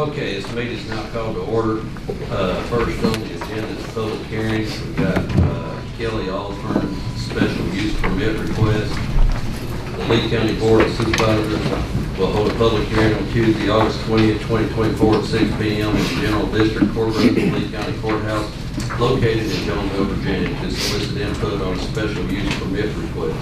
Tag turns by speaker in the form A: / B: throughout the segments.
A: Okay, this meeting is now called to order. First on the agenda is public hearings. We've got Kelly Osborne, special use permit request. The Lee County Board of Supervisors will hold a public hearing on Tuesday, August 20th, 2024 at 6 p.m. in the General District Courtroom of the Lee County Courthouse located in Jonesville, Virginia to solicit input on a special use permit request.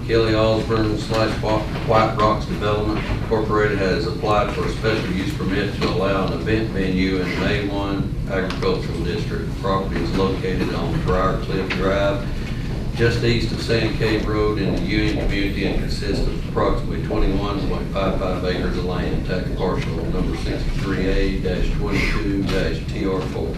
A: Kelly Osborne / White Rocks Development Incorporated has applied for a special use permit to allow an event venue in an A1 agricultural district. The property is located on Briar Cliff Drive, just east of Sand Cave Road in the Union community, and consists of approximately 21.55 acres of land, tax parcel number 63A-22-TR4.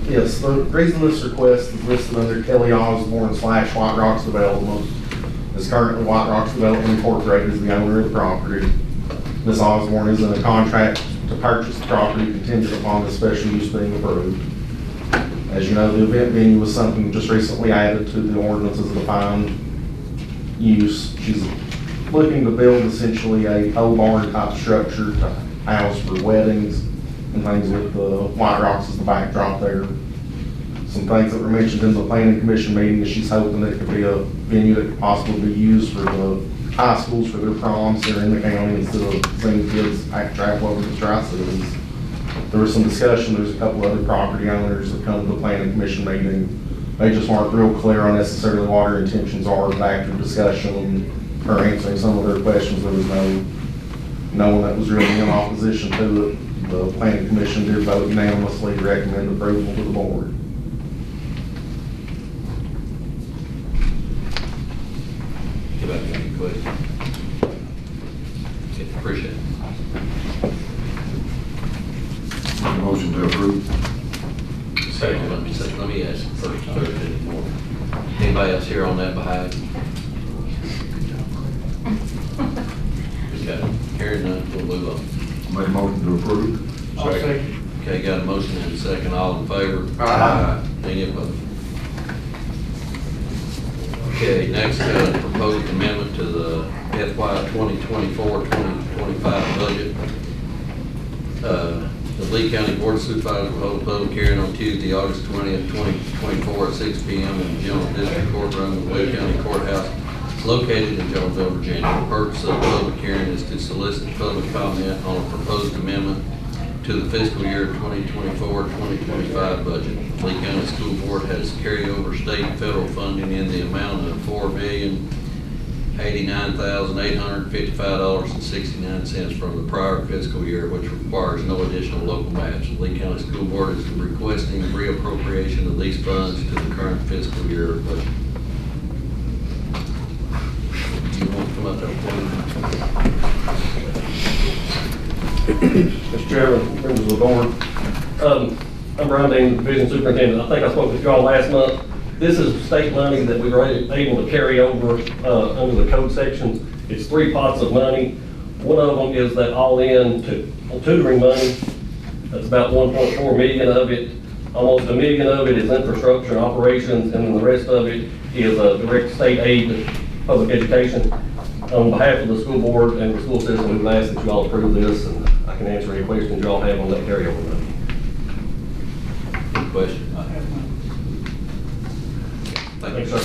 B: Yes, the reason this request is listed under Kelly Osborne / White Rocks Development is currently White Rocks Development Incorporated is the owner of the property. Ms. Osborne is in a contract to purchase the property contingent upon the special use being approved. As you know, the event venue was something just recently added to the ordinance as a defined use. She's looking to build essentially a pole barn type structure to house for weddings and things with the White Rocks as the backdrop there. Some things that were mentioned in the planning commission meeting is she's hoping that it could be a venue that could possibly be used for the high schools for their proms here in the county instead of seeing kids act travel over the Tri-Cities. There was some discussion, there's a couple other property owners that come to the planning commission meeting. They just weren't real clear on necessarily what her intentions are, but after discussion and her answering some of their questions, there was no one that was really in opposition to it. The planning commission did vote unanimously to recommend approval to the board.
A: Anybody got any questions? Okay, appreciate it.
C: Motion to approve.
A: Second, let me ask first if there's any more. Anybody else here on that behalf? Okay, hearing none, we'll move on.
C: Make a motion to approve.
A: Second. Okay, got a motion and a second. All in favor?
C: Aye.
A: Any opposed? Okay, next, proposed amendment to the FY 2024-2025 budget. The Lee County Board of Supervisors will hold a public hearing on Tuesday, August 20th, 2024 at 6 p.m. in the General District Courtroom of the Lee County Courthouse located in Jonesville, Virginia. The purpose of the public hearing is to solicit public comment on a proposed amendment to the fiscal year 2024-2025 budget. Lee County School Board has carryover state and federal funding in the amount of $4,089,855.69 from the prior fiscal year, which requires no additional local match. The Lee County School Board is requesting reappropriation of these funds to the current fiscal year budget. You want to come up there,
D: Mr. Chairman, members of the board. I'm Brian Dean, Division Superintendent. I think I spoke with you all last month. This is state money that we were able to carry over under the code sections. It's 3 pots of money. One of them is that all-in tutoring money. That's about 1.4 million of it. Almost $1 million of it is infrastructure and operations, and then the rest of it is direct state aid to public education. On behalf of the school board and the school system, we've asked that you all approve this, and I can answer any questions you all have on that carryover money.
A: Any questions?
E: I have none.
A: Thank
D: Thanks,
A: you,
D: sir.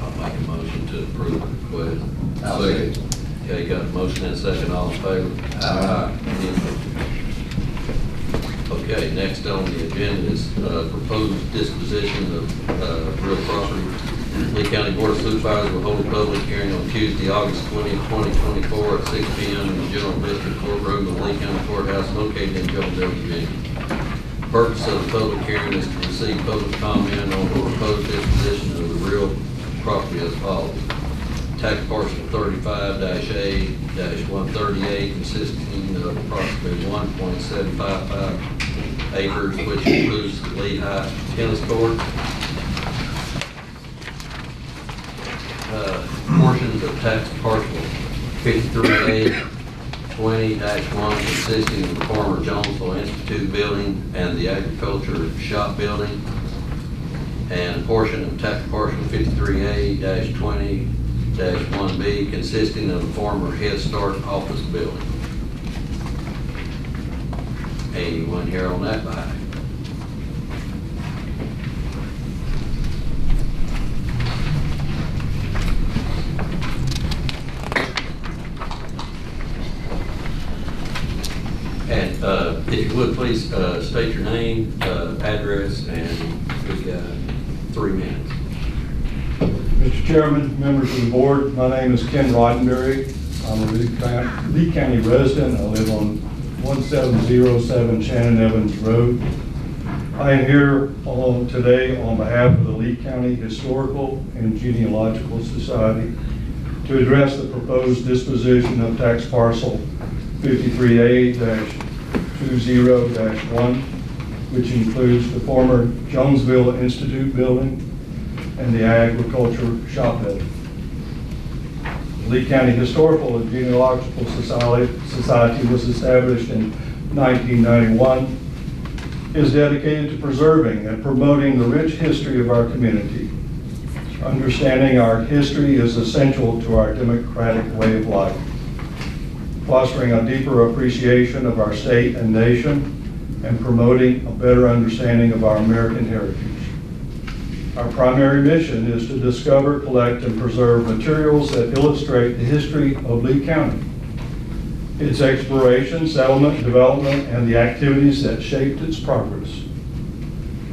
A: I'll make a motion to approve the request.
C: I'll second.
A: Okay, got a motion and a second. All in favor? Aye. Any opposed? Okay, next on the agenda is proposed disposition of real property. Lee County Board of Supervisors will hold a public hearing on Tuesday, August 20th, 2024 at 6 p.m. in the General District Courtroom of the Lee County Courthouse located in Jonesville, Virginia. The purpose of the public hearing is to receive public comment on the proposed disposition of the real property as follows. Tax parcel 35-A-138 consisting of approximately 1.755 acres, which includes the Lee High tennis court, portions of tax parcel 53A 20-1 consisting of the former Jonesville Institute building and the agriculture shop building, and a portion of tax parcel 53A-20-1B consisting of the former Head Start office building. Anyone here on that by? And if you would, please state your name, address, and we got 3 minutes.
E: Mr. Chairman, members of the board, my name is Ken Roddenberry. I'm a Lee County resident. I live on 1707 Shannon Evans Road. I am here today on behalf of the Lee County Historical and Genealogical Society to address the proposed disposition of tax parcel 53A-20-1, which includes the former Jonesville Institute building and the agriculture shop building. The Lee County Historical and Genealogical Society was established in 1991, is dedicated to preserving and promoting the rich history of our community. Understanding our history is essential to our democratic way of life, fostering a deeper appreciation of our state and nation, and promoting a better understanding of our American heritage. Our primary mission is to discover, collect, and preserve materials that illustrate the history of Lee County, its exploration, settlement, development, and the activities that shaped its progress.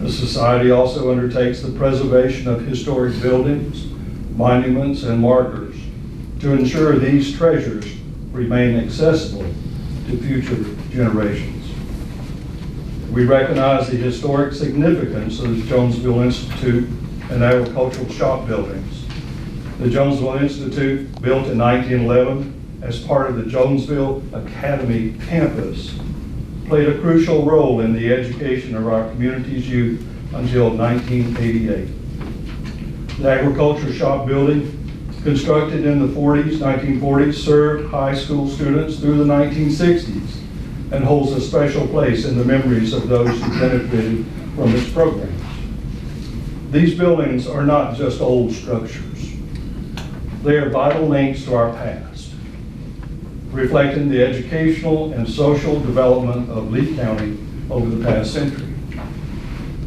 E: The Society also undertakes the preservation of historic buildings, monuments, and markers to ensure these treasures remain accessible to future generations. We recognize the historic significance of the Jonesville Institute and agricultural shop buildings. The Jonesville Institute, built in 1911 as part of the Jonesville Academy campus, played a crucial role in the education of our community's youth until 1988. The agriculture shop building, constructed in the 1940s, served high school students through the 1960s and holds a special place in the memories of those who benefited from its programs. These buildings are not just old structures. They are vital links to our past, reflecting the educational and social development of Lee County over the past century.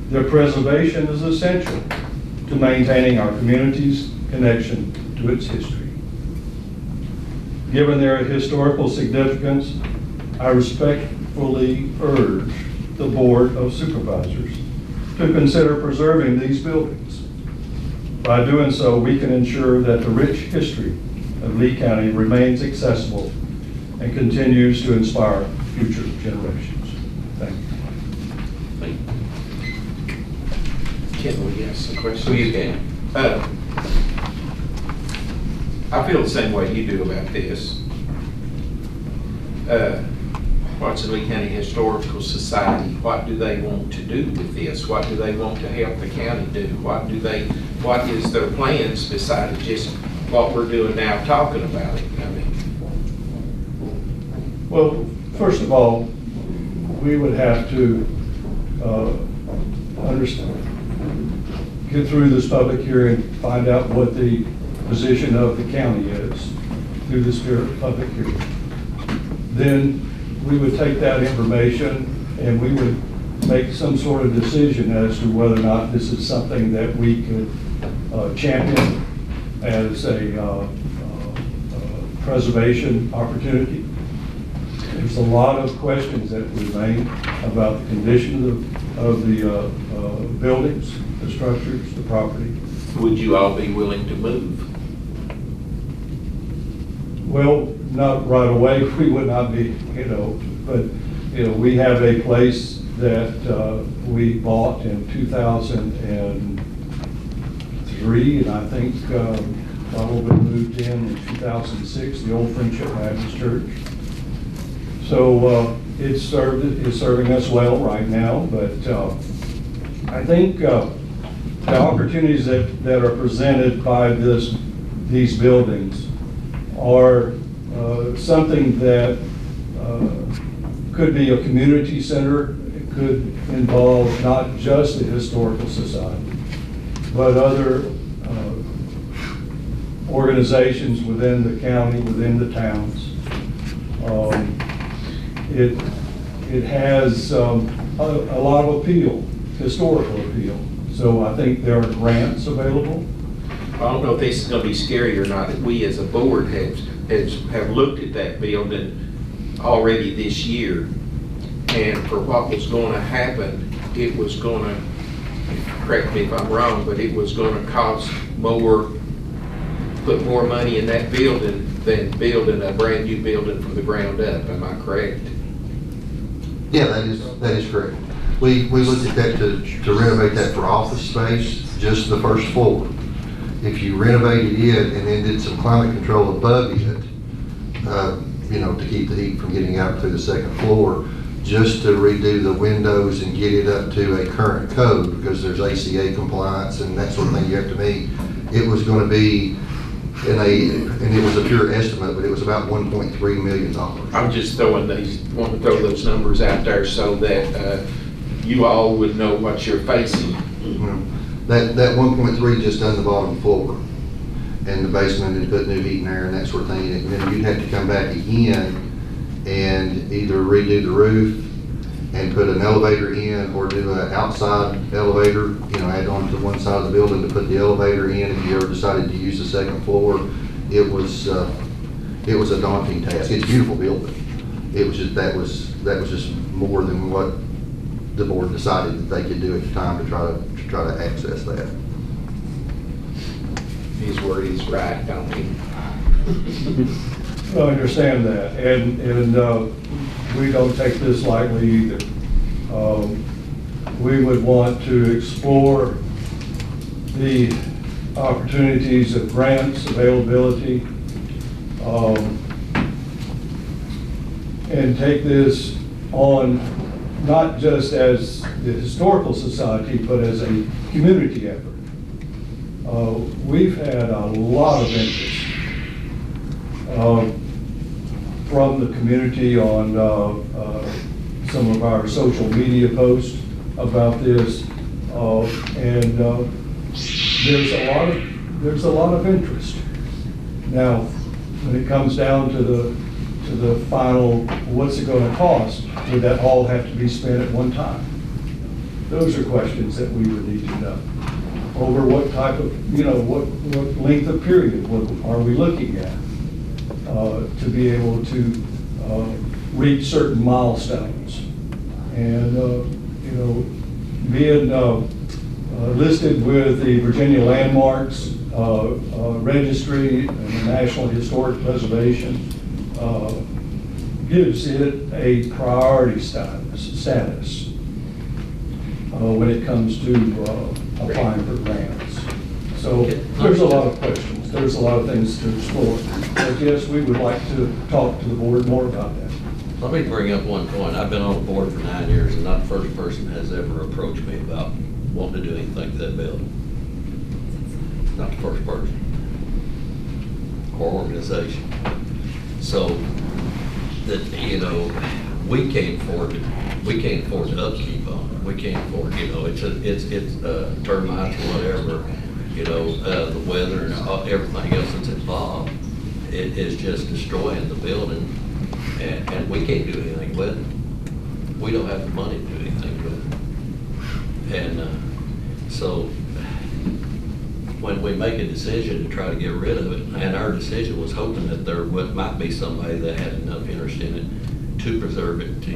E: Their preservation is essential to maintaining our community's connection to its history. Given their historical significance, I respectfully urge the Board of Supervisors to consider preserving these buildings. By doing so, we can ensure that the rich history of Lee County remains accessible and continues to inspire future generations. Thank you.
A: Thank you.
F: Can we ask some questions?
A: So you can.
F: I feel the same way you do about this. What's the Lee County Historical Society? What do they want to do with this? What do they want to help the county do? What is their plans besides just what we're doing now, talking about it? I mean,
E: Well, first of all, we would have to get through this public hearing, find out what the position of the county is through this public hearing. Then we would take that information and we would make some sort of decision as to whether or not this is something that we could champion as a preservation opportunity. There's a lot of questions that remain about the condition of the buildings, the structures, the property.
F: would you all be willing to move?
E: Well, not right away, we would not be, but, we have a place that we bought in 2003, and I think probably moved in 2006, the old Friendship Baptist Church. So it's serving us well right now, but I think the opportunities that are presented by these buildings are something that could be a community center. It could involve not just the Historical Society, but other organizations within the county, within the towns. It has a lot of appeal, historical appeal. So I think there are grants available.
F: I don't know if this is gonna be scary or not, that we as a board have looked at that building already this year. And for what was gonna happen, it was gonna, correct me if I'm wrong, but it was gonna cost more, put more money in that building than building a brand new building from the ground up. Am I correct?
G: Yeah, that is correct. We looked at that to renovate that for office space, just the first floor. If you renovated it and then did some climate control above it, to keep the heat from getting out to the second floor, just to redo the windows and get it up to a current code, because there's ACA compliance and that sort of thing you have to meet, it was going to be and it was a pure estimate, but it was about $1.3 million.
F: I'm just want to throw those numbers out there so that you all would know what you're facing.
G: That 1.3 just done the bottom floor and the basement and put new heat and air and that sort of thing. And then you'd have to come back again and either redo the roof and put an elevator in, or do an outside elevator, add on to one side of the building to put the elevator in if you ever decided to use the second floor. It was a daunting task. It's a beautiful building. It was just, that was just more than what the board decided that they could do at the time to try to access that.
F: His word is right, don't he?
E: I understand that, and we don't take this lightly either. We would want to explore the opportunities of grants availability, and take this on not just as the Historical Society, but as a community effort. We've had a lot of interest from the community on some of our social media posts about this, and there's a lot of interest. Now, when it comes down to the final, what's it going to cost? Would that all have to be spent at one time? Those are questions that we would need to know. Over what type of, what length of period are we looking at to be able to reach certain milestones? And, being listed with the Virginia Landmarks Registry and the National Historic Preservation gives it a priority status when it comes to applying for grants. So there's a lot of questions. There's a lot of things to explore. But yes, we would like to talk to the board more about that.
A: Let me bring up one point. I've been on the board for 9 years, and not the first person has ever approached me about wanting to do anything to that building. Not the first person or organization. So that, we can't afford to upkeep on it. We can't afford, it's termites or whatever, the weather and everything else that's involved. It is just destroying the building, and we can't do anything with it. We don't have the money to do anything with it. And so when we make a decision to try to get rid of it, and our decision was hoping that there might be somebody that had enough interest in it to preserve it to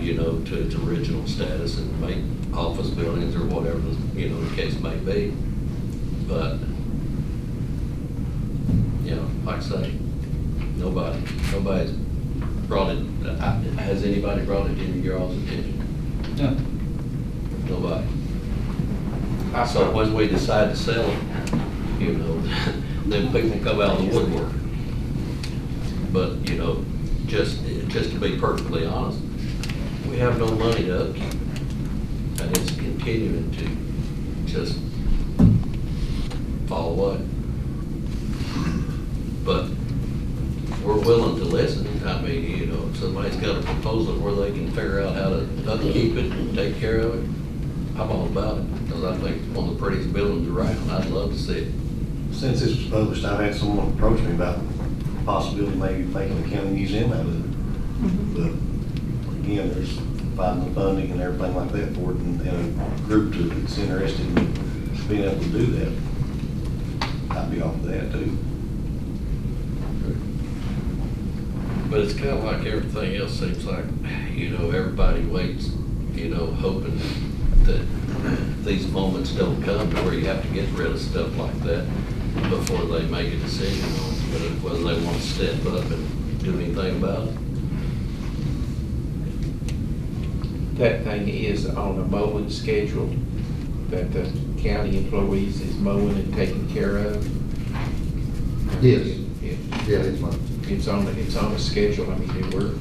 A: its original status and make office buildings or whatever the case may be. But like I say, nobody's brought it. Has anybody brought it to your all's attention? No. Nobody. So when we decide to sell it, then people come out of the woodwork. But just to be perfectly honest, we have no money to upkeep it, and it's continuing to just fall away. But we're willing to listen. I mean, you know, if somebody's got a proposal where they can figure out how to upkeep it and take care of it, I'm all about it, because I think it's one of the prettiest buildings around. I'd love to see it.
H: Since this was published, I've had someone approach me about the possibility of maybe making a county museum out of it. But again, there's finding the funding and everything like that for it, and a group that's interested in being able to do that. I'd be off of that too.
A: But it's kind of like everything else, seems like, you know, everybody waits, you know, hoping that these moments don't come to where you have to get rid of stuff like that before they make a decision on whether they want to step up and do anything about it.
F: That thing is on a mowing schedule that the county employees is mowing and taking care of?
G: Yes.
F: It-
G: Yeah, it's fine.
F: It's on a schedule. I mean, we're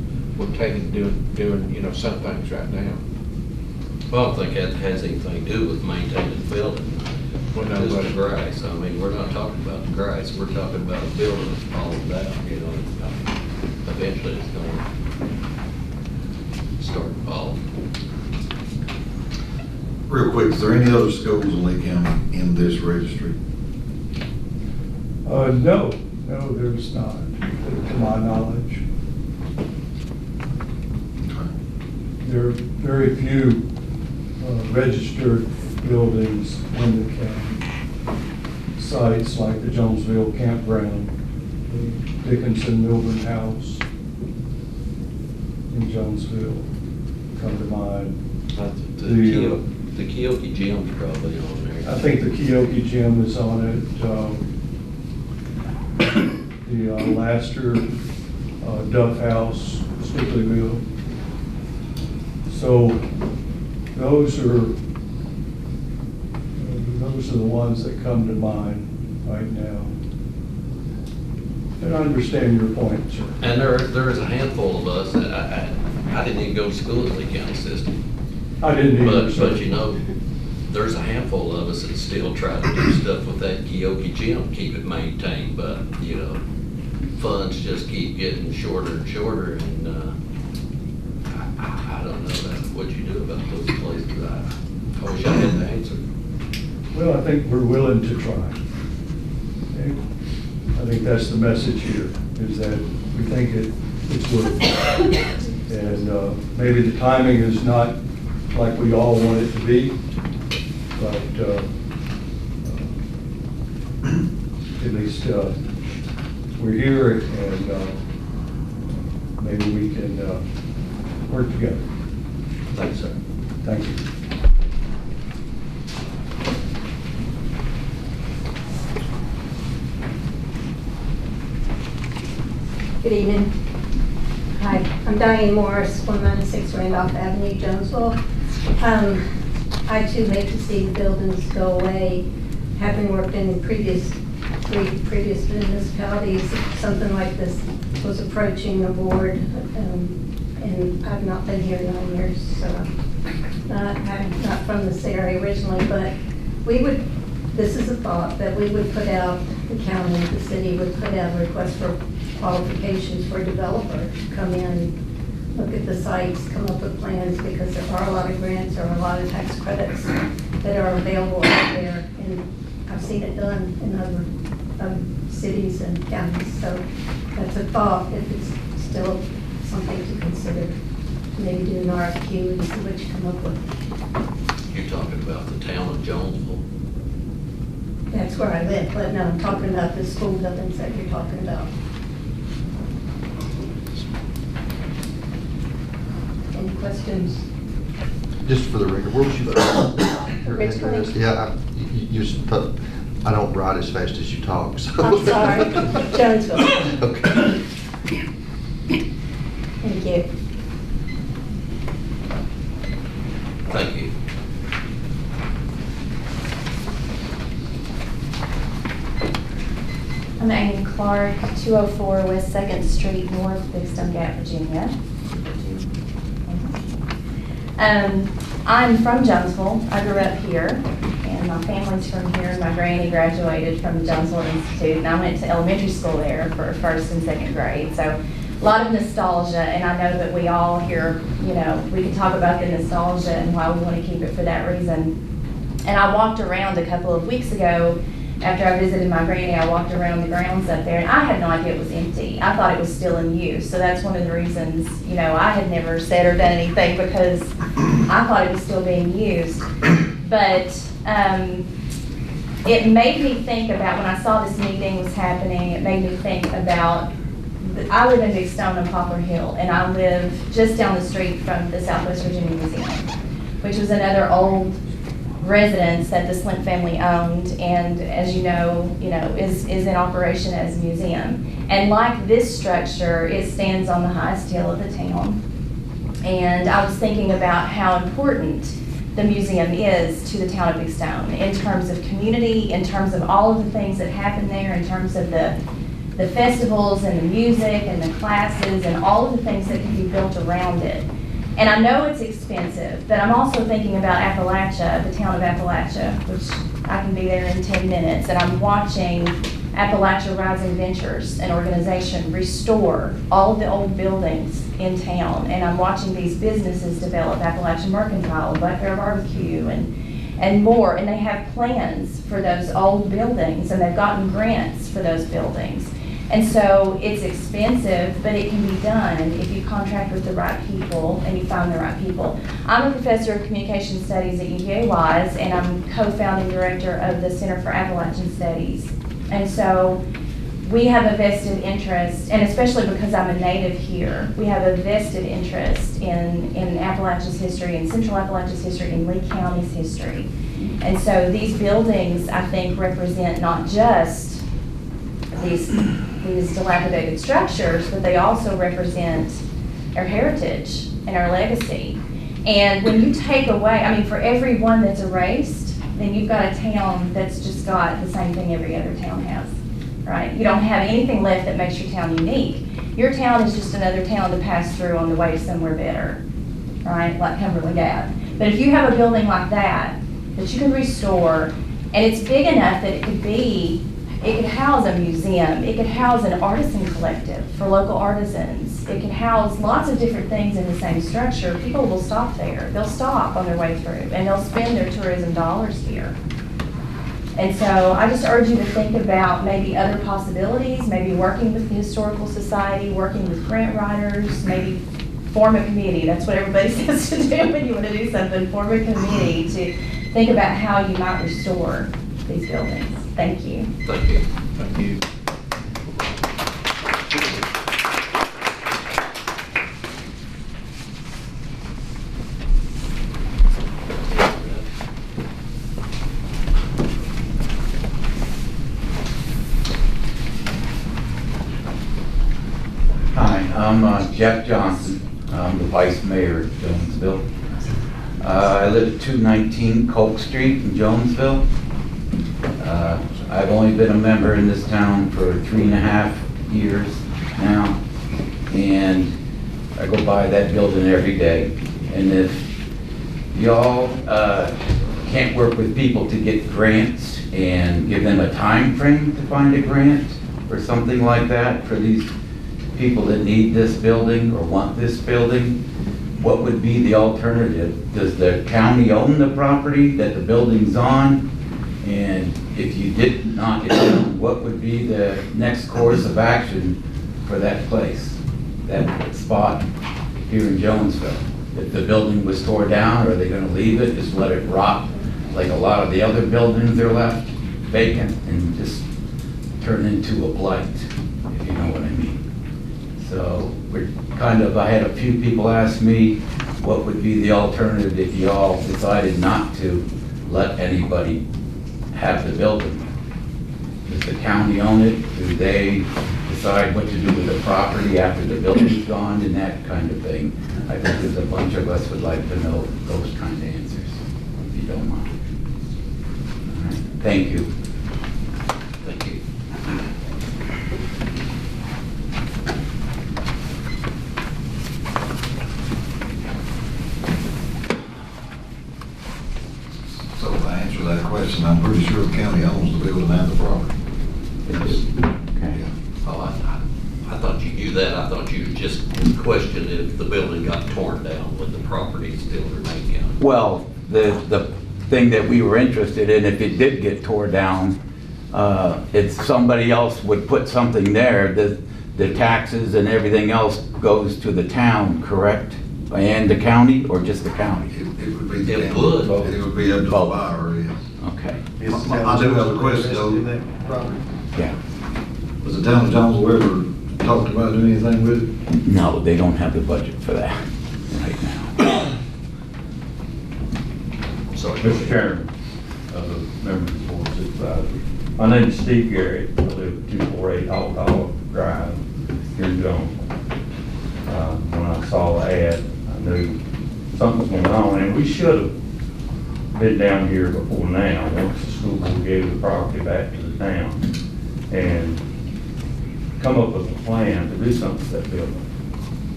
F: doing, you know, some things right now.
A: Well, I don't think that has anything to do with maintaining the building.
F: Well, no,
A: Just
F: but-
A: the grass. I mean, we're not talking about the grass, we're talking about a building that's falling down, you know. Eventually it's gonna start falling.
C: Real quick, is there any other schools in Lee County in this registry?
E: No, there's not, to my knowledge. There are very few registered buildings in the county. Sites like the Jonesville Campground, the Dickinson Milburn House in Jonesville come to mind.
A: The Keoki Gym's probably on there.
E: I think the Keoki Gym is on it. The Laster Duff House, Stickleyville. So those are the ones that come to mind right now. And I understand your point, sir.
A: And there is a handful of us that I didn't even go to school in the Lee County system.
E: I didn't either, sir.
A: But you know, there's a handful of us that still try to do stuff with that Keoki Gym, keep it maintained, but, you know, funds just keep getting shorter and shorter, and, I don't know what you do about those places. I wish I had the answer.
E: Well, I think we're willing to try. Okay? I think that's the message here, is that we think it's worth it. And maybe the timing is not like we all want it to be, but at least we're here, and maybe we can work together.
A: Thanks, sir.
E: Thank you.
I: Good evening. Hi, I'm Diane Morris, 196 Randolph Avenue, Jonesville. I too hate to see the buildings go away. Having worked in previous municipalities, something like this was approaching the board, and I've not been here 9 years, so I'm not from this area originally, but this is a thought, that we would put out, the county, the city would put out a request for qualifications for a developer to come in, look at the sites, come up with plans, because there are a lot of grants or a lot of tax credits that are available out there, and I've seen it done in other cities and counties. So that's a thought, if it's still something to consider, maybe do an RFQ and see what you come up with.
A: You're talking about the town of Jonesville.
I: That's where I live, but no, I'm talking about the school buildings that you're talking about. Any questions?
G: Just for the record, where was you from? Your
I: Richmond.
G: address? Yeah, I don't write as fast as you talk, so.
I: I'm sorry, Jonesville.
G: Okay.
I: Thank you.
A: Thank you.
J: I'm Amy Clark, 204 West 2nd Street North, Big Stone Gap, Virginia. I'm from Jonesville. I grew up here, and my family's from here. My granny graduated from the Jonesville Institute, and I went to elementary school there for 1st and 2nd grade. So a lot of nostalgia, and I know that we all here, you know, we can talk about the nostalgia and why we want to keep it for that reason. And I walked around a couple of weeks ago, after I visited my granny, I walked around the grounds up there, and I had no idea it was empty. I thought it was still in use, so that's one of the reasons, you know, I had never said or done anything because I thought it was still being used. But it made me think about, when I saw this meeting was happening, it made me think about, I live in Big Stone on Poplar Hill, and I live just down the street from the Southwest Virginia Museum, which was another old residence that the Slint family owned, and as you know, is in operation as a museum. And like this structure, it stands on the highest hill of the town. And I was thinking about how important the museum is to the town of Big Stone in terms of community, in terms of all of the things that happen there, in terms of the festivals and the music and the classes and all of the things that can be built around it. And I know it's expensive, but I'm also thinking about Appalachia, the town of Appalachia, which I can be there in 10 minutes, and I'm watching Appalachia Rising Ventures, an organization, restore all of the old buildings in town. And I'm watching these businesses develop, Appalachian Mercantile, Black Bear Barbecue, and more. And they have plans for those old buildings, and they've gotten grants for those buildings. And so it's expensive, but it can be done if you contract with the right people and you find the right people. I'm a professor of communication studies at UVA-Wise, and I'm co-founding director of the Center for Appalachian Studies. And so we have a vested interest, and especially because I'm a native here, we have a vested interest in Appalachia's history, in Central Appalachia's history, in Lee County's history. And so these buildings, I think, represent not just these dilapidated structures, but they also represent our heritage and our legacy. And when you take away, I mean, for every one that's erased, then you've got a town that's just got the same thing every other town has, right? You don't have anything left that makes your town unique. Your town is just another town to pass through on the way to somewhere better, right? Like Cumberland Gap. But if you have a building like that you can restore, and it's big enough that it could house a museum, it could house an artisan collective for local artisans, it could house lots of different things in the same structure. People will stop there. They'll stop on their way through, and they'll spend their tourism dollars here. And so I just urge you to think about maybe other possibilities, maybe working with the Historical Society, working with grant writers, maybe form a committee. That's what everybody says to do when you want to do something. Form a committee to think about how you might restore these buildings. Thank you.
A: Thank you.
F: Thank you.
K: Hi, I'm Jeff Johnson. I'm the Vice Mayor of Jonesville. I live at 219 Coke Street in Jonesville. I've only been a member in this town for 3.5 years now, and I go by that building every day. And if y'all can't work with people to get grants and give them a time frame to find a grant or something like that for these people that need this building or want this building, what would be the alternative? Does the county own the property that the building's on? And if you did knock it down, what would be the next course of action for that place, that spot here in Jonesville? If the building was tore down, are they gonna leave it, just let it rot like a lot of the other buildings are left vacant and just turn into a blight, if you know what I mean? So we're I had a few people ask me what would be the alternative if you all decided not to let anybody have the building. Does the county own it? Do they decide what to do with the property after the building's gone and that kind of thing? I think there's a bunch of us would like to know those kind of answers, if you don't mind. All right. Thank you.
A: Thank you.
C: So to answer that question, I'm pretty sure the county owns the building and the property.
K: Okay.
A: Oh, I thought you knew that. I thought you just questioned if the building got torn down, would the property still remain county?
K: Well, the thing that we were interested in, if it did get tore down, if somebody else would put something there, the taxes and everything else goes to the town, correct? And the county, or just the county?
C: It would be.
A: It
C: It
A: would.
C: would be up to the
K: Both.
C: buyer, yes.
K: Okay,
C: I do have a question, though.
K: yeah.
C: Was the town of Jonesville ever talked about doing anything with it?
K: No, they don't have the budget for that right now.
A: Sorry.
E: Mr. Chairman, the members of the board of supervisors. My name is Steve Garrett. I live at 248 Hog Drive here in Jonesville. When I saw the ad, I knew something was going on, and we should have been down here before now, once the school board gave the property back to the town, and come up with a plan to do something with that building.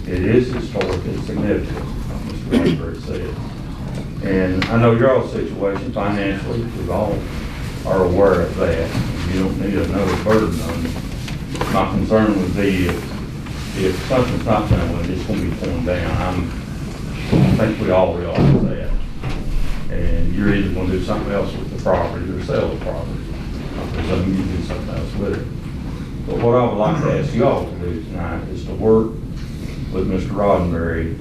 E: It is historic, it's significant, like Mr. Rosberg said. And I know your all situation financially, we all are aware of that. You don't need another burden on you. My concern would be if something's not done with it, it's going to be torn down. I think we all realize that. And you're either going to do something else with the property or sell the property. I presume you do something else with it. But what I would like to ask you all to do tonight is to work with Mr. Roddenberry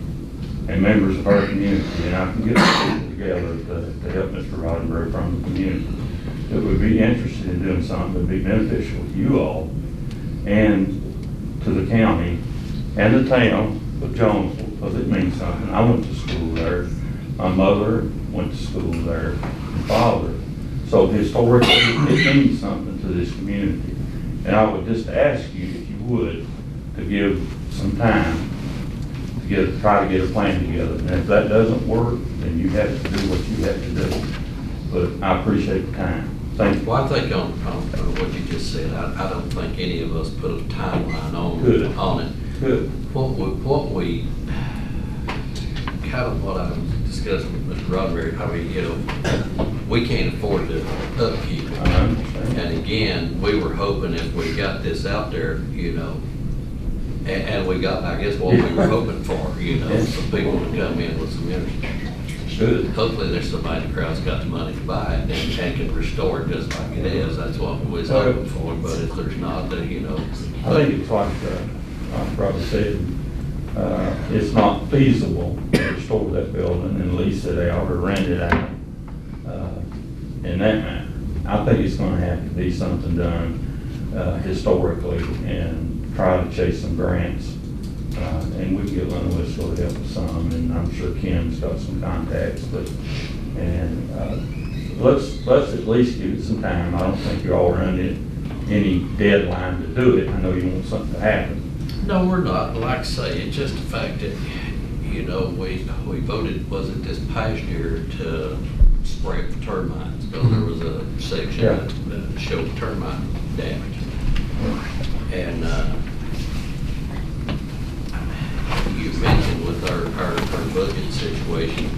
E: and members of our community, and I can get people together to help Mr. Roddenberry from the community that would be interested in doing something that would be beneficial to you all and to the county and the town of Jonesville, because it means something. I went to school there. My mother went to school there, and father. So historically, it means something to this community. And I would just ask you, if you would, to give some time to try to get a plan together. And if that doesn't work, then you have to do what you have to do. But I appreciate the time. Thank you.
A: Well, I think on what you just said, I don't think any of us put a timeline
E: Good.
A: on it.
E: Good.
A: What we, kind of what I was discussing with Mr. Roddenberry, I mean, you know, we can't afford to upkeep it.
E: I understand.
A: And again, we were hoping if we got this out there, you know, and we got, I guess, what we were hoping for, you know, some people to come in with some interest.
E: Good.
A: Hopefully there's somebody in the crowd's got the money to buy it and can restore it just like it is. That's what we was hoping for, but if there's not, then, you know.
E: I think it's like Brother said, it's not feasible to restore that building and lease it out or rent it out in that manner. I think it's gonna have to be something done historically and try to chase some grants. And we get Linwood to help us some, and I'm sure Kim's got some contacts, let's at least give it some time. I don't think you all are under any deadline to do it. I know you want something to happen.
A: No, we're not. Like I say, it's just the fact that, you know, we voted, was it this past year, to spray up the turbines. Because there was a section that showed termite damage. And you mentioned with our budget situation,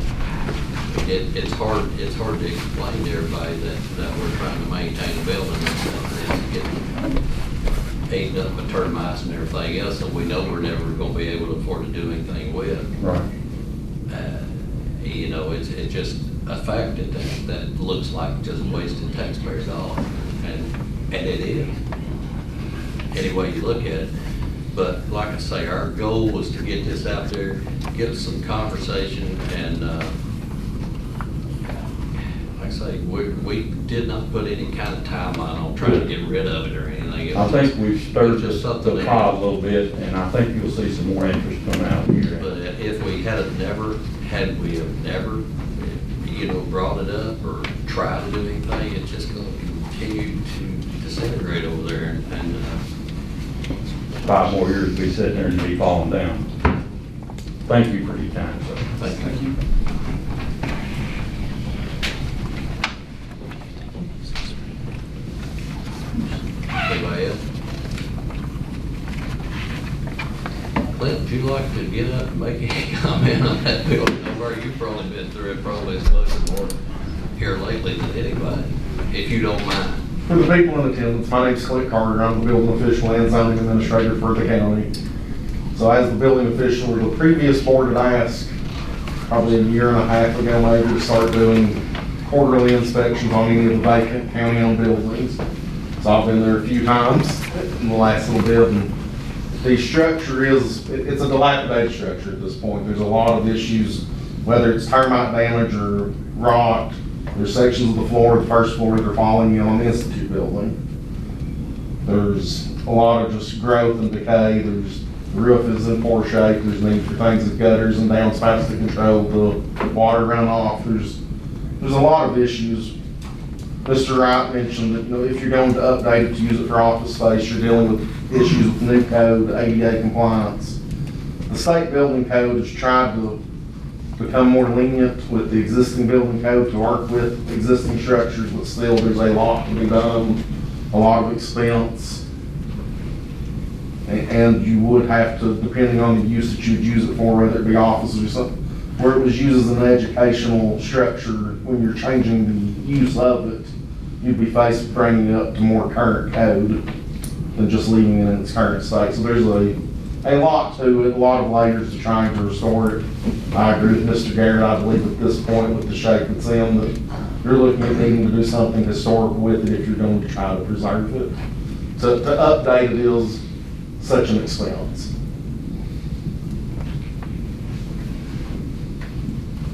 A: it's hard to explain to everybody that we're trying to maintain a building that's getting ate up with termites and everything else, and we know we're never gonna be able to afford to do anything with.
E: Right.
A: You know, it's just a fact that looks like just wasted taxpayer dollars, and it is, any way you look at it. But like I say, our goal was to get this out there, get some conversation, and like I say, we did not put any kind of timeline on trying to get rid of it or anything. It
E: I
A: was
E: think
A: just-
E: we've stirred
A: it was just something
E: the
A: that-
E: pot a little bit, and I think you'll see some more interest come out here.
A: But if we had never, you know, brought it up or tried to do anything, it's just gonna continue to disintegrate over there, and
E: 5 more years to be sitting there and be falling down. Thank you for your time, sir.
A: thank you. Anybody else? Clint, would you like to get up and make any comment on that building? Where you've probably been through it probably as much or more here lately than anybody, if you don't mind.
B: For the people in attendance, my name's Clint Carter. I'm the building official and zoning administrator for the county. So as the building official, the previous board had asked, probably a year and a half ago maybe, to start doing quarterly inspections on any of the vacant county-owned buildings. So I've been there a few times in the last little bit, and the structure is, it's a dilapidated structure at this point. There's a lot of issues, whether it's termite damage or rot. There's sections of the floor, the first floor, that are falling in on the Institute building. There's a lot of just growth and decay. The roof is in poor shape. There's need for things with gutters and downspouts to control the water runoff. There's a lot of issues. Mr. Wright mentioned that, you know, if you're going to update it to use it for office space, you're dealing with issues with new code, ADA compliance. The state building code has tried to become more lenient with the existing building code to work with existing structures, but still there's a lot to be done, a lot of expense. And you would have to, depending on the use that you'd use it for, whether it be offices or something, where it was used as an educational structure, when you're changing the use of it, you'd be faced with bringing it up to more current code than just leaving it in its current state. So there's a lot to it, a lot of layers to trying to restore it. I agree with Mr. Garrett. I believe at this point, with the shape it's in, that you're looking at needing to do something historical with it if you're going to try to preserve it. To update it is such an expense.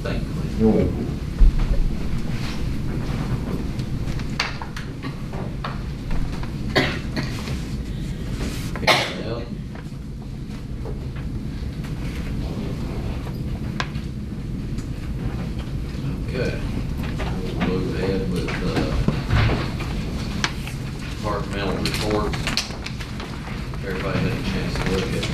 A: Thank you.
B: You're welcome.
A: Anything else? Okay, we'll move ahead with departmental reports. Everybody had a chance to look at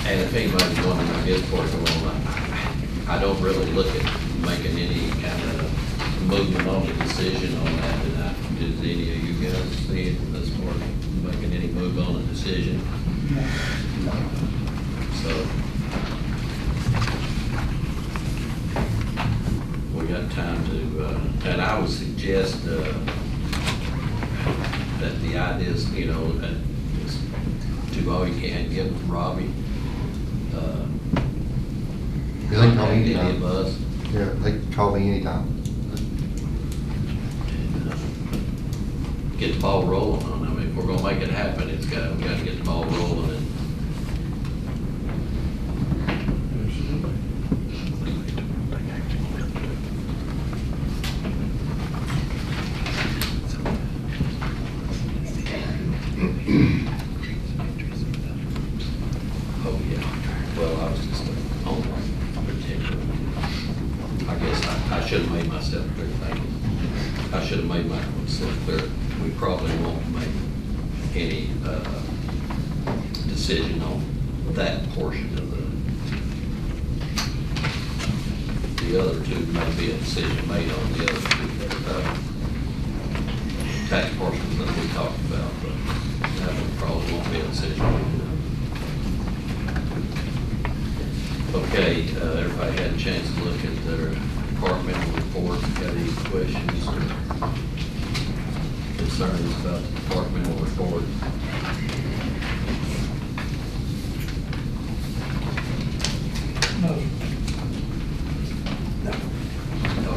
A: and if anybody's wondering his portion, I don't really look at making any kind of movement on the decision on that. And does any of you guys see it as far as making any move on the decision? So we got time to, and I would suggest that the ideas, you know, just do all you can, get with Robbie.
G: Yeah, they can call me
A: Any
G: anytime.
A: of us.
G: Yeah, they can call me anytime.
A: Get the ball rolling on it. I mean, if we're gonna make it happen, we gotta get the ball rolling and oh, yeah. Well, I was just on particular. I guess I should have made myself clear. Thank you. I should have made myself clear. We probably won't make any decision on that portion of the other two. May be a decision made on the other two tax portions that we talked about, but that one probably won't be a decision made. Okay, everybody had a chance to look at their departmental reports. Got any questions or concerns about the departmental report?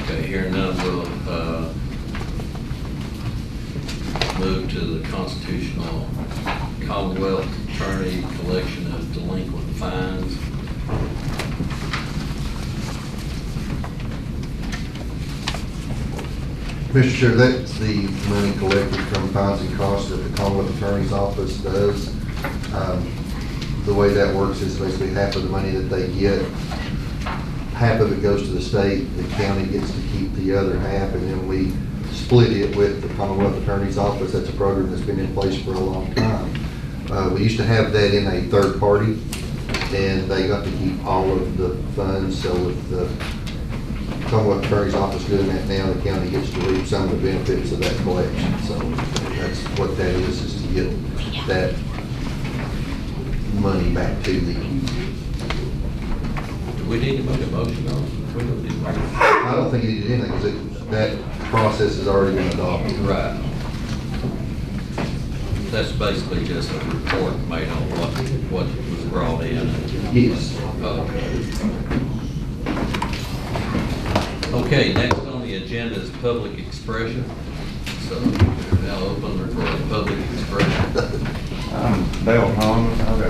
A: Okay, here none, we'll move to the constitutional Commonwealth Attorney collection of delinquent fines.
G: Mr. Chair, that's the money collected from fines and costs that the Commonwealth Attorney's Office does. The way that works is basically half of the money that they get, half of it goes to the state, the county gets to keep the other half, and then we split it with the Commonwealth Attorney's Office. That's a program that's been in place for a long time. We used to have that in a third party, and they got to keep all of the funds. So with the Commonwealth Attorney's Office doing that now, the county gets to reap some of the benefits of that collection. So that's what that is to get that money back to the.
A: Do we need to make a motion on it? We don't need to make a
G: I don't think he did anything because that process has already been adopted.
A: Right. that's basically just a report made on what was brought in.
G: Yes.
A: Okay, next on the agenda is public expression. So we're now open for public expression.
L: Dale Thomas, I have a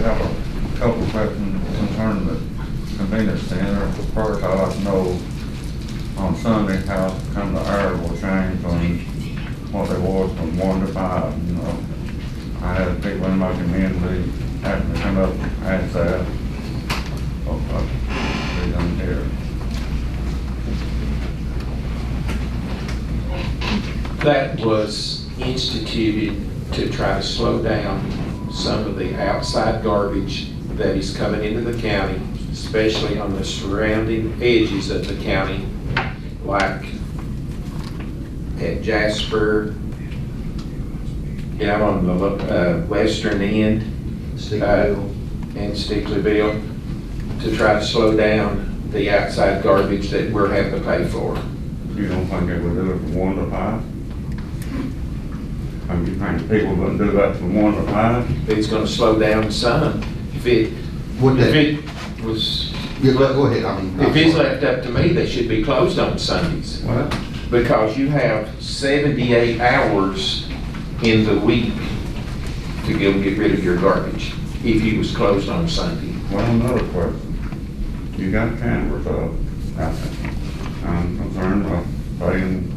L: couple of questions concerning the convenience center. First, I'd like to know on Sunday how come the hour will change from what they was from 1 to 5, you know. I had people in my community having to come up and ask that. They don't hear.
F: That was instituted to try to slow down some of the outside garbage that is coming into the county, especially on the surrounding edges of the county, like at Jasper, out on the western end, and Stickleyville, to try to slow down the outside garbage that we're having to pay for.
L: You don't think it would do it from 1 to 5? I mean, you think people wouldn't do that from 1 to 5?
F: It's gonna slow down some. If it was,
G: Yeah, go ahead, I mean.
F: if it's left up to me, they should be closed on Sundays.
L: What?
F: Because you have 78 hours in the week to go get rid of your garbage, if you was closed on Sunday.
L: Well, another question. You got cameras up. I'm concerned about paying,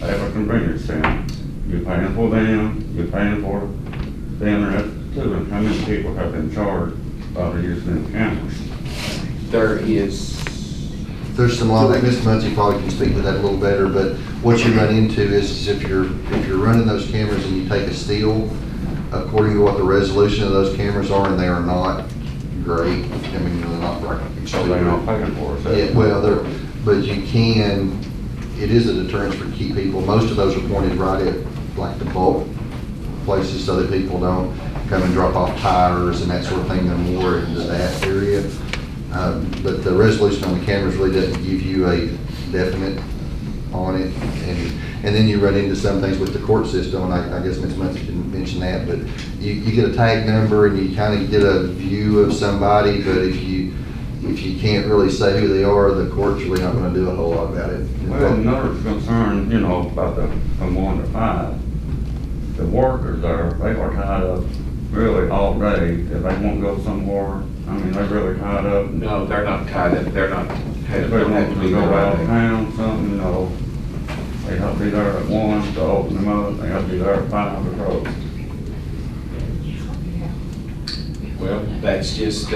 L: at a convenience center. You're paying for them, you're paying for the internet too, and how many people have been charged by using the cameras?
F: There is,
G: There's some law, that Mr. Muncie probably can speak to that a little better, but what you run into is if you're running those cameras and you take a steal, according to what the resolution of those cameras are, and they are not great, I mean, they're not right.
L: So they're not paying for it?
G: Yeah, well, but you can, it is a deterrence for keep people. Most of those are pointed right at like the bulk places so that people don't come and drop off tires and that sort of thing, they're more into that area. But the resolution on the cameras really doesn't give you a definite on it. And then you run into some things with the court system, and I guess Ms. Muncie didn't mention that, but you get a tag number and you kind of get a view of somebody, but if you can't really say who they are, the court's really not going to do a whole lot about it.
L: Well, another concern, you know, about the from 1 to 5, the workers there, they are tied up really all day. If they want to go somewhere, I mean, they're really tied up.
F: no, they're not tied up, they're not,
L: If they want to go out of town, something, you know, they have to be there at 1 to open them up, they have to be there at 5 to close.
F: Well, that's just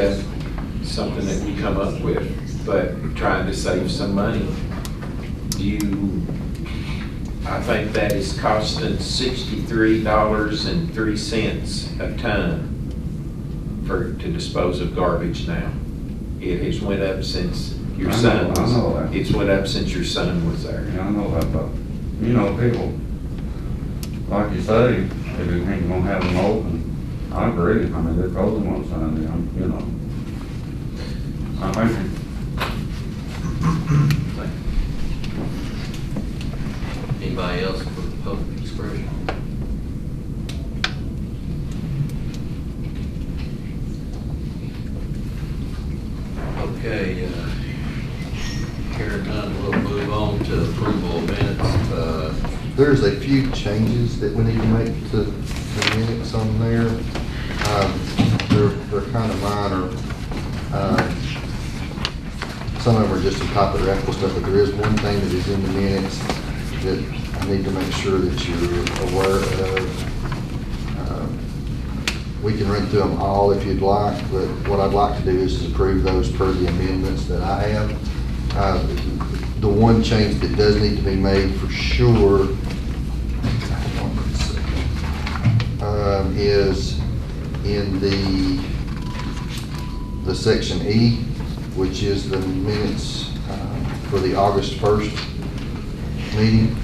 F: something that we come up with, but trying to save some money. I think that is costing $63.03 a ton to dispose of garbage now. It has went up since your son was.
L: I know that.
F: It's went up since your son was there.
L: Yeah, I know that, but, you know, people, like you say, if you ain't gonna have them open, I agree. I mean, they're closing on Sunday, you know. I think.
A: Anybody else for the public expression? Okay, hearing none, we'll move on to approval of minutes.
G: There's a few changes that we need to make to the minutes on there. They're kind of minor. Some of them are just some typographical stuff, but there is one thing that is in the minutes that I need to make sure that you're aware of. We can run through them all if you'd like, but what I'd like to do is approve those per the amendments that I have. The one change that does need to be made for sure is in the section E, which is the minutes for the August 1st meeting.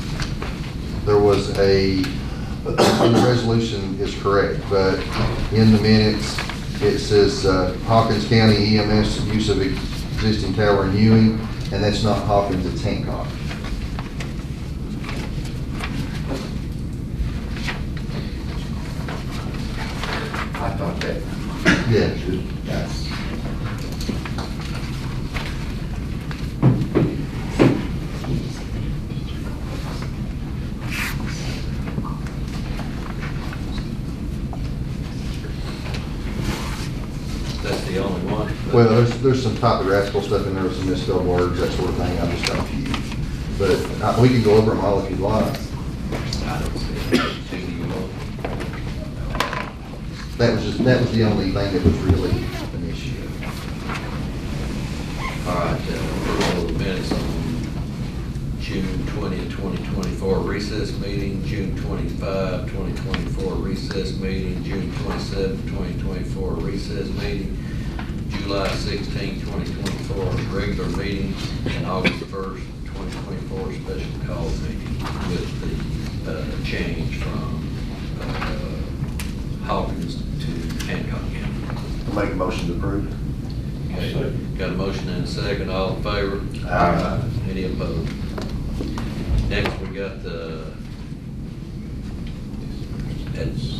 G: There was the resolution is correct, but in the minutes, it says Hawkins County EMS use of existing tower in Ewing, and that's not Hawkins, it's Hancock. Well, there's some topographical stuff in there, some misspelled words, that sort of thing, I'm just confused. But we can go over them all if you'd like.
A: I don't see it. Do you want?
G: That was the only thing that was really an issue.
A: All right, approval of the minutes on June 20th, 2024 recess meeting, June 25, 2024 recess meeting, June 27, 2024 recess meeting, July 16, 2024 regular meeting, and August 1st, 2024 special call meeting with the change from Hawkins to Hancock County.
H: I'll make a motion to approve.
A: Okay, got a motion and a second, all in favor?
H: Aye.
A: Any opposed? Next, we got the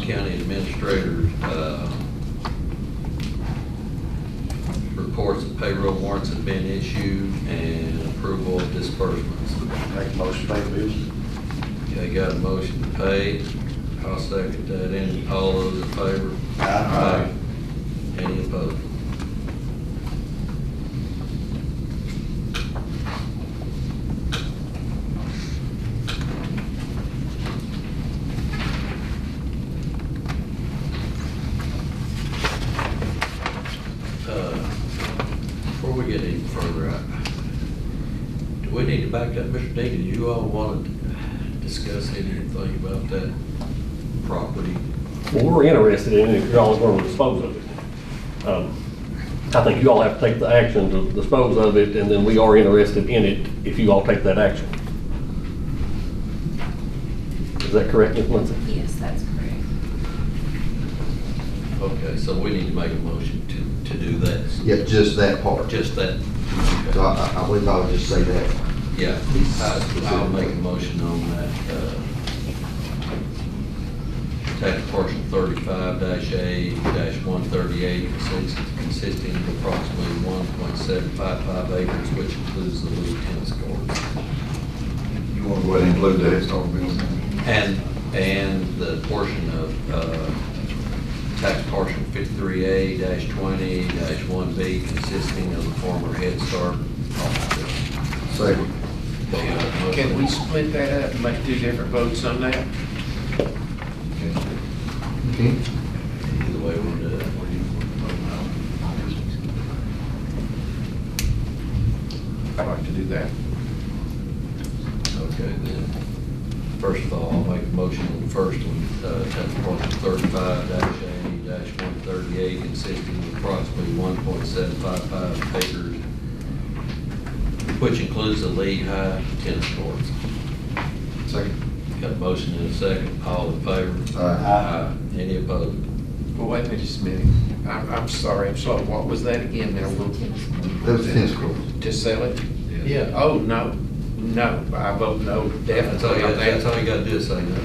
A: county administrator, reports that payroll warrants have been issued and approval of disbursements.
H: Make a motion to pay the bills.
A: Okay, got a motion to pay. I'll second that. Any, all those in favor?
H: Aye.
A: Any opposed? Before we get any further, do we need to back up, Mr. Dean? Do you all want to discuss anything about that property?
D: Well, we're interested in it if y'all going to dispose of it. I think you all have to take the action to dispose of it, and then we are interested in it if you all take that action. Is that correct, Ms. Munson?
J: Yes, that's correct.
A: Okay, so we need to make a motion to do that.
G: Yeah, just that part.
A: Just that.
G: So I believe I would just say that.
A: Yeah, I'll make a motion on that, tax parcel 35-A-138, consisting of approximately 1.755 acres, which includes the little tennis courts.
C: You want to go ahead and include that historic building?
A: And the portion of, tax parcel 53A-20-1B, consisting of the former Head Start office building.
C: Second.
F: Can we split that up and make two different votes on that?
G: Okay.
A: Either way we'll do it. What do you
F: I'd like to do that.
A: Okay, then, first of all, I'll make a motion on the first one, tax parcel 35-A-138, consisting of approximately 1.755 acres, which includes the Lee High tennis courts.
C: Second.
A: Got a motion and a second, all in favor?
C: Aye.
A: Any opposed?
F: Well, wait a minute, just a minute. I'm sorry, I'm sorry. What was that again? Now,
G: That was tennis court.
F: to sell it?
A: Yes.
F: Yeah, oh, no, no, I vote no,
A: That's all
F: definitely on
A: that's all
F: that.
A: you gotta do is say no.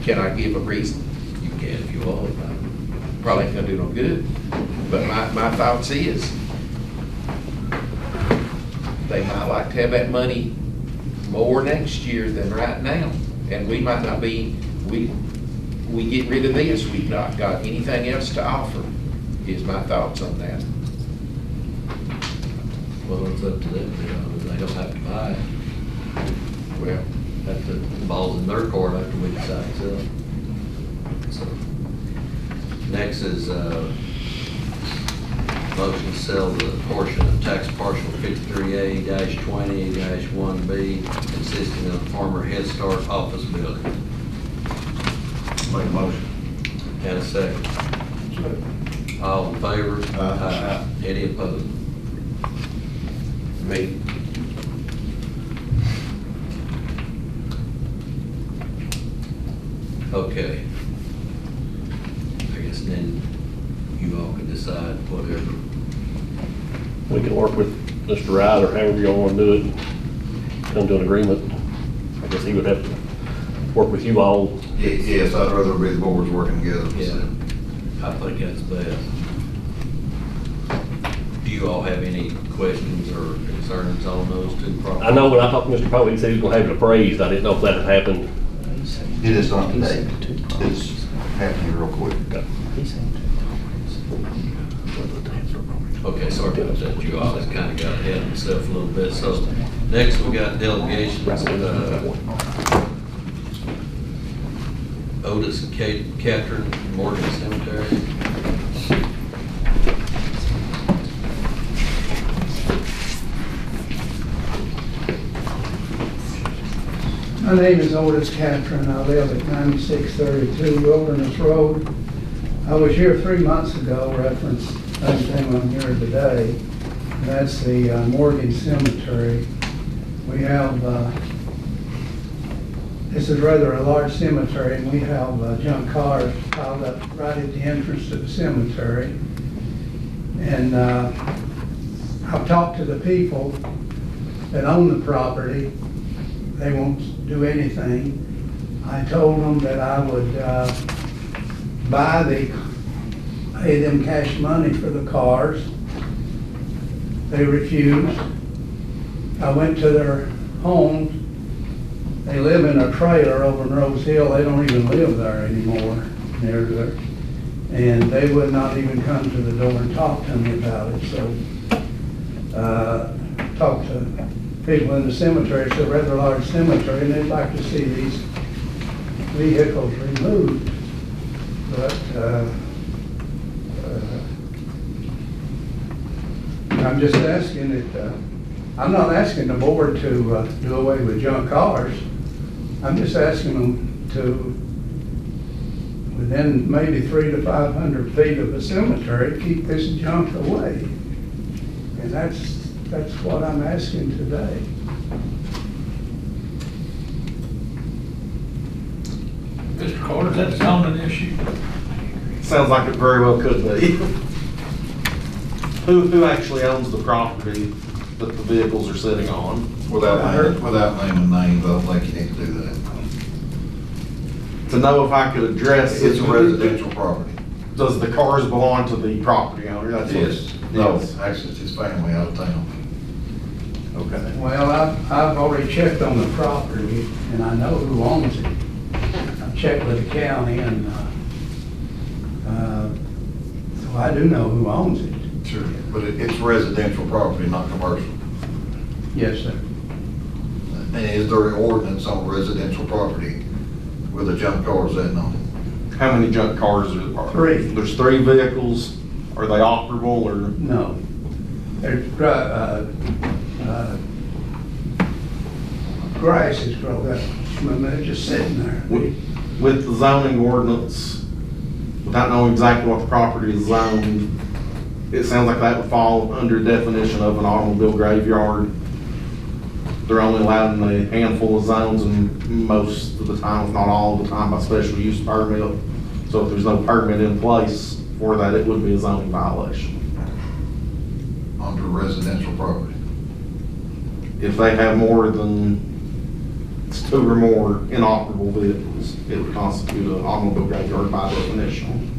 F: Can I give a reason?
A: You can if you want.
F: Probably ain't gonna do no good, but my thoughts is, they might like to have that money more next year than right now, and we might not be, we get rid of this, we've not got anything else to offer, is my thoughts on that.
A: Well, it's up to them, you know, they don't have to buy it.
F: Well,
A: That's the ball's in their court after we decide to sell it. So, next is, motion to sell the portion of tax parcel 53A-20-1B, consisting of the former Head Start office building.
C: Make a motion.
A: And a second. All in favor?
C: Aye.
A: Any opposed?
F: me,
A: Okay. I guess then you all can decide whatever.
D: We can work with Mr. Wright, or however y'all want to do it, come to an agreement. I guess he would have to work with you all.
C: Yes, I'd rather be the boards working together.
A: Yeah, I think that's best. Do you all have any questions or concerns on those two properties?
D: I know when I talked to Mr. Poe, he said he was gonna have it appraised. I didn't know if that had happened.
G: It is not today. It's happening real quick.
D: Okay.
A: Okay, sorry about that, you all kind of got ahead of myself a little bit. So next we got delegations, Otis and Catherine, Morgan Cemetery.
M: My name is Otis Catherine. I live at 9632 Wilderness Road. I was here 3 months ago, referenced same thing I'm here today. And that's the Morgan Cemetery. We have, this is rather a large cemetery, and we have junk cars piled up right at the entrance to the cemetery. And I've talked to the people that own the property. They won't do anything. I told them that I would pay them cash money for the cars. They refused. I went to their homes. They live in a trailer over in Rose Hill. They don't even live there anymore, near there. And they would not even come to the door and talk to me about it. So, talked to people in the cemetery. It's a rather large cemetery, and they'd like to see these vehicles removed. But I'm just asking that, I'm not asking the board to do away with junk cars. I'm just asking them to, within maybe 300 to 500 feet of the cemetery, keep this junk away. And that's what I'm asking today.
N: Mr. Carter, is that a zoning issue?
B: Sounds like it very well could be. Who actually owns the property that the vehicles are sitting on?
C: Without naming names, I don't think you need to do that.
B: To know if I could address.
C: It's a residential property.
B: Does the cars belong to the property owner? That's what
C: Yes. No,
B: Yes.
C: actually, it's his family out of town.
B: Okay.
M: Well, I've already checked on the property, and I know who owns it. I've checked with the county, and so I do know who owns it.
C: Sure. But it's residential property, not commercial.
M: Yes, sir.
C: And is there an ordinance on residential property with a junk car sitting on it?
B: How many junk cars are there?
M: 3.
B: There's 3 vehicals. Are they operable or?
M: No. There's grass is grown up. They're just sitting there.
B: With the zoning ordinance, without knowing exactly what the property is zoned, it sounds like that would fall under definition of an automobile graveyard. They're only allowed in a handful of zones, and most of the time, if not all the time, by special use permit. So if there's no permit in place for that, it would be a zoning violation.
C: Under residential property.
B: If they have more than 2 or more inoperable vehicles, it would constitute an automobile graveyard by definition.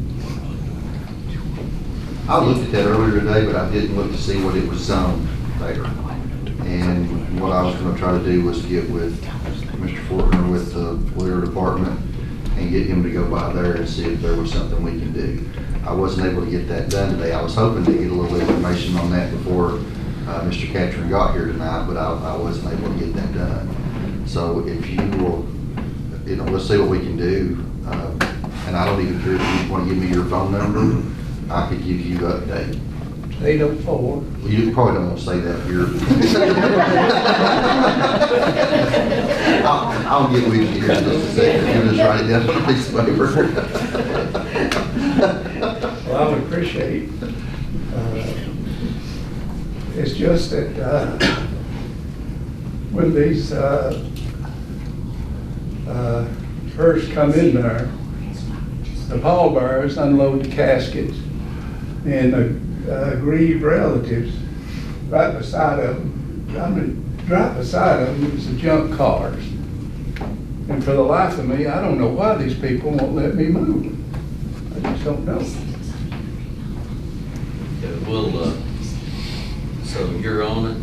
G: I looked at that earlier today, but I didn't look to see what it was zoned there. And what I was gonna try to do was get with Mr. Fortner with the Lear Department and get him to go by there and see if there was something we can do. I wasn't able to get that done today. I was hoping to get a little information on that before Mr. Catron got here tonight, but I wasn't able to get that done. So if you will, let's see what we can do. And I don't even care if you want to give me your phone number. I could give you an update.
M: 804.
G: Well, you probably don't want to say that here. I'll get with you here in just a second. You just write it down on a piece of paper.
M: Well, I would appreciate, it's just that when these first come in there, the pallbearers unload the caskets, and the grieved relatives right beside of them, right beside of them is the junk cars. And for the life of me, I don't know why these people won't let me move. I just don't know.
A: Yeah, we'll, so you're on it?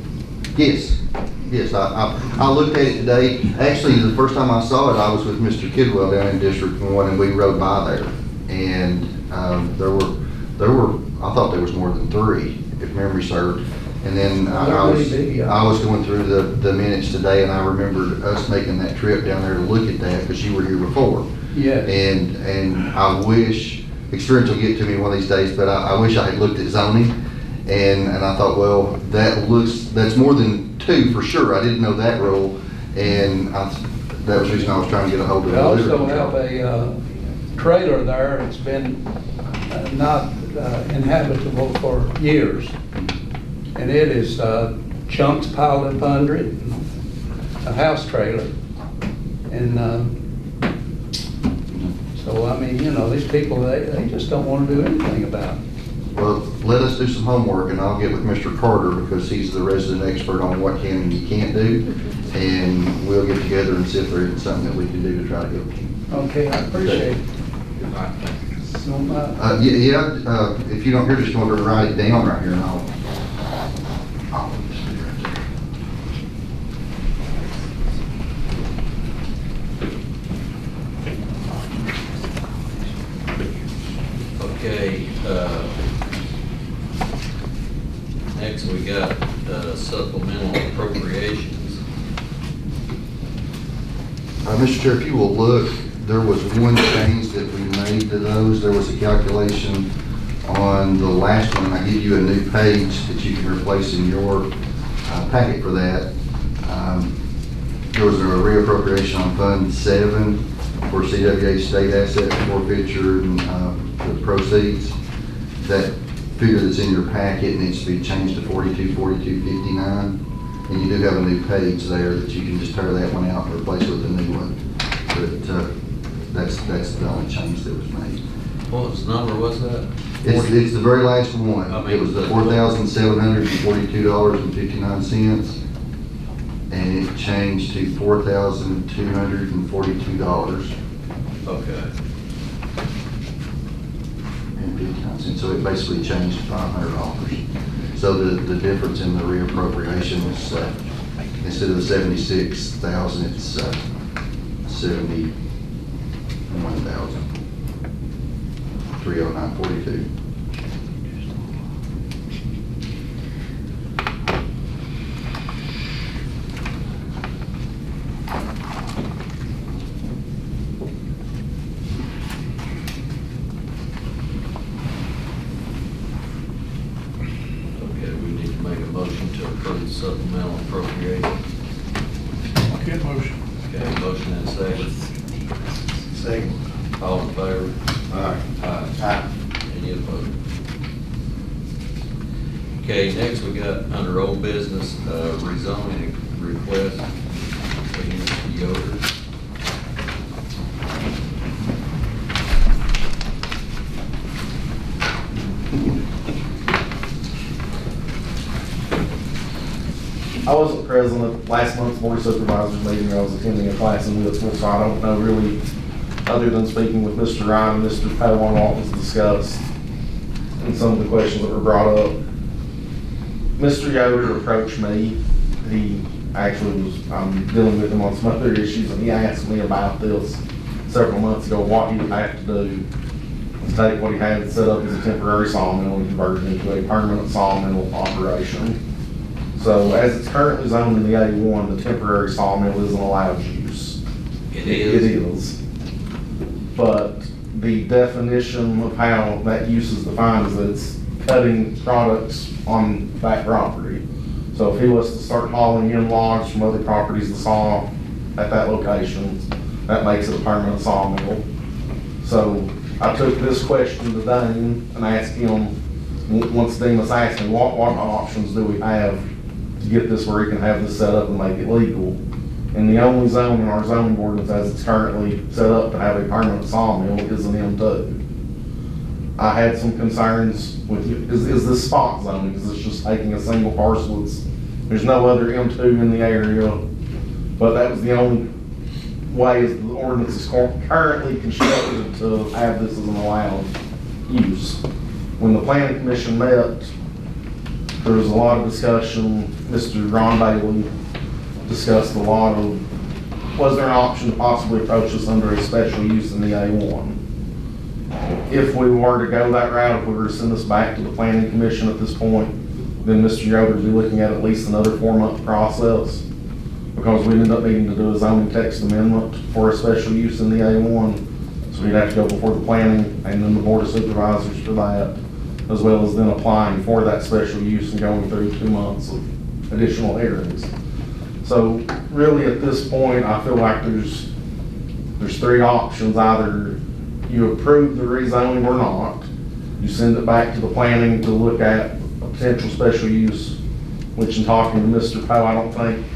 G: Yes, I looked at it today. Actually, the first time I saw it, I was with Mr. Kidwell down in District 1, and we rode by there. And there were, I thought there was more than 3. if memory served. And then
M: That may be, yeah.
G: I was going through the minutes today, and I remembered us making that trip down there to look at that, because you were here before.
M: Yeah.
G: And I wish, experience will get to me one of these days, but I wish I had looked at zoning, and I thought, well, that's more than 2 for sure. I didn't know that rule, and that was the reason I was trying to get a hold of
M: We
G: the
M: also
G: litter
M: have
G: control.
M: a trailer there. It's been not inhabitable for years. And it is chunks piled up under it, a house trailer. And so, I mean, these people, they just don't want to do anything about it.
G: Well, let us do some homework, and I'll get with Mr. Carter, because he's the resident expert on what can and you can't do. And we'll get together and see if there is something that we can do to try to help you.
M: Okay, I appreciate it.
F: Good night.
M: So,
G: If you don't hear, just go over and write it down right here, and I'll just do it right there.
A: Okay, next we got supplemental appropriations.
G: Mr. Chair, if you will look, there was one change that we made to those. There was a calculation on the last one, and I give you a new page that you can replace in your packet for that. There was a reappropriation on Fund 7 for CWA state asset forfeiture and the proceeds. That figure that's in your packet needs to be changed to 424259. And you do have a new page there that you can just tear that one out and replace with a new one. But that's the only change that was made.
A: What was the number, was that?
G: It's the very last one.
A: I mean,
G: It was the $4,742.59, and it changed to $4,242.
A: Okay.
G: And 59 cents, so it basically changed to $500. So the difference in the reappropriation is, instead of the 76,000, it's 71,309.42.
A: Motion to approve supplemental appropriation.
N: Good motion.
A: Okay, motion and second.
H: Second.
A: All in favor?
H: Aye.
A: Aye. Any opposed? Okay, next we got under old business, rezoning request for Mr. Yoder.
B: I wasn't present at last month's Board of Supervisors meeting. I was attending a class in Woodsville, so I don't know really, other than speaking with Mr. Ryan and Mr. Poe on what was discussed and some of the questions that were brought up. Mr. Yoder approached me. He actually was, I'm dealing with him on some other issues, and he asked me about this several months ago, what he would have to do to take what he had set up as a temporary sawmill and convert it into a permanent sawmill operation. So as it's currently zoned in the A1, the temporary sawmill isn't allowed use.
A: It is?
B: It is. But the definition of how that use is defined is that it's cutting products on that property. So if he was to start hauling in logs from other properties to saw at that location, that makes it a permanent sawmill. So I took this question to Dane and asked him, once Dean was asking, what options do we have to get this where he can have this set up and make it legal? And the only zone in our zoning ordinance as it's currently set up to have a permanent sawmill is an M2. I had some concerns with, is this spot zoning? Is this just taking a single parcel? There's no other M2 in the area, but that was the only way as the ordinance is currently constructed to have this as an allowed use. When the planning commission met, there was a lot of discussion. Mr. Ron Bailey discussed a lot of, was there an option to possibly approach this under a special use in the A1? If we were to go that route, if we were to send this back to the planning commission at this point, then Mr. Yoder would be looking at least another 4-month process, because we end up needing to do a zoning text amendment for a special use in the A1. So we'd have to go before the planning and then the board of supervisors for that, as well as then applying for that special use and going through 2 months of additional hearings. So really at this point, I feel like there's 3 options. Either you approve the rezoning or not. You send it back to the planning to look at a potential special use, which in talking to Mr. Poe, I don't think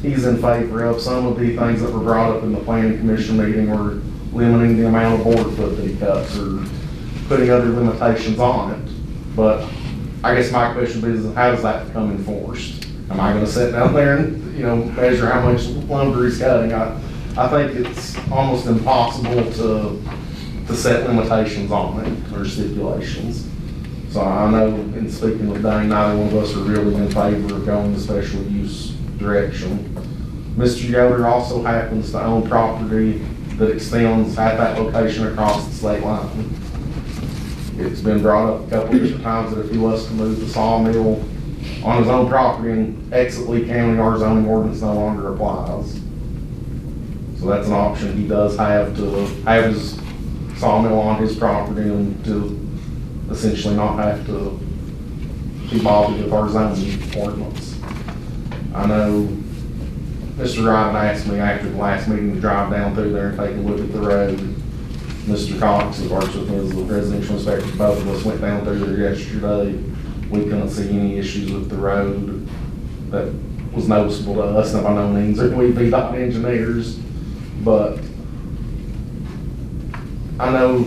B: he's in favor of. Some of the things that were brought up in the planning commission meeting were limiting the amount of board foot that he cuts or putting other limitations on it. But I guess my question is, how does that become enforced? Am I gonna sit down there and, measure how much lumber he's cutting? I think it's almost impossible to set limitations on it or stipulations. So I know in speaking with Dane, neither one of us are really in favor of going the special use direction. Mr. Yoder also happens to own property that extends at that location across the state line. It's been brought up a couple of different times that if he was to move the sawmill on his own property and exit Lee County, our zoning ordinance no longer applies. So that's an option he does have, to have his sawmill on his property and to essentially not have to be bothered with our zoning ordinance. I know Mr. Ryan asked me after the last meeting to drive down through there and take a look at the road. Mr. Cox, who works with me as the residential inspector, both of us went down through there yesterday. We couldn't see any issues with the road that was noticeable to us. Now, by no means are we VDOT engineers, but I know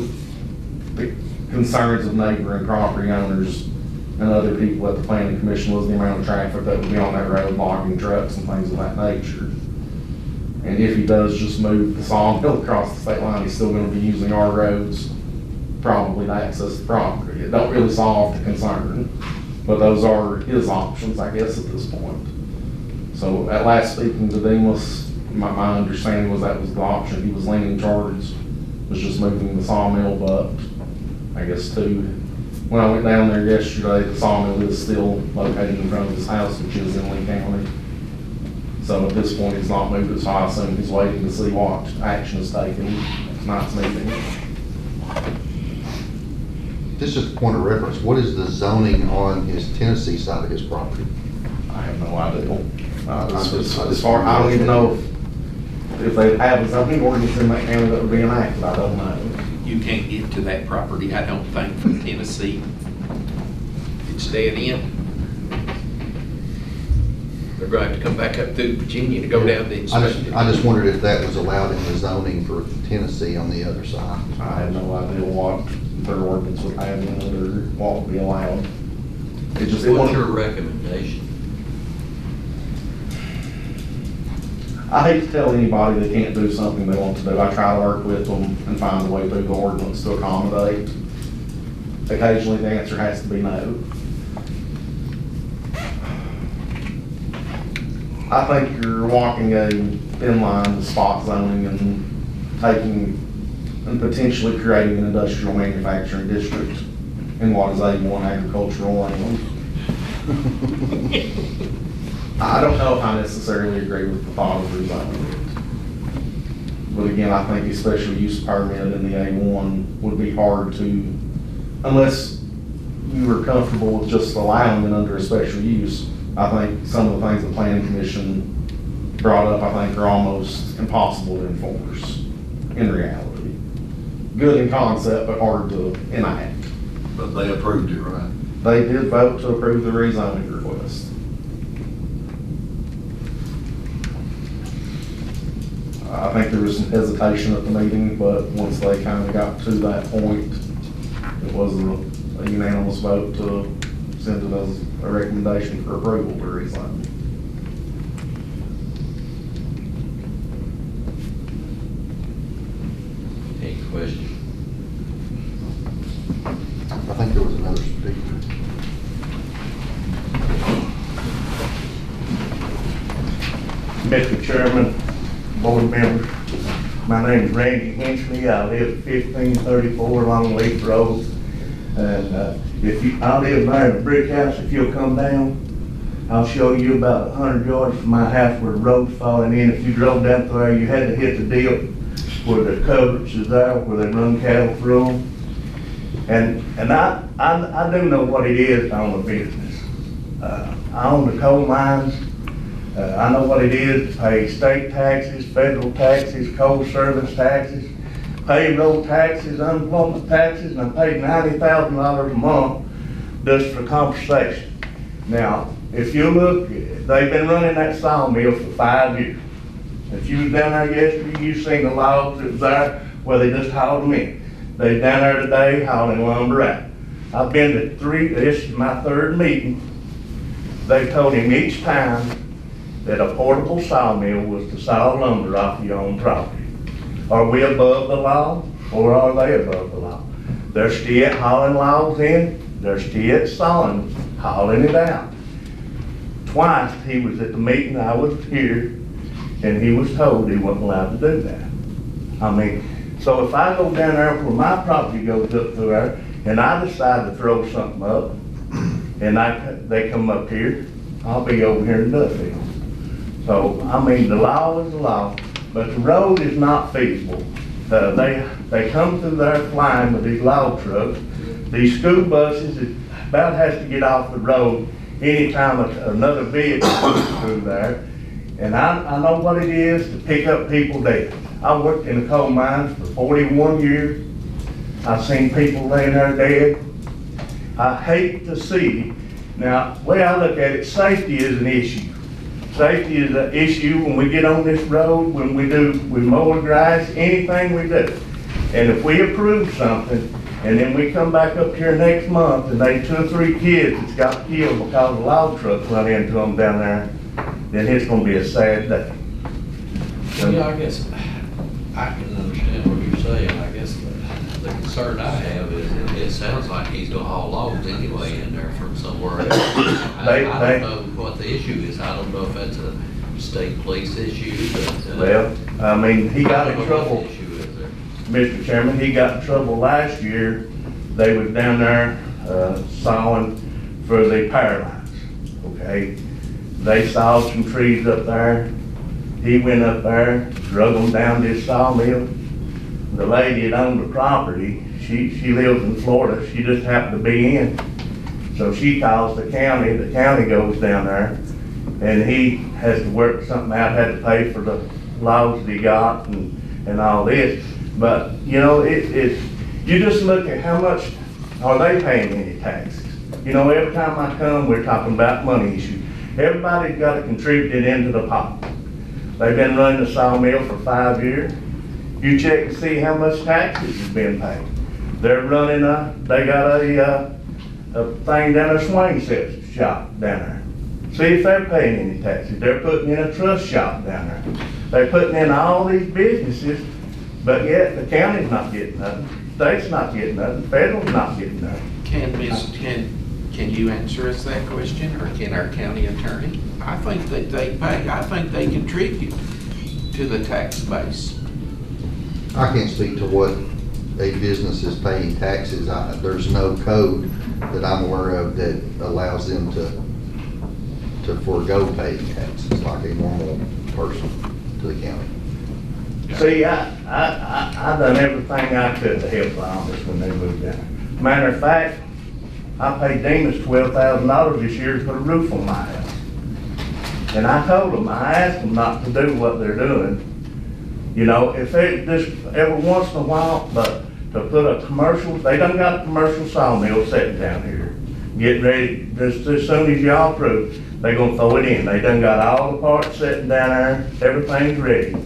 B: the concerns of neighboring property owners and other people at the planning commission was the amount of traffic that would be on that road, logging trucks and things of that nature. And if he does just move the sawmill across the state line, he's still gonna be using our roads probably to access the property. It don't really solve the concern, but those are his options, I guess, at this point. So at last speaking to Demas, my understanding was that was the option he was leaning towards, was just moving the sawmill, but I guess too, when I went down there yesterday, the sawmill is still located in front of his house, which is in Lee County. So at this point, he's not moved it, so I assume he's waiting to see what action is taken at tonight's meeting.
G: This is a point of reference. What is the zoning on his Tennessee side of his property?
B: I have no idea. As far, I don't even know if they have a zoning ordinance in that county that would be enacted. I don't know.
F: You can't get to that property, I don't think, from Tennessee. It's dead end. They're going to have to come back up through Virginia to go down the inspection.
G: I just wondered if that was allowed in the zoning for Tennessee on the other side.
B: I have no idea what their ordinance would have in it or what would be allowed.
A: What's your recommendation?
B: I hate to tell anybody they can't do something they want to do. I try to work with them and find a way through the ordinance to accommodate. Occasionally the answer has to be no. I think you're walking a thin line with spot zoning and taking and potentially creating an industrial manufacturing district in what is A1 agricultural land. I don't know if I necessarily agree with the thought of rezoning it. But again, I think a special use permit in the A1 would be hard to, unless you were comfortable with just allowing it under a special use. I think some of the things the planning commission brought up, I think are almost impossible to enforce in reality. Good in concept, but hard to enact.
C: But they approved it, right?
B: They did vote to approve the rezoning request. I think there was some hesitation at the meeting, but once they kind of got to that point, it was a unanimous vote to send it as a recommendation for approval to rezone.
A: Any questions?
G: I think there was another speaker.
O: Mr. Chairman, board members, my name is Randy Hinchley. I live at 1534 Long Leaf Road. And, I live there in a brick house. If you'll come down, I'll show you about 100 yards from my house where the road's falling in. If you drove down through there, you had to hit the dip where the culverts is there, where they run cattle through them. And I do know what it is to own a business. I own the coal mines. I know what it is to pay state taxes, federal taxes, coal service taxes, payroll taxes, unemployment taxes, and I paid $90,000 a month just for compensation. Now, if you look, they've been running that sawmill for 5 years. If you was down there yesterday, you seen the logs that was there where they just hauled them in. They down there today hauling lumber out. I've been to 3, this is my 3rd meeting. They told him each time that a portable sawmill was to saw lumber off your own property. Are we above the law, or are they above the law? They're still hauling logs in, they're still sawing, hauling it out. Twice he was at the meeting, I was here, and he was told he wasn't allowed to do that. I mean, so if I go down there where my property goes up through there, and I decide to throw something up, and they come up here, I'll be over here in Duffield. So, I mean, the law is the law, but the road is not feasible. They come through there flying with these log trucks. These school buses, it about has to get off the road anytime another vehicle comes through there. And I know what it is to pick up people dead. I worked in the coal mines for 41 years. I've seen people laying there dead. I hate to see, now, the way I look at it, safety is an issue. Safety is an issue when we get on this road, when we mow the grass, anything we do. And if we approve something, and then we come back up here next month, and they 2 or 3 kids that's got killed because a log truck run into them down there, then it's gonna be a sad day.
A: Yeah, I guess I can understand what you're saying. I guess the concern I have is it sounds like he's gonna haul logs anyway in there from somewhere else. I don't know what the issue is. I don't know if that's a state police issue, but.
O: Well, I mean, he got in trouble.
A: What the issue is there.
O: Mr. Chairman, he got in trouble last year. They was down there, sawing for the power lines, okay? They sawed some trees up there. He went up there, drug them down this sawmill. The lady that owned the property, she lives in Florida. She just happened to be in. So she calls the county goes down there, and he has to work something out, had to pay for the logs that he got and all this. But, you know, you just look at how much are they paying any taxes. You know, every time I come, we're talking about money issues. Everybody's got to contribute it into the pot. They've been running the sawmill for 5 years. You check to see how much taxes has been paid. They're running they got a thing down a swing set shop down there. See if they're paying any taxes. They're putting in a trust shop down there. They're putting in all these businesses, but yet the county's not getting nothing. State's not getting nothing. Federal's not getting nothing.
F: Can you answer us that question, or can our county attorney? I think that they pay, I think they contribute to the tax base.
G: I can't speak to what a business is paying taxes. There's no code that I'm aware of that allows them to forego paying taxes like a normal person to the county.
O: See, I done everything I could to help the office when they moved down. Matter of fact, I paid Demas $12,000 this year to put a roof on my house. And I told them, I asked them not to do what they're doing. You know, if they just every once in a while, but to put a commercial, they done got a commercial sawmill sitting down here, getting ready, just as soon as y'all approve, they gonna throw it in. They done got all the parts sitting down there, everything's ready.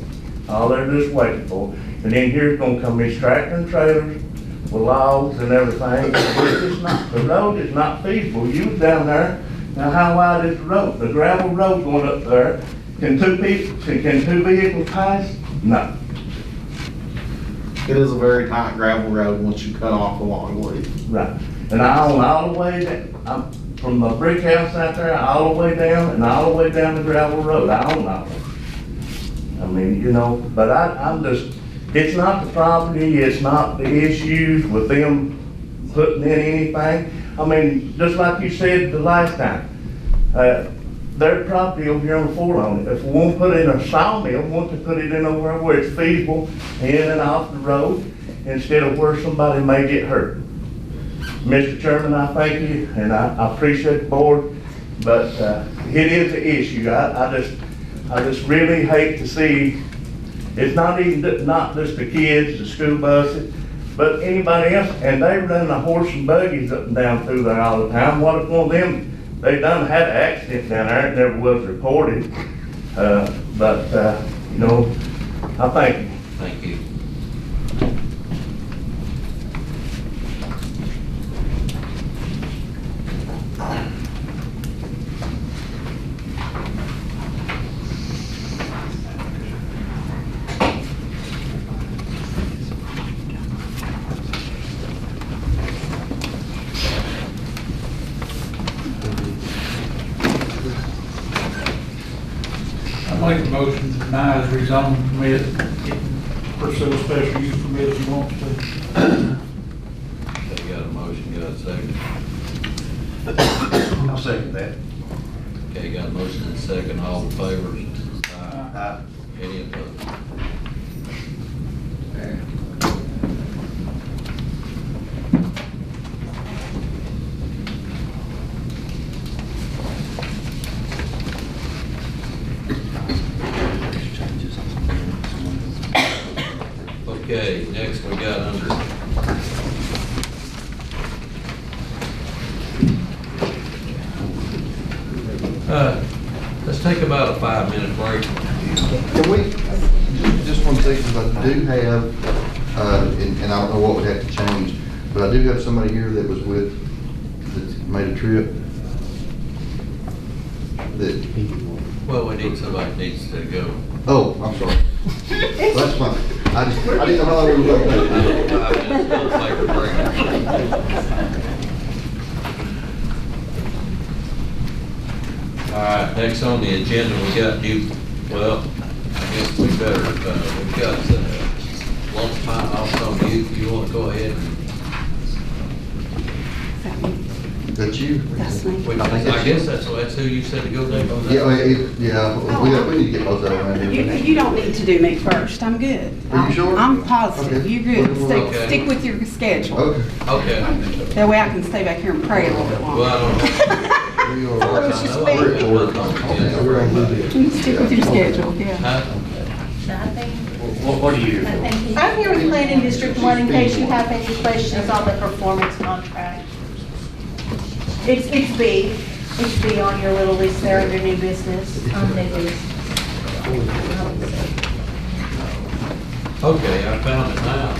O: All they're just waiting for. And then here's gonna come these tractor and trailers with logs and everything. The road is not feasible. You was down there, now how wide is the road? The gravel road going up there. Can two vehicles pass? No.
B: It is a very tight gravel road once you cut off the long way.
O: Right. And I own all the way down, from the brick house out there, all the way down, and all the way down the gravel road. I own all of it. I mean, you know, but I'm just, it's not the property, it's not the issues with them putting in anything. I mean, just like you said the last time, their property over here on the forelong, if we want to put in a sawmill, we want to put it in over where it's feasible, in and off the road, instead of where somebody may get hurt. Mr. Chairman, I thank you, and I appreciate the board, but it is an issue. I just really hate to see, it's not just the kids, the school buses, but anybody else, and they run the horse and buggies up and down through there all the time. What if one of them, they done had an accident down there, it never was reported. You know, I thank you.
A: Thank you.
N: I make a motion to deny his rezoning permit, pursue a special use permit if he wants to.
A: Okay, got a motion, got a second.
H: I'll second that.
A: Okay, got a motion and a second, all in favor?
H: Aye.
A: Any opposed? Okay, next we got under let's take about a 5-minute break.
G: Can we, just one second, I do have, and I don't know what would have to change, but I do have somebody here that was with, that made a trip. That,
A: Well, we need somebody that needs to go.
G: oh, I'm sorry. That's fine. I didn't know how long we were going to take.
A: 5 minutes, we'll take a break. All right, next on the agenda, we got new, well, I guess we better, we've got Long Pine also, you want to go ahead and
G: That's you?
P: That's me.
A: I guess that's who you said to go there.
G: Yeah, we need to get most of them.
P: You don't need to do me first, I'm good.
G: Are you sure?
P: I'm positive,
G: Okay.
P: you're good.
A: Okay.
P: Stick with your schedule.
G: Okay.
A: Okay.
P: That way I can stay back here and pray a little bit longer.
A: Well, I
P: Stick with your schedule, yeah.
H: What do you?
Q: I'm here with Planning District 1 in case you have any questions on the performance contract. It's B. It's B on your little list there under new business.
A: Okay, I found it now.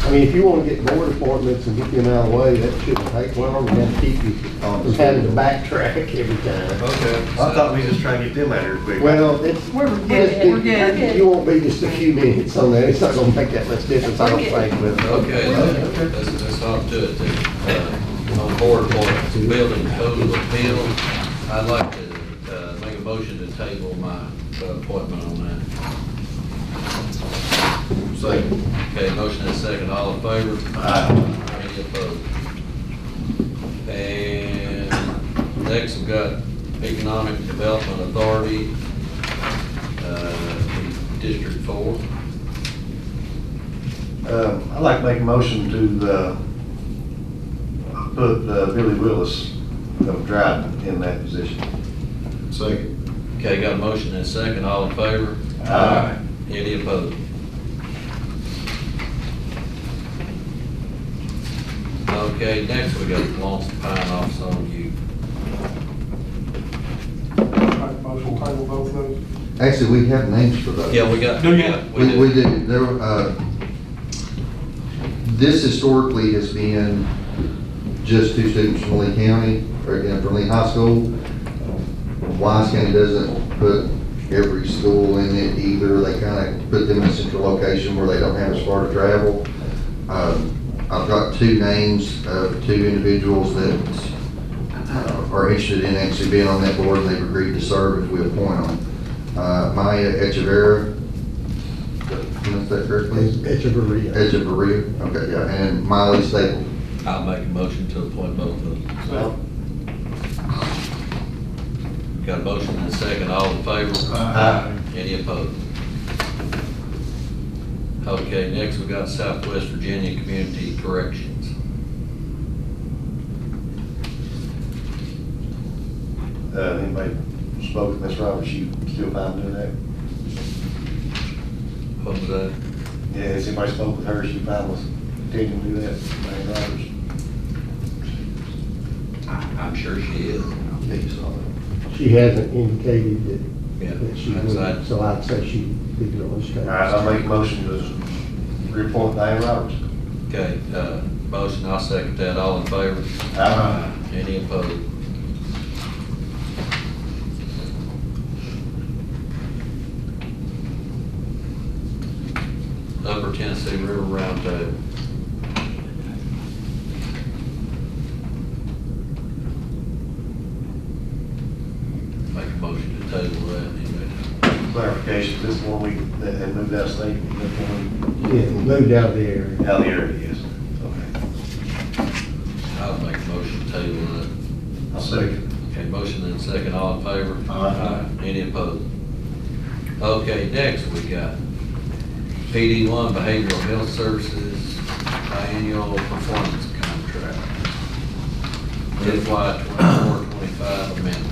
R: If you want to get board appointments and get them out of the way, that shouldn't take long. We have to keep you from having to backtrack every time.
A: Okay.
H: I thought we just trying to get them out here quick.
R: Well, it's.
P: We're good.
R: You won't be just a few minutes on that. It's not gonna make that much difference, I don't think, but.
A: Okay, let's talk to it then. On board appointments, building code of appeals, I'd like to make a motion to table my appointment on that.
C: Second.
A: Okay, motion and second, all in favor?
C: Aye.
A: Any opposed? And next we've got Economic Development Authority, District 4.
H: I'd like to make a motion to put Billy Willis of Dryden in that position.
C: Second.
A: Okay, got a motion and a second, all in favor?
H: Aye.
A: Any opposed? Okay, next we got Long Pine Office on you.
N: Motion to table both of those.
G: Actually, we have names for those.
A: Yeah, we got.
N: Do you?
A: Yeah,
G: We did. This historically has been just 2 students from Lee County, or from Lee High School. Wise County doesn't put every school in it either. They kind of put them in a central location where they don't have as far to travel. I've got 2 names of 2 individuals that are interested in actually being on that board, and they've agreed to serve if we appoint them. Maya Echeverria, that correctly?
R: Echeverria.
G: Echeverria, okay, yeah, and Miley Staple.
A: I'll make a motion to appoint both of them. Got a motion and a second, all in favor?
G: Aye.
A: Any opposed? Okay, next we got Southwest Virginia Community Corrections.
H: Anybody spoke with Ms. Roberts, you still fine doing that?
A: What was that?
H: Yeah, has anybody spoke with her, she fine with continuing to do that, Ms. Roberts?
A: I'm sure she is.
R: She hasn't indicated
A: Yeah,
R: that she
A: that's right.
R: would, so I'd say she did it on this
H: All right, I'll make a motion to reappoint Diane Roberts.
A: Okay, motion, I'll second that, all in favor?
H: Aye.
A: Any opposed? Upper Tennessee River Roundtable. Make a motion to table that, anyway.
H: Clarification, this one we, that had moved out of state, this one
R: Yeah, moved out of the area.
H: we, out of the area, yes. Okay.
A: I'll make a motion to table that.
H: I'll second.
A: Okay, motion and second, all in favor?
H: Aye.
A: Any opposed? Okay, next we got PD1 Behavioral Health Services Biannual Performance Contract. FY 24-25 amendment.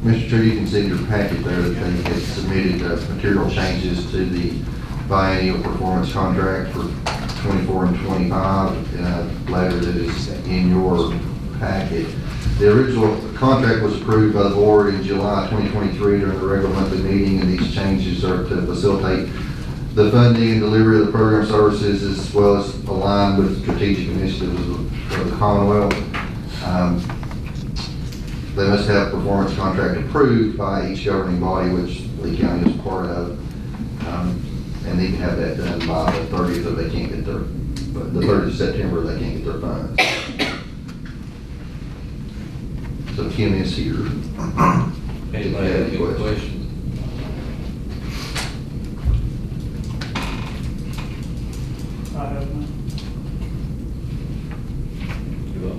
G: Mr. Chair, you can see in your packet there that they had submitted material changes to the biennial performance contract for 24 and 25 in a letter that is in your packet. The original contract was approved by the board in July 2023 during the regular monthly meeting, and these changes are to facilitate the funding and delivery of the program services as well as align with strategic initiatives of the Commonwealth. They must have a performance contract approved by each governing body, which Lee County is part of. And they can have that done by the 30th if they can't get their, the 30th of September, they can't get their funds. So Kim is here.
A: Anybody have any questions?
N: I have none.
A: You will?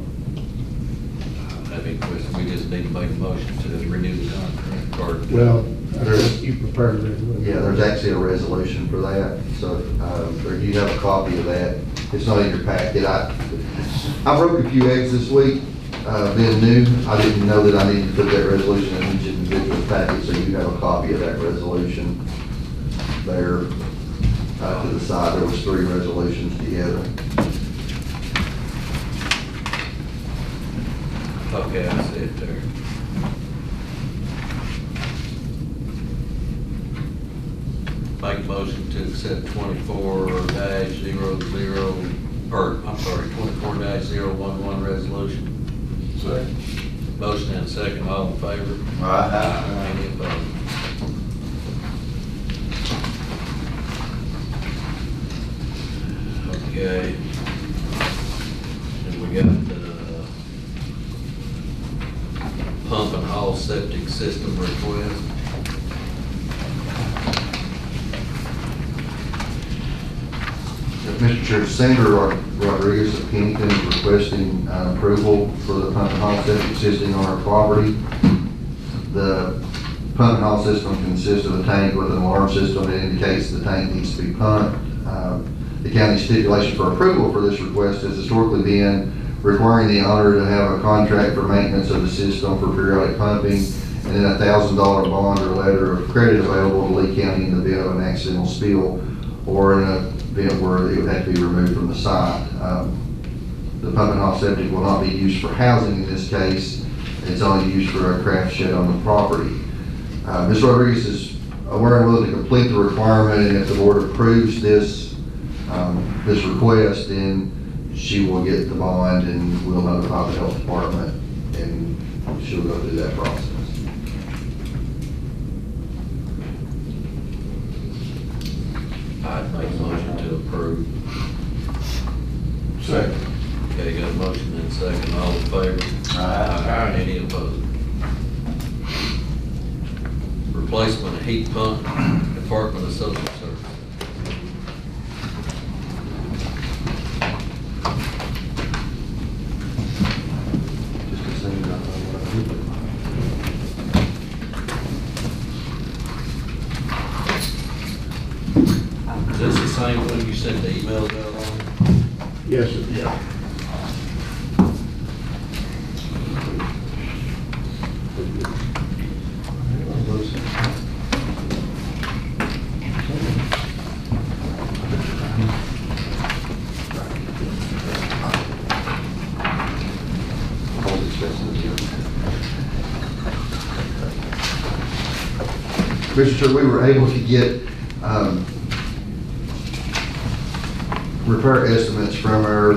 A: I don't have any questions, we just need to make a motion to renew the contract. Or-
R: Well, I think you prepared it.
G: Yeah, there's actually a resolution for that, so you have a copy of that. It's not in your packet. I broke a few eggs this week, being new. I didn't know that I needed to put that resolution in each individual packet, so you have a copy of that resolution there to the side. There was 3 resolutions together.
A: Okay, I see it there. Make a motion to accept 24-00, or, I'm sorry, 24-011 resolution.
H: Second.
A: Motion and second, all in favor?
H: Aye.
A: Any opposed? Okay. And we got the pump and hall septic system request.
G: Mr. Chair, Sandra Rodriguez of Pennington is requesting approval for the pump and hall septic system on our property. The pump and hall system consists of a tank with an alarm system that indicates the tank needs to be pumped. The county stipulation for approval for this request has historically been requiring the owner to have a contract for maintenance of the system for periodic pumping, and then a $1,000 bond or letter of credit available to Lee County in the event of an accidental spill or in an event where it would have to be removed from the site. The pump and hall septic will not be used for housing in this case. It's only used for a craft shed on the property. Ms. Rodriguez is aware and willing to complete the requirement, and if the board approves this request, then she will get the bond and we'll notify the health department and she'll go through that process.
A: I'd make a motion to approve.
H: Second.
A: Okay, got a motion and a second, all in favor?
H: Aye.
A: Any opposed? heat pump, Department of Social Services.
G: Just to say, what I do.
A: Is this the same one you sent the emails out on?
R: Yes, sir.
A: Yeah.
G: Mr. Chair, we were able to get repair estimates from our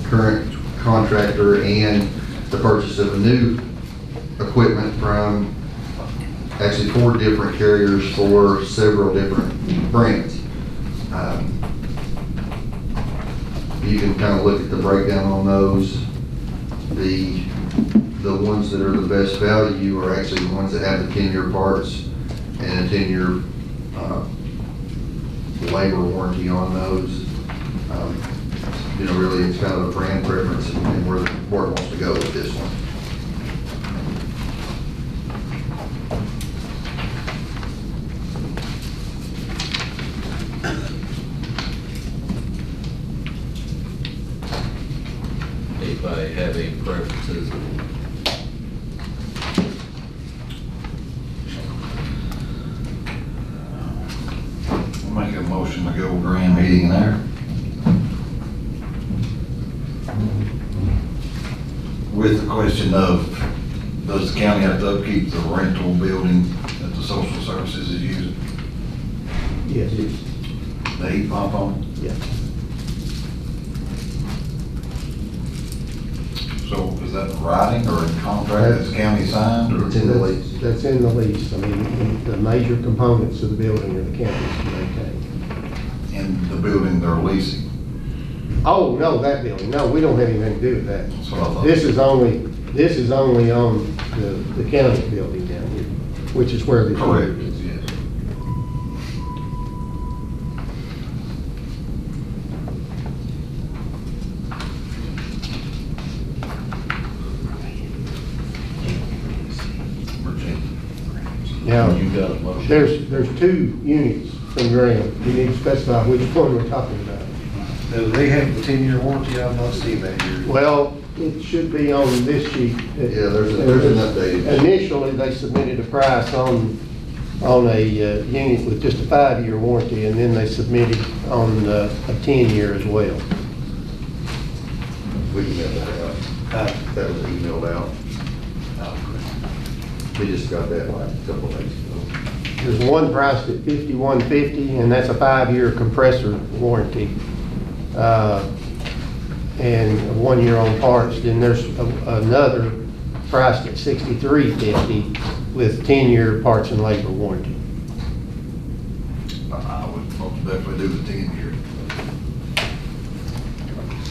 G: current contractor and the purchase of a new equipment from actually 4 different carriers for several different brands. You can kind of look at the breakdown on those. The ones that are the best value are actually the ones that have the 10-year parts and a 10-year labor warranty on those. Really, it's kind of a brand preference and where the board wants to go with this one.
A: Anybody have any preferences?
C: We'll make a motion to go grand meeting there. With the question of, does the county have to upkeep the rental building that the social services is using?
R: Yes,
C: The heat pump on?
R: yeah.
C: So is that in writing or in contract that's county signed or?
G: It's in the lease.
R: That's in the lease. I mean, the major components of the building are the county's to maintain.
C: In the building they're leasing?
R: Oh, no, that building, no, we don't have anything to do with that.
C: That's what I thought.
R: This is only on the county building down here, which is where the.
C: Correct, yes.
R: Now,
A: You got a motion?
R: there's 2 units from ground. You need to specify which one we're talking about.
H: Do they have the 10-year warranty? I've not seen that here.
R: Well, it should be on this sheet.
G: Yeah, there's an updated.
R: Initially, they submitted a price on a unit with just a 5-year warranty, and then they submitted on a 10-year as well.
G: We emailed that out. That was emailed out. We just got that like a couple of days ago.
R: There's one priced at $51.50, and that's a 5-year compressor warranty. And 1 year on parts. Then there's another priced at $63.50 with 10-year parts and labor warranty.
C: I would most definitely do the 10-year.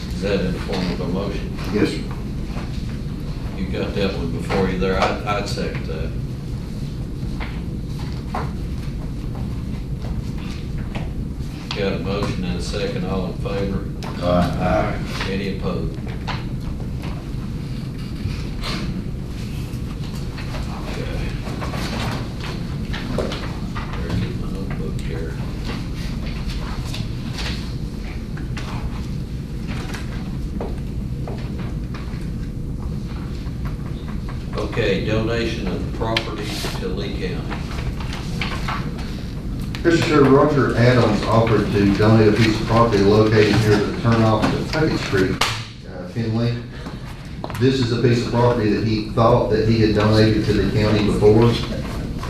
A: Is that in the form of a motion?
C: Yes, sir.
A: You got that one before you there. I'd second that. Got a motion and a second. All in favor?
C: Aye.
A: Any opposed? Okay. Better get my notebook here. Okay, donation of property to Lee County.
G: Mr. Chair, Roger Adams offered to donate a piece of property located near the turnoff to Puckett Street, Finley. This is a piece of property that he thought that he had donated to the county before,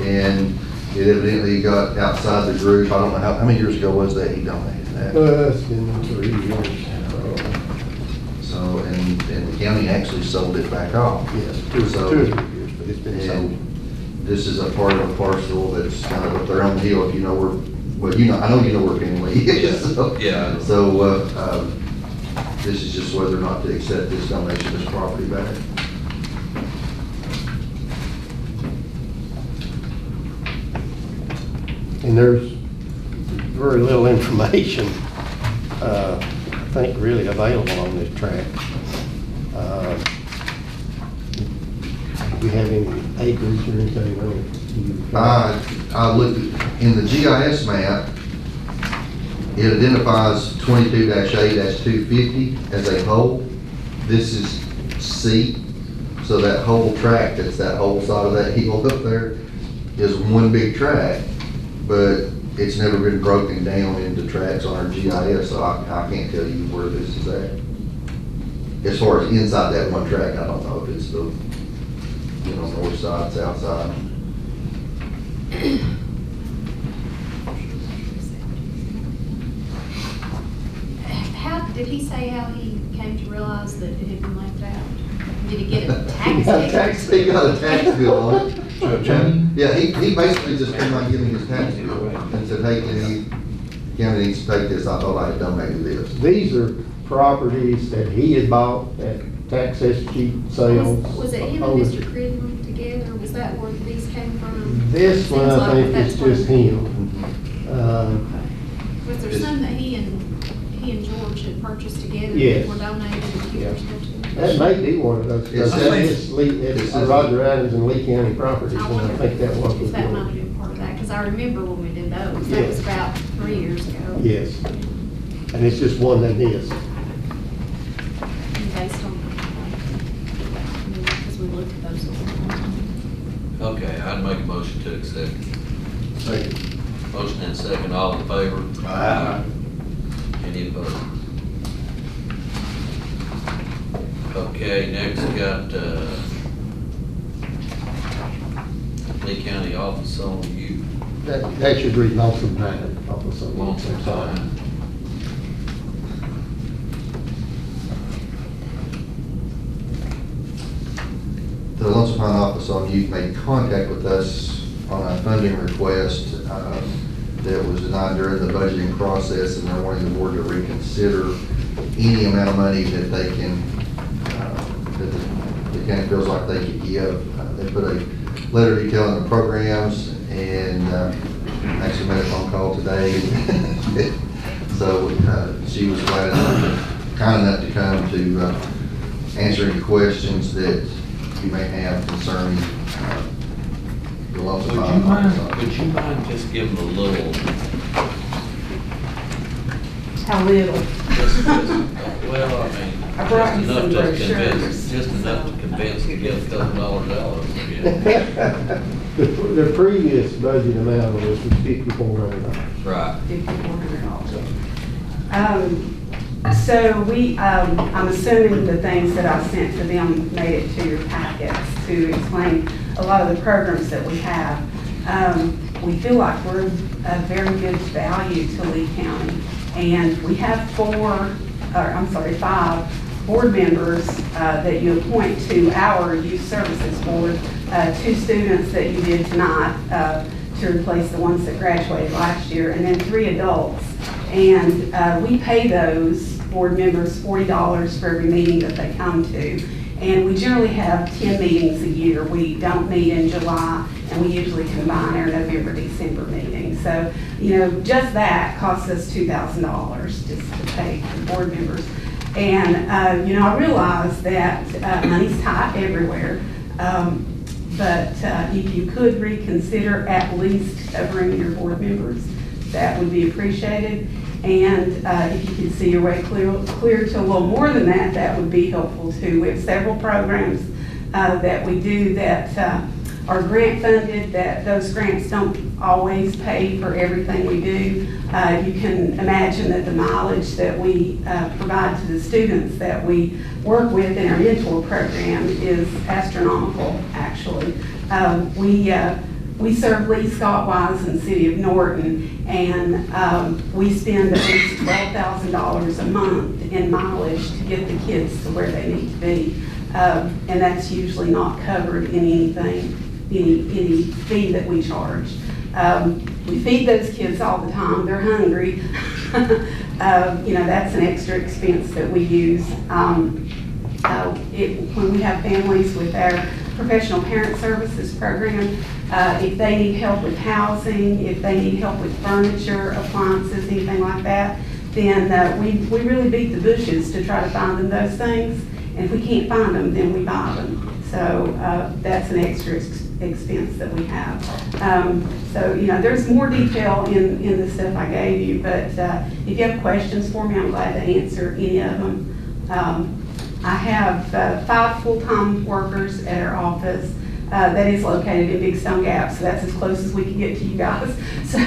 G: and it evidently got outside the group. I don't know how many years ago was that he donated that?
R: It's been 3 years.
G: So, and the county actually sold it back off.
R: Yes, 2 or 3 years, but it's been sold.
G: And this is a part of a parcel that's kind of up there on the hill, if you know where, well, you know, I know you know where Finley is. So,
A: Yeah.
G: So, this is just whether or not to accept this donation, this property back.
R: And there's very little information, I think, really available on this track. Do you have any acreage or anything on it?
G: I looked in the GIS map, it identifies 22-A-250 as a whole. This is C, so that whole tract, that's that whole side of that hill up there, is one big tract, but it's never been broken down into tracts on our GIS, so I can't tell you where this is at. As far as inside that one tract, I don't know if it's the, north side, south side.
S: How, did he say how he came to realize that it had been left out? Did he get a tax bill?
G: He got a tax bill on it. Yeah, he basically just came out giving his tax bill and said, hey, county needs to take this, I thought I had donated this.
R: These are properties that he had bought at tax SG sales.
S: Was it him and Mr. Cridman together? Was that where these came from?
R: This one,
S: Seems
R: I
S: like
R: think,
S: that's
R: is
S: where-
R: just him.
S: Was there some that he and George had purchased together
R: Yes.
S: that were donated and he
R: Yeah.
S: was supposed to?
R: That may be one of those, because it's Roger Adams and Lee County properties, and I think that was
S: If that might
R: one.
S: have been part of that, because I remember when we did those. That was
R: Yes.
S: about 3 years ago.
R: Yes. And it's just one that is.
S: And based on, because we looked at those.
A: Okay, I'd make a motion to accept.
C: Second.
A: Motion and second, all in favor?
C: Aye.
A: Any opposed? Okay, next we got, Lee County Office on Youth.
R: That should read Lonesome Pine, Office on Youth.
A: Lonesome Pine.
G: The Lonesome Pine Office on Youth made contact with us on a funding request that was denied during the budgeting process, and they're wanting the board to reconsider any amount of money that they can, that the county feels like they could give. They put a letter detailing the programs, and actually made a phone call today. So she was kind enough to come to answer any questions that you may have concerning the Lonesome Pine Office.
A: Would you mind just giving a little,
P: How little?
A: well, I mean,
P: I brought
A: just
P: you
A: enough
P: some
A: to
P: brochures.
A: convince, just enough to convince to give $1,000 again.
R: The previous budget amount was $5,400.
A: Right.
P: So I'm assuming the things that I sent to them made it to your packets to explain a lot of the programs that we have. We feel like we're a very good value to Lee County. And we have 5 board members that you appoint to our youth services board, 2 students that you did tonight to replace the ones that graduated last year, and then 3 adults. And we pay those board members $40 for every meeting that they come to. And we generally have 10 meetings a year. We don't meet in July, and we usually combine our November, December meetings. So, just that costs us $2,000 just to pay the board members. And, I realize that money's tight everywhere, but if you could reconsider at least covering your board members, that would be appreciated. And if you could see your way clear to a little more than that, that would be helpful too. We have several programs that we do that are grant funded, that those grants don't always pay for everything we do. You can imagine that the mileage that we provide to the students that we work with in our mentor program is astronomical, actually. We serve Lee, Scott, Wise, and City of Norton, and we spend at least $12,000 a month in mileage to get the kids to where they need to be. And that's usually not covered in anything, any fee that we charge. We feed those kids all the time. They're hungry. That's an extra expense that we use. When we have families with our professional parent services program. If they need help with housing, if they need help with furniture, appliances, anything like that, then we really beat the bushes to try to find them those things. And if we can't find them, then we buy them. So that's an extra expense that we have. So, you know, there's more detail in the stuff I gave you, but if you have questions for me, I'm glad to answer any of them. I have 5 full-time workers at our office. That is located in Big Stone Gap, so that's as close as we can get to you guys. So,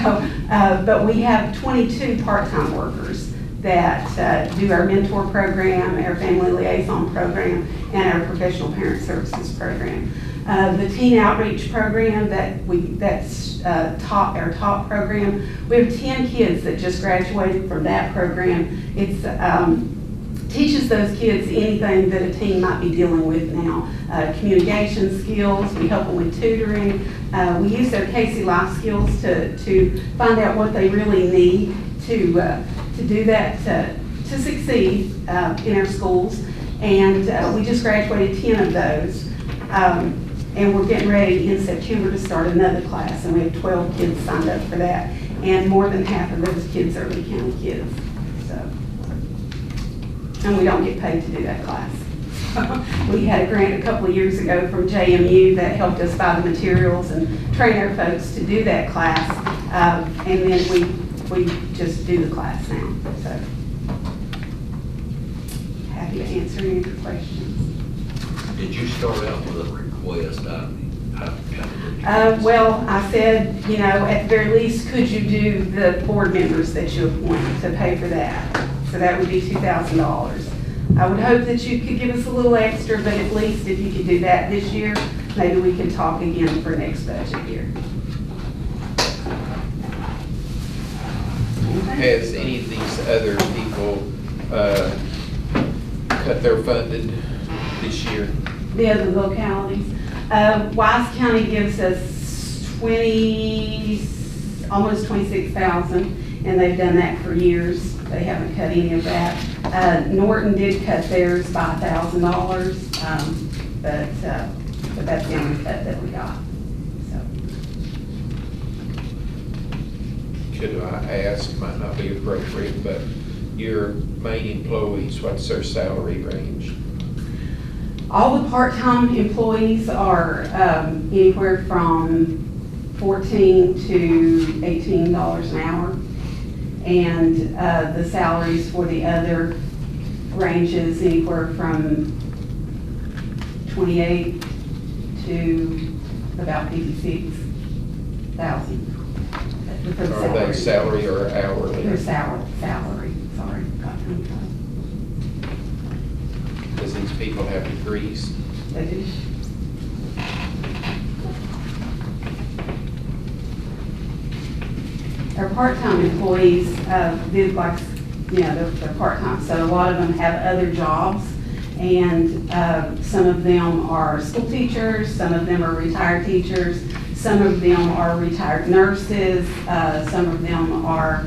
P: but we have 22 part-time workers that do our mentor program, our family liaison program, and our professional parent services program. The teen outreach program that's our top program. We have 10 kids that just graduated from that program. It's teaches those kids anything that a teen might be dealing with now. Communication skills, we help them with tutoring. We use their Casey Life skills to find out what they really need to do that, to succeed in our schools. And we just graduated 10 of those. And we're getting ready in September to start another class, and we have 12 kids signed up for that. And more than half of those kids are Lee County kids. And we don't get paid to do that class. We had a grant a couple of years ago from JMU that helped us buy the materials and train our folks to do that class. And then we just do the class now. So happy to answer any of your questions.
A: Did you start out with a request?
P: Well, I said, you know, at the very least, could you do the board members that you appoint to pay for that? So that would be $2,000. I would hope that you could give us a little extra, but at least if you could do that this year, maybe we could talk again for next budget year.
F: Has any of these other people cut their funded this year?
P: The other localities. Wise County gives us almost 26,000, and they've done that for years. They haven't cut any of that. Norton did cut theirs by $1,000, but that's the only cut that we got. So.
F: Could I ask, might not be appropriate, but your main employees, what's their salary range?
P: All the part-time employees are anywhere from $14 to $18 an hour. And the salaries for the other ranges anywhere from 28 to about 56,000.
F: Are they salary or hourly?
P: They're salary, sorry.
F: Does these people have degrees?
P: They do. Our part-time employees do, like, you know, they're part-time, so a lot of them have other jobs, and some of them are school teachers, some of them are retired teachers, some of them are retired nurses, some of them are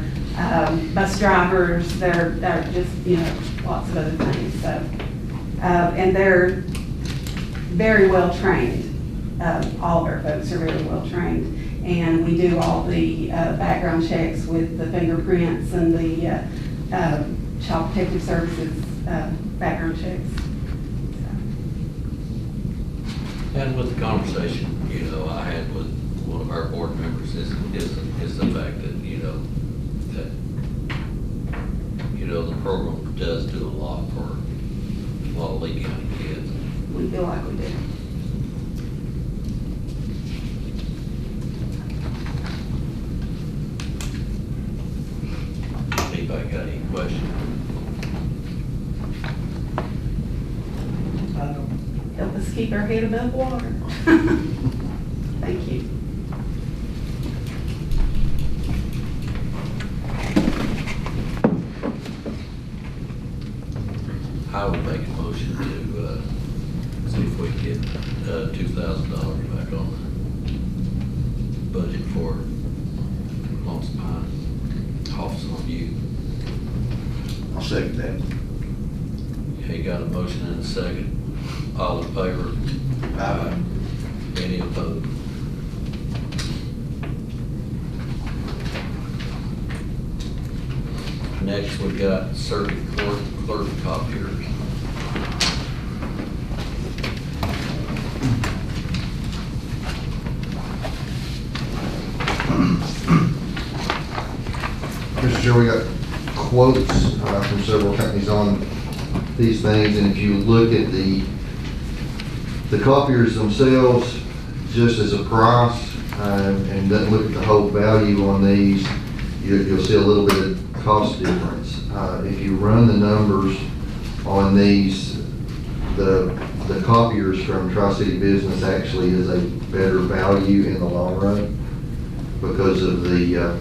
P: bus drivers, they're just, you know, lots of other things. So, and they're very well trained. All of our folks are very well trained. And we do all the background checks with the fingerprints and the Child Protective Services background checks.
A: And with the conversation, you know, I had with one of our board members is the fact that, the program does do a lot for a lot of Lee County kids.
P: We feel like we do.
A: Anybody got any questions?
P: Help us keep our head above water. Thank you.
A: I would make a motion to see if we can get $2,000 back on the budget for Lonesome Pine Office on Youth.
O: I'll second that.
A: Okay, got a motion and a second. All in favor?
O: Aye.
A: Any opposed? Next, we got circuit court clerk copiers.
G: Mr. Chair, we got quotes from several companies on these things, and if you look at the copiers themselves, just as a price, and then look at the whole value on these, you'll see a little bit of cost difference. If you run the numbers on these, the copiers from Tri-City Business actually is a better value in the long run because of the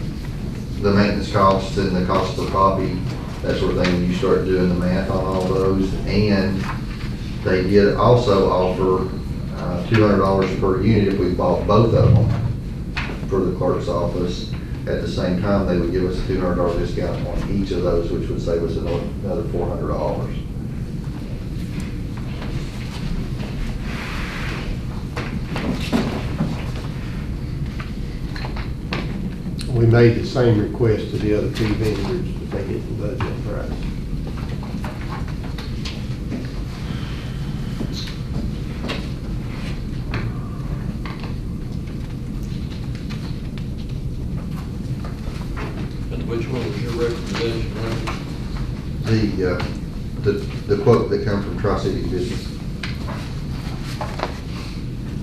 G: maintenance costs and the cost per copy, that sort of thing, when you start doing the math on all those. And they did also offer $200 per unit if we bought both of them for the clerk's office. At the same time, they would give us a $200 discount on each of those, which would save us another $400.
R: We made the same request to the other two vendors, but they didn't budge on price.
A: And which one was your recommendation, Randy?
G: The quote that come from Tri-City Business.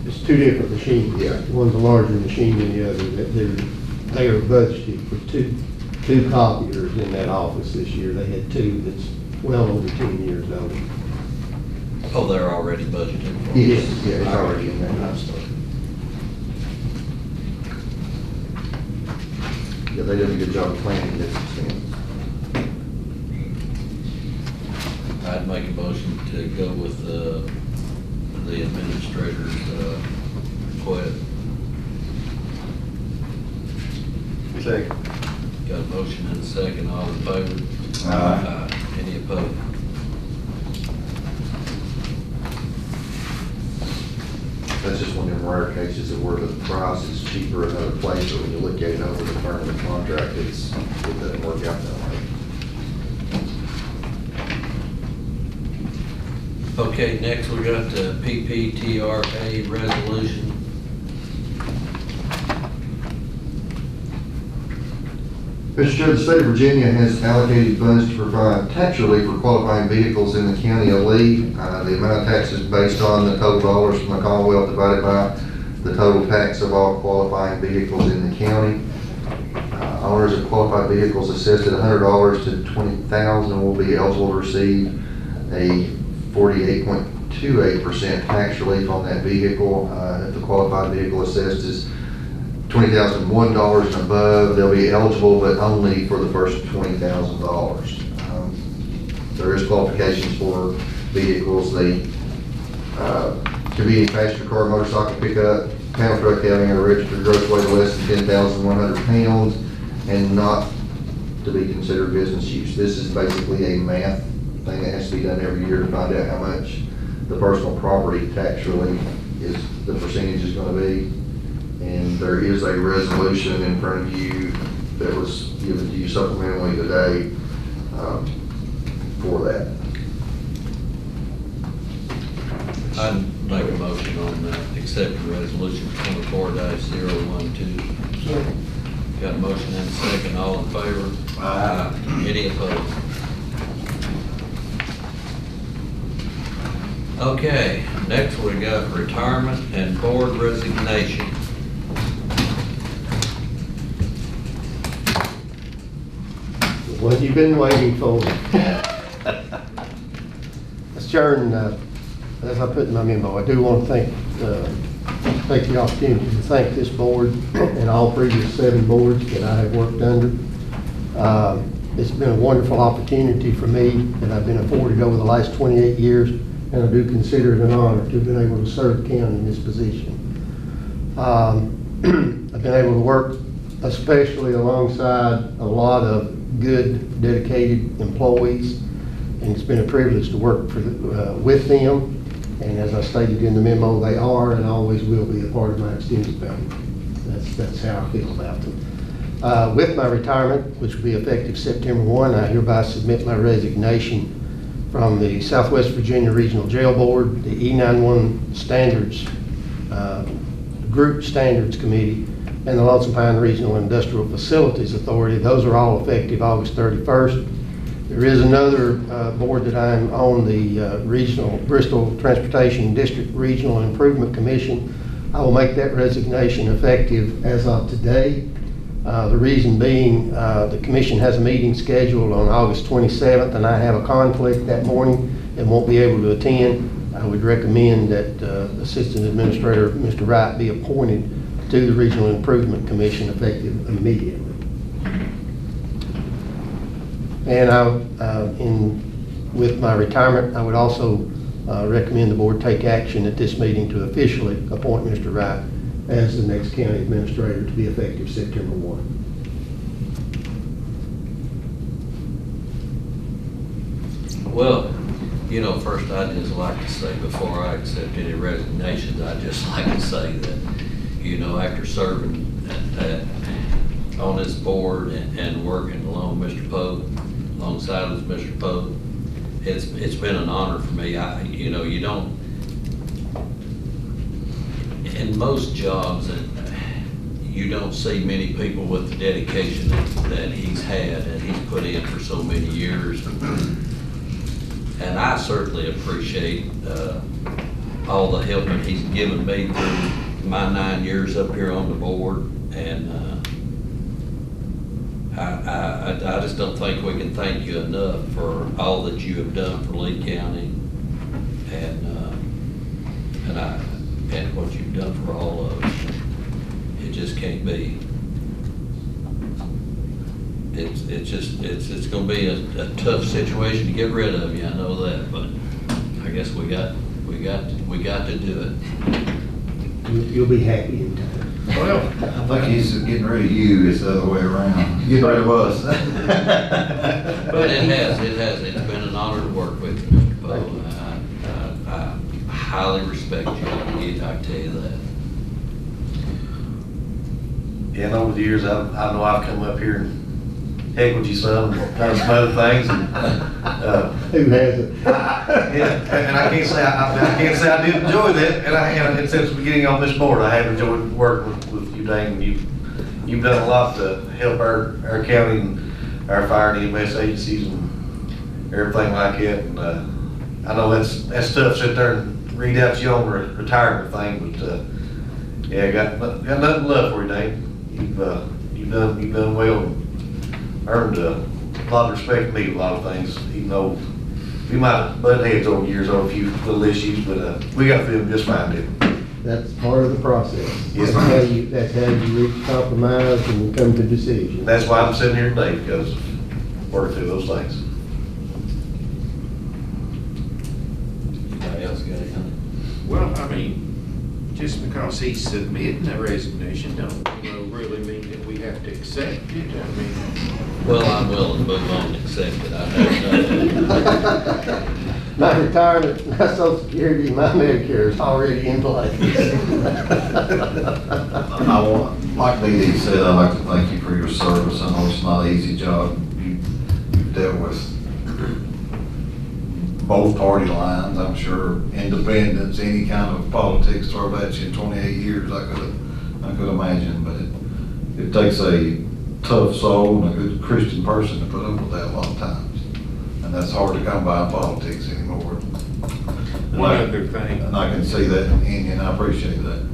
R: It's two different machines.
G: Yeah.
R: One's a larger machine than the other. They are budgeted for two copiers in that office this year. They had two that's well over 10 years old.
A: Oh, they're already budgeted for.
G: Yes, yeah, it's already in there. Yeah, they did a good job of planning this extent.
A: I'd make a motion to go with the administrator's request.
C: Second.
A: Got a motion and a second, all in favor?
C: Aye.
A: Any opposed?
G: That's just one of the rare cases of where the price is cheaper in another place, but when you look at it over the term of the contract, it doesn't work out that way.
A: Okay, next we got the PPTRA resolution.
G: Mr. Chair, the state of Virginia has allocated funds to provide tax relief for qualifying vehicles in the county of Lee. The amount of tax is based on the total dollars from the Commonwealth divided by the total tax of all qualifying vehicles in the county. Owners of qualified vehicles assessed at $100 to $20,000 will be eligible to receive a 48.28% tax relief on that vehicle. If the qualified vehicle assessed is $20,001 and above, they'll be eligible, but only for the first $20,000. There is qualifications for vehicles. They can be a passenger car, motorcycle, pickup, panel truck having a registered gross weight of less than 10,100 pounds and not to be considered business use. This is basically a math thing that has to be done every year to find out how much the personal property tax relief is, the percentage is going to be. And there is a resolution in front of you that was given to you supplementally today for that.
A: I'd make a motion on accepting resolution 24-012. Got a motion and a second, all in favor? Aye. Any opposed? Okay, next we got retirement and board resignation.
R: What you've been waiting for. Mr. Chairman, as I put in my memo, I do want to take the opportunity to thank this board and all previous 7 boards that I have worked under. It's been a wonderful opportunity for me that I've been afforded over the last 28 years, and I do consider it an honor to have been able to serve the county in this position. I've been able to work especially alongside a lot of good, dedicated employees, and it's been a privilege to work with them And as I stated in the memo, they are and always will be a part of my extended family. That's how I feel about them. With my retirement, which will be effective September 1, I hereby submit my resignation from the Southwest Virginia Regional Jail Board, the E91 Standards, Group Standards Committee, and the Lonesome Pine Regional Industrial Facilities Authority. Those are all effective August 31st. There is another board that I'm on, the Regional Bristol Transportation District Regional Improvement Commission. I will make that resignation effective as of today. The reason being, the commission has a meeting scheduled on August 27th, and I have a conflict that morning and won't be able to attend. I would recommend that Assistant Administrator Mr. Wright be appointed to the Regional Improvement Commission effective immediately. And with my retirement, I would also recommend the board take action at this meeting to officially appoint Mr. Wright as the next county administrator to be effective September 1.
A: Well, you know, first I'd just like to say, before I accept any resignations, I'd just like to say that, you know, after serving on this board and working alongside with Mr. Poe, it's been an honor for me. You know, you don't, in most jobs, you don't see many people with the dedication that he's had and he's put in for so many years. And I certainly appreciate all the help that he's given me through my 9 years up here on the board. And I just don't think we can thank you enough for all that you have done for Lee County and what you've done for all of us. It just can't be. It's going to be a tough situation to get rid of you. I know that, but I guess we got to do it.
R: You'll be happy in time.
C: Well, I think he's getting rid of you, it's the other way around. Getting rid of us.
A: But it has. It's been an honor to work with you, Mr. Poe. I highly respect you. I tell you that.
H: Yeah, and over the years, I know I've come up here and heck with you some, done some other things. And,
R: who hasn't?
H: Yeah, and I can't say I did enjoy that. And since the beginning on this board, I have enjoyed working with you, Dane. You've done a lot to help our county and our fire and EMS agencies and everything like that. And I know that's tough to sit there and read out your own retirement thing, but yeah, got nothing but love for you, Dane. You've done well. Earned a lot of respect from me with a lot of things, even though we might have butted heads over the years on a few little issues, but we got to feel just fine, dude.
R: That's part of the process.
H: Yes,
R: that's how you reach compromise and come to decisions.
H: That's why I'm sitting here today, because working through those things.
A: Anybody else got anything?
F: Well, I mean, just because he's submitting a resignation don't really mean that we have to accept it. I mean,
A: well, I'm willing to move on and accept it. I know.
R: My retirement, my Social Security, my Medicare is already in place.
C: Like BD said, I'd like to thank you for your service. I know it's not an easy job. You've dealt with both party lines, I'm sure, independents, any kind of politics thrown at you in 28 years, I could imagine, but it takes a tough soul and a good Christian person to put up with that a lot of times. And that's hard to come by in politics anymore.
F: one other thing.
C: And I can see that in you, and I appreciate that.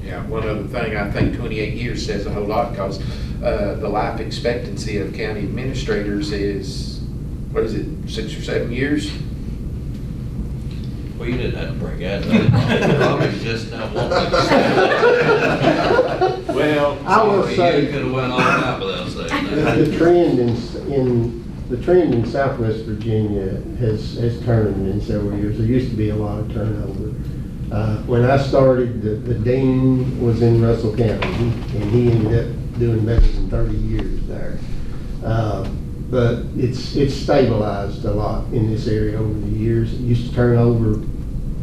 F: Yeah, one other thing, I think 28 years says a whole lot, because the life expectancy of county administrators is, what is it, 6 or 7 years?
A: Well, you didn't have to break out. Probably just not wanting to.
F: Well,
R: I will say,
A: you could have went all night without saying that.
R: The trend in Southwest Virginia has turned in several years. There used to be a lot of turnover. When I started, the dean was in Russell County, and he ended up doing better than 30 years there. But it's stabilized a lot in this area over the years. It used to turn over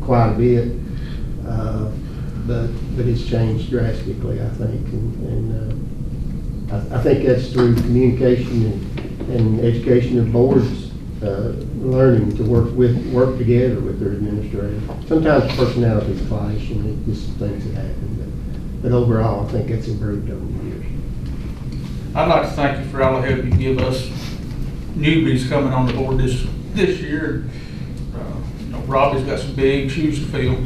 R: quite a bit. But it's changed drastically, I think, and I think that's through communication and education of boards, learning to work together with their administrator. Sometimes personalities clash and it just things that happen, but overall, I think it's improved over the years.
N: I'd like to thank you for all the help you give us newbies coming on the board this year. You know, Robbie's got some big shoes to fill.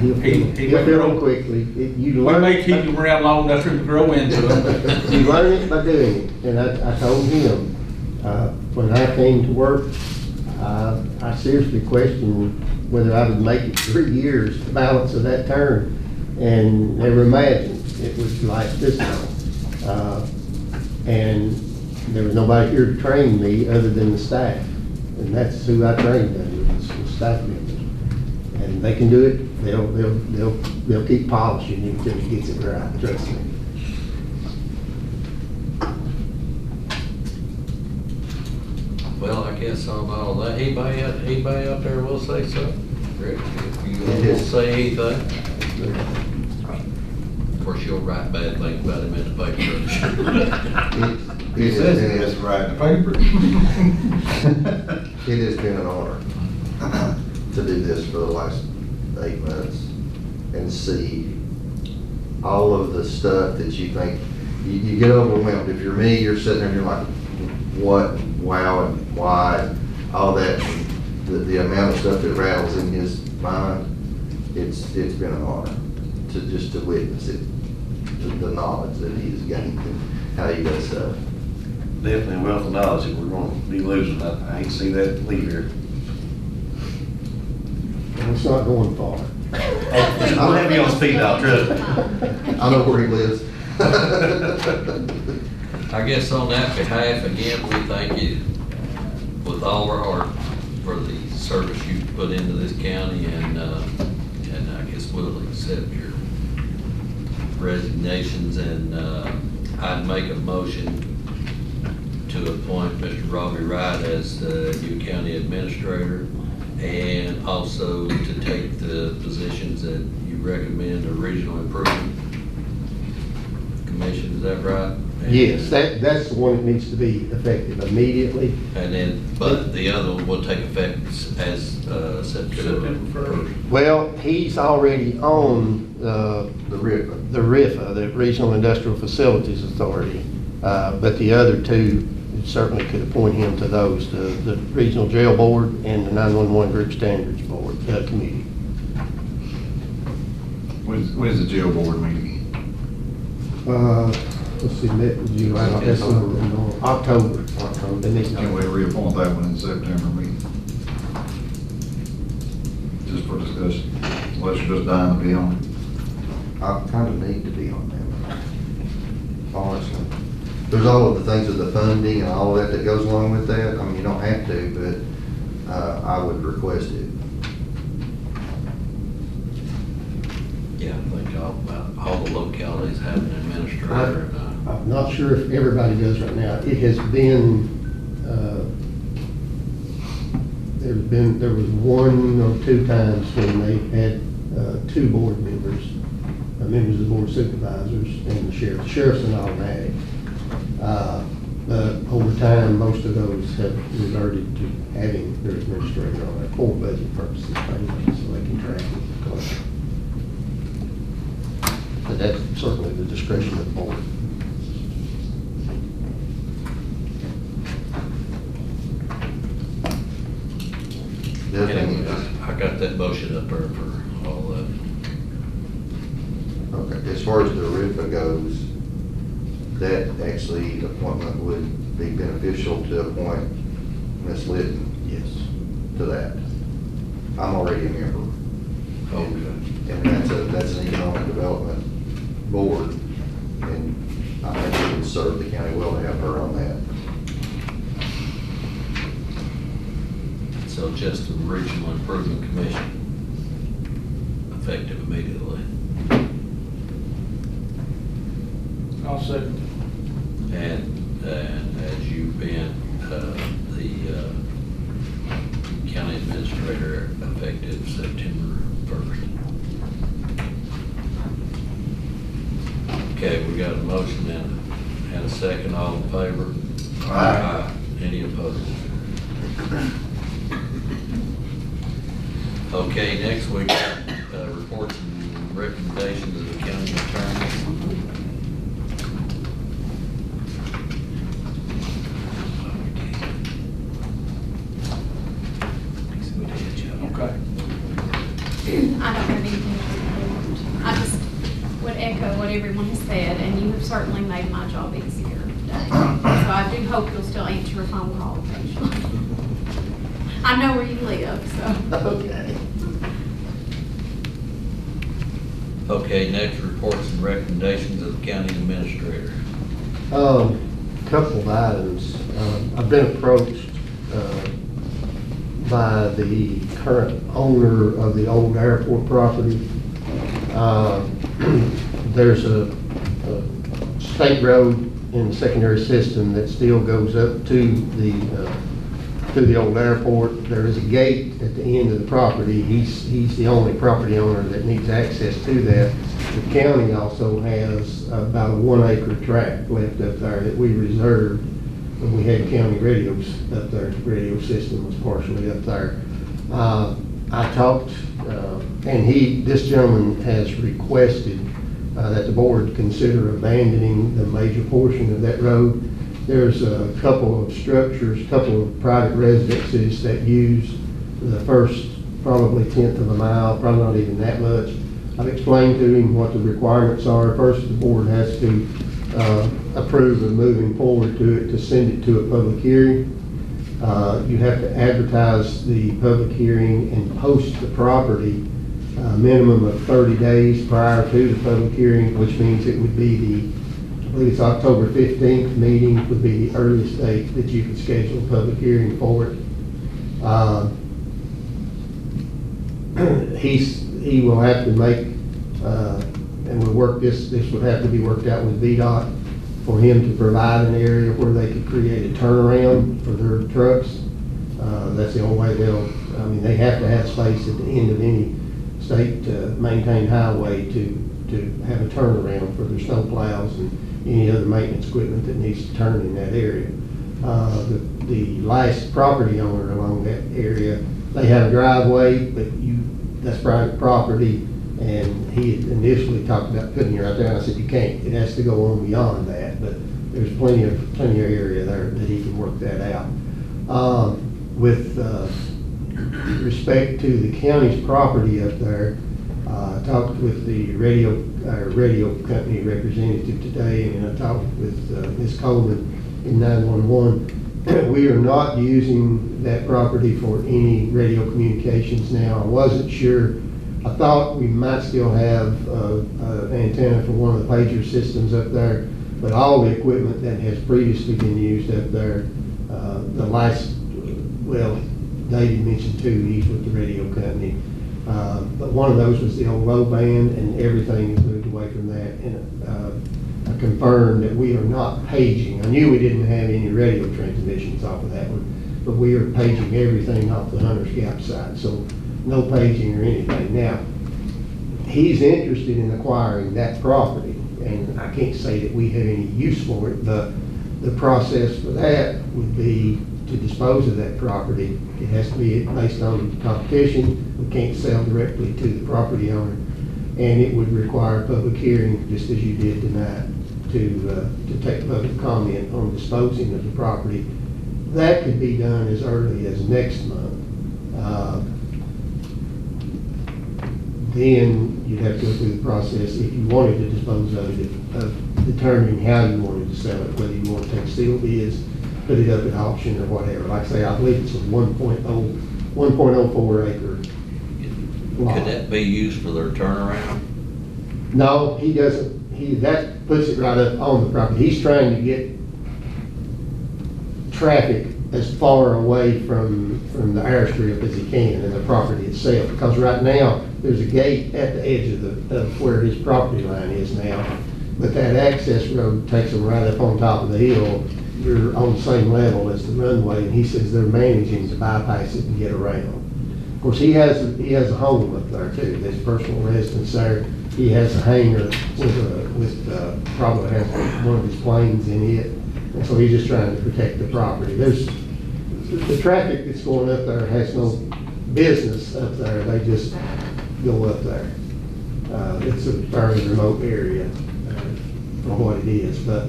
R: He'll fill them quickly.
N: We may keep him around long enough for him to grow into them.
R: You learn it by doing it, and I told him, when I came to work, I seriously questioned whether I would make it 3 years, the balance of that term, and never imagined it was like this long. And there was nobody here to train me other than the staff, and that's who I trained under, was the staff members. And they can do it. They'll keep polishing it until it gets it right, trust me.
A: Well, I guess on all that, anybody out there will say something? Rick, if you want to
G: Yes.
A: say anything? Of course, you'll write bad things about him in the paper.
C: He says he has to write in the paper.
G: It has been an honor to do this for the last 8 months and see all of the stuff that you think, you get overwhelmed. If you're me, you're sitting there and you're like, what, wow, and why, all that, the amount of stuff that rattles in his mind, it's been an honor to just to witness it, the knowledge that he has gained and how he does stuff.
H: Definitely a wealth of knowledge that we're going to be losing. I hate to see that leave here.
R: And it's not going far.
H: I'll have you on speed dial, trust me.
G: I know where he lives.
A: I guess on that behalf, again, we thank you with all our heart for the service you put into this county, and I guess we'll accept your resignations, and I'd make a motion to appoint Mr. Robbie Wright as the new county administrator, and also to take the positions that you recommend, the regional improvement commission, is that right?
R: Yes, that's the one that needs to be effective immediately.
A: And then, but the other one will take effect as September 1st.
R: Well, he's already on the RIFA, the Regional Industrial Facilities Authority. But the other two, certainly could appoint him to those, the Regional Jail Board and the 911 Group Standards Board Committee.
C: When's the jail board meeting?
R: Let's see, October.
C: Can we reappoint that one in September meeting? Just for discussion, unless you're just dying to be on it.
G: I kind of need to be on that, honestly. There's all of the things of the funding and all of that that goes along with that. I mean, you don't have to, but I would request it.
A: Yeah, I think all the localities have an administrator.
R: I'm not sure if everybody does right now. It has been, there was 1 or 2 times when they had 2 board members, members of the board of supervisors and the sheriff. The sheriff's an automatic. But over time, most of those have reverted to having their administrator on there for budget purposes, mainly, so they can track it. But that's certainly the discretion of the board.
A: Anyway, I got that motion up there for all that.
G: Okay, as far as the RIFA goes, that actually appointment would be beneficial to appoint Ms. Litton.
R: Yes.
G: To that. I'm already a member.
A: Okay.
G: And that's an economic development board, and I think it would serve the county well to have her on that.
A: So just the Regional Improvement Commission, effective immediately.
N: I'll second.
A: And as you've been the county administrator administrator effective September 1st. Okay, we got a motion and a second. All in favor? Aye. Any opposed? Okay, next we got reports and recommendations of the county attorney.
N: Okay.
S: I don't have anything to report. I just would echo what everyone has said, and you have certainly made my job easier today. So I do hope you'll still answer a phone call occasionally. I know where you live, so.
R: Okay.
A: Okay, next reports and recommendations of the county administrator.
R: Couple of items. I've been approached by the current owner of the old airport property. There's a state road in the secondary system that still goes up to the old airport. There is a gate at the end of the property. He's the only property owner that needs access to that. The county also has about a 1 acre tract left up there that we reserved when we had county radios up there. The radio system was partially up there. I talked, and this gentleman has requested that the board consider abandoning the major portion of that road. There's a couple of structures, a couple of private residences that use the first probably 1/10 of a mile, probably not even that much. I've explained to him what the requirements are. First, the board has to approve of moving forward to it, to send it to a public hearing. You have to advertise the public hearing and post the property a minimum of 30 days prior to the public hearing, which means it would be I believe it's October 15th meeting would be the earliest date that you could schedule a public hearing for it. He will have to make, and we'll work this would have to be worked out with VDOT for him to provide an area where they could create a turnaround for their trucks. That's the only way they have to have space at the end of any state maintained highway to have a turnaround for their snow plows and any other maintenance equipment that needs to turn in that area. The last property owner along that area, they have a driveway, but that's private property, and he had initially talked about putting it right there, and I said, you can't, it has to go on beyond that, but there's plenty of area there that he can work that out. With respect to the county's property up there, I talked with the radio company representative today, and I talked with Ms. Coleman in 911. We are not using that property for any radio communications now. I wasn't sure. I thought we might still have an antenna for one of the pager systems up there, but all the equipment that has previously been used up there, the last, well, David mentioned two, he's with the radio company. But one of those was the old low band, and everything has moved away from that. And I confirmed that we are not paging. I knew we didn't have any radio transmissions off of that one, but we are paging everything off the Hunter's Gap side, so no paging or anything. Now, he's interested in acquiring that property, and I can't say that we have any use for it, but the process for that would be to dispose of that property. It has to be based on competition. We can't sell directly to the property owner, and it would require a public hearing, just as you did tonight, to take public comment on disposing of the property. That could be done as early as next month. Then you'd have to go through the process, if you wanted to dispose of it, of determining how you wanted to sell it, whether you want to take steel bids, put it up at auction or whatever. Like I say, I believe it's a 1.04 acre lot.
A: Could that be used for their turnaround?
R: No, he doesn't. That puts it right up on the property. He's trying to get traffic as far away from the airstrip as he can and the property itself, because right now there's a gate at the edge of where his property line is now, but that access road takes them right up on top of the hill. You're on the same level as the runway, and he says they're managing to bypass it and get around. course, he has a home up there too, his personal residence there. He has a hangar with probably has one of his planes in it. And so he's just trying to protect the property. The traffic that's going up there has no business up there. They just go up there. It's a very remote area for what it is, but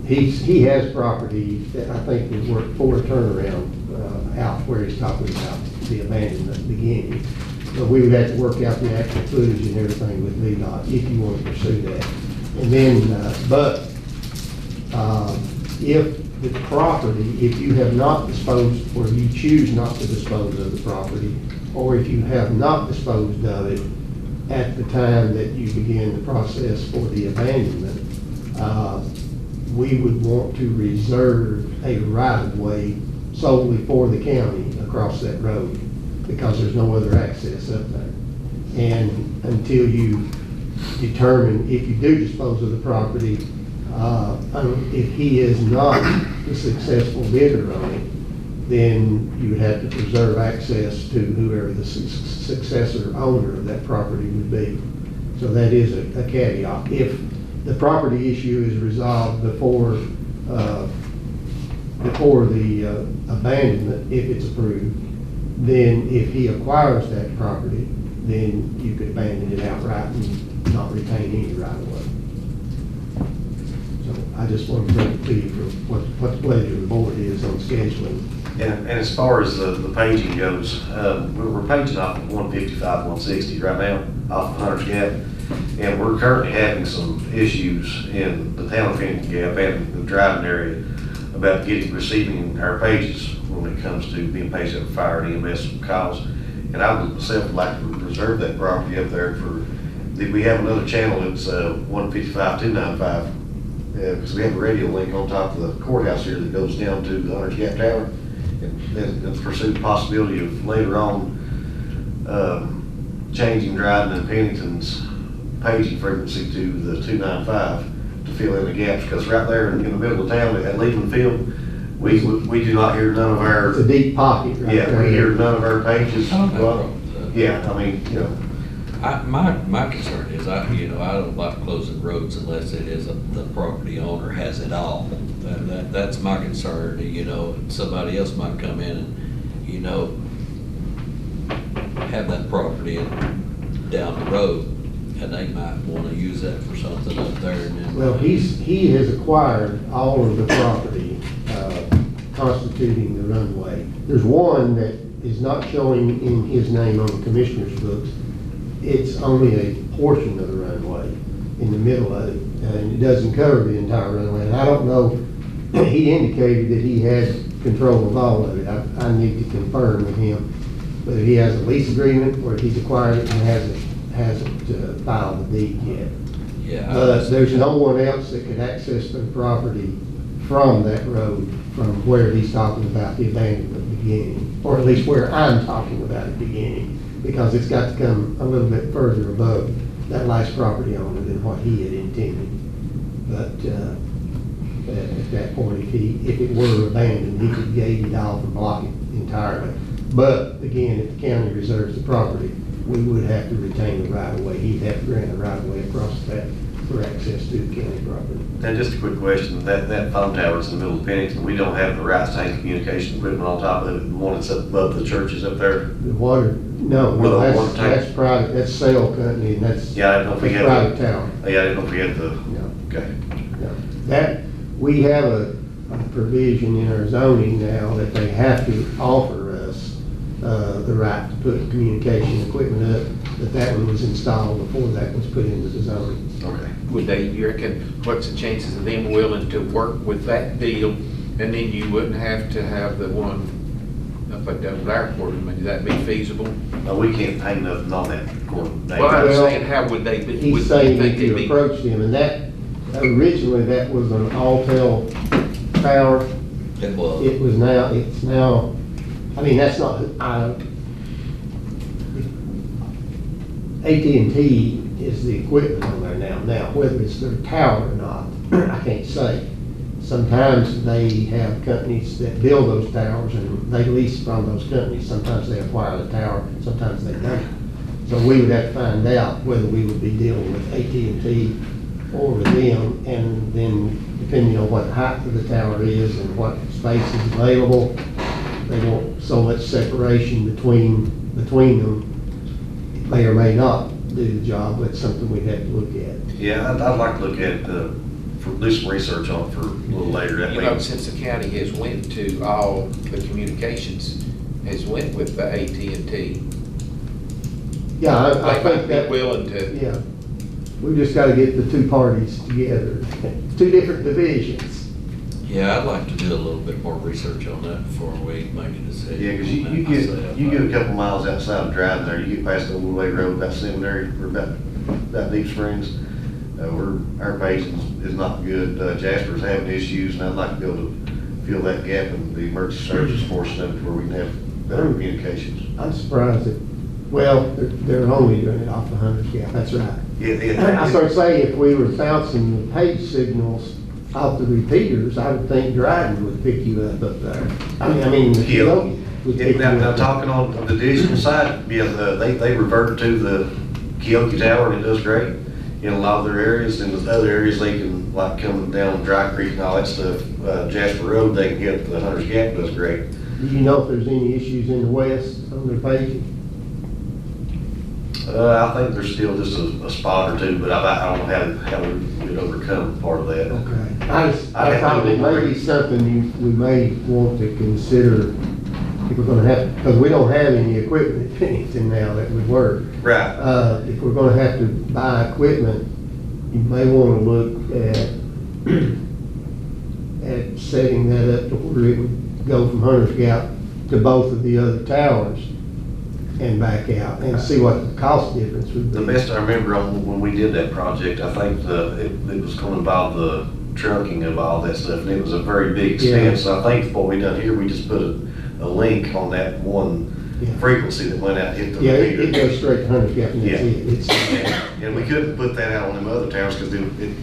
R: he has property that I think would work for a turnaround out where he's talking about the abandonment beginning. But we would have to work out the actual footage and everything with VDOT if you want to pursue that. And then, if the property, if you have not disposed, or you choose not to dispose of the property, or if you have not disposed of it at the time that you begin the process for the abandonment, we would want to reserve a right-of-way solely for the county across that road, because there's no other access up there. And until you determine if you do dispose of the property, if he is not the successful bidder on it, then you would have to preserve access to whoever the successor owner of that property would be. So that is a caveat. If the property issue is resolved before the abandonment, if it's approved, then if he acquires that property, then you could abandon it outright and not retain any right of way. So I just want to bring it to you for what the pleasure of the board is on scheduling.
H: And as far as the paging goes, we're paging off of 155, 160 right now, off of Hunter's Gap. And we're currently having some issues in the town of Pennington Gap and the driving area about receiving our pages when it comes to being paged up for fire and EMS calls. And I would myself like to reserve that property up there we have another channel that's 155, 295, because we have a radio link on top of the courthouse here that goes down to the Hunter's Gap Tower. And pursue the possibility of later on changing Dryden and Pennington's paging frequency to the 295 to fill in the gaps, because right there in the middle of town at Leland Field, we do not hear none of our...
R: It's a deep pocket right there.
H: Yeah, we hear none of our pages. Well, yeah, I mean, you know.
A: My concern is, I don't like closing roads unless it is the property owner has it all. That's my concern. Somebody else might come in and, have that property down the road, and they might want to use that for something up there. And then,
R: well, he has acquired all of the property constituting the runway. There's one that is not showing in his name on the commissioner's books. It's only a portion of the runway in the middle of it, and it doesn't cover the entire runway. And I don't know, he indicated that he had control of all of it. I need to confirm with him whether he has a lease agreement or if he's acquired it and hasn't filed the deed yet.
A: yeah,
R: But there's no one else that could access the property from that road, from where he's talking about the abandonment beginning, or at least where I'm talking about it beginning, because it's got to come a little bit further above that last property owner than what he had intended. But at that point, if it were abandoned, he could gate it off and block it entirely. But again, if the county reserves the property, we would have to retain the right of way. He'd have to grant a right of way across that for access to the county property.
H: And just a quick question, that phone tower is in the middle of Pennington. We don't have the rights to hang communication equipment on top of it, the one that's up above the churches up there.
R: The water, no,
H: With a water tank.
R: that's private, that's sale company, and that's
H: Yeah, I didn't know if we had
R: private tower.
H: Yeah, I didn't know if we had the,
R: No.
H: okay.
R: No. That, we have a provision in our zoning now that they have to offer us the right to put communication equipment up, but that one was installed before that was put into the zoning.
H: Okay.
F: Would they, you reckon, what's the chances of them willing to work with that deal, and then you wouldn't have to have the one up at Double Airport? I mean, would that be feasible?
H: No, we can't hang nothing on that coordinate.
F: Well, I'm saying, how would they be?
R: He's saying if you approached him, and that, originally that was an Altel tower.
A: it was.
R: It was now, it's now, I mean, that's not, AT&T is the equipment on there now. Now, whether it's their tower or not, I can't say. sometimes they have companies that build those towers and they lease from those companies. Sometimes they acquire the tower, sometimes they don't. So we would have to find out whether we would be dealing with AT&T or with them, and then depending on what height of the tower is and what space is available, they want so much separation between them. It may or may not do the job, but it's something we'd have to look at.
H: Yeah, I'd like to look at, do some research on it for a little later. That
F: You know,
H: means-
F: since the county has went to all the communications, has went with the AT&T.
R: Yeah, I
F: They
R: think
F: might
R: that.
F: be willing to.
R: Yeah, we just gotta get the two parties together, two different divisions.
A: Yeah, I'd like to do a little bit more research on that before we make a decision.
H: Yeah, because
A: on
H: you
A: that
H: get
A: myself.
H: a couple miles outside of driving there, you get past the Woodway Road, about Seminary, or about Deep Springs, where our page is not good. Jasper's having issues, and I'd like to be able to fill that gap in the emergency services portion of it where we can have better communications.
R: I'm surprised that, well, they're only doing it off the Hunter's Gap, that's right.
H: Yeah.
R: I started saying if we were bouncing the page signals off the repeaters, I would think Dryden would pick you up there. I mean, the Keokee would pick you
H: Now,
R: up.
H: talking on the digital side, yeah, they revert to the Keokee Tower, and it does great in a lot of their areas. In the other areas, they can, like coming down Dry Creek and all that stuff, Jasper Road, they can get the Hunter's Gap, does great.
R: Do you know if there's any issues in the west on their paging?
H: I think there's still just a spot or two, but I don't know how we'd overcome part of that.
R: Okay. I thought it may be something we may want to consider if we're gonna have, because we don't have any equipment in Pennington now that would work.
H: Right.
R: If we're gonna have to buy equipment, you may wanna look at setting that up to where it would go from Hunter's Gap to both of the other towers and back out and see what the cost difference would be.
H: The best I remember on when we did that project, I think it was going to involve the trucking of all that stuff, and it was a very big expense. So I think what we done here, we just put a link on that one frequency that went out and hit the
R: Yeah,
H: repeater.
R: it goes straight to Hunter's Gap and that's
H: Yeah.
R: it. It's,
H: And we couldn't put that out on them other towns because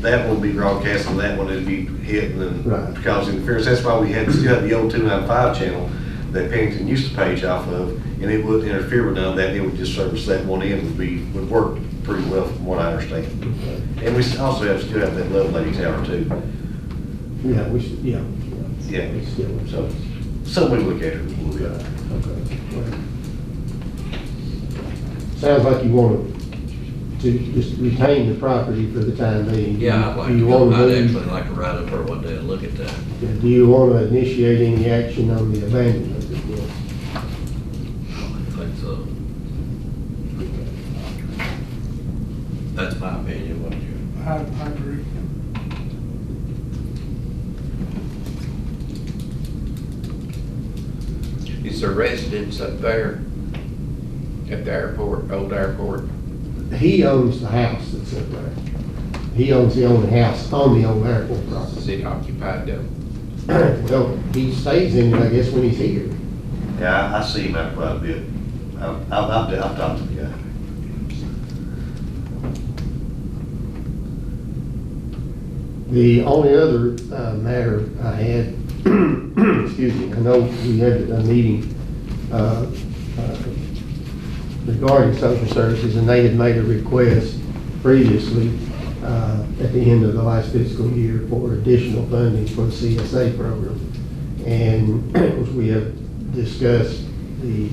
H: that one would be broadcast and that one would be hitting and
R: Right.
H: causing interference. That's why we still had the old 295 channel that Pennington used to page off of, and it wouldn't interfere with none of that. It would just service that one end would work pretty well from what I understand. And we also still have that Love Lady Tower too.
R: yeah, we should, yeah.
H: Yeah.
R: It's still,
H: So, something we look at it a little bit.
R: okay. Well, sounds like you want to just retain the property for the time being.
A: Yeah, I'd like
R: Do
A: to
R: you
A: go,
R: want
A: I'd
R: to
A: actually like to ride up there one day and look at that.
R: do you want to initiate any action on the abandonment of the building?
A: I think so. That's my opinion, what you?
N: I agree.
F: Is there residents up there at the airport, old airport?
R: He owns the house that's up there. He owns the only house on the old airport property.
F: Is it occupied though?
R: Well, he stays in it, I guess, when he's here.
H: Yeah, I see him out quite a bit. I've talked to the guy.
R: The only other matter I had, excuse me, I know we had a meeting regarding social services, and they had made a request previously at the end of the last fiscal year for additional funding for the CSA program. And of course, we have discussed the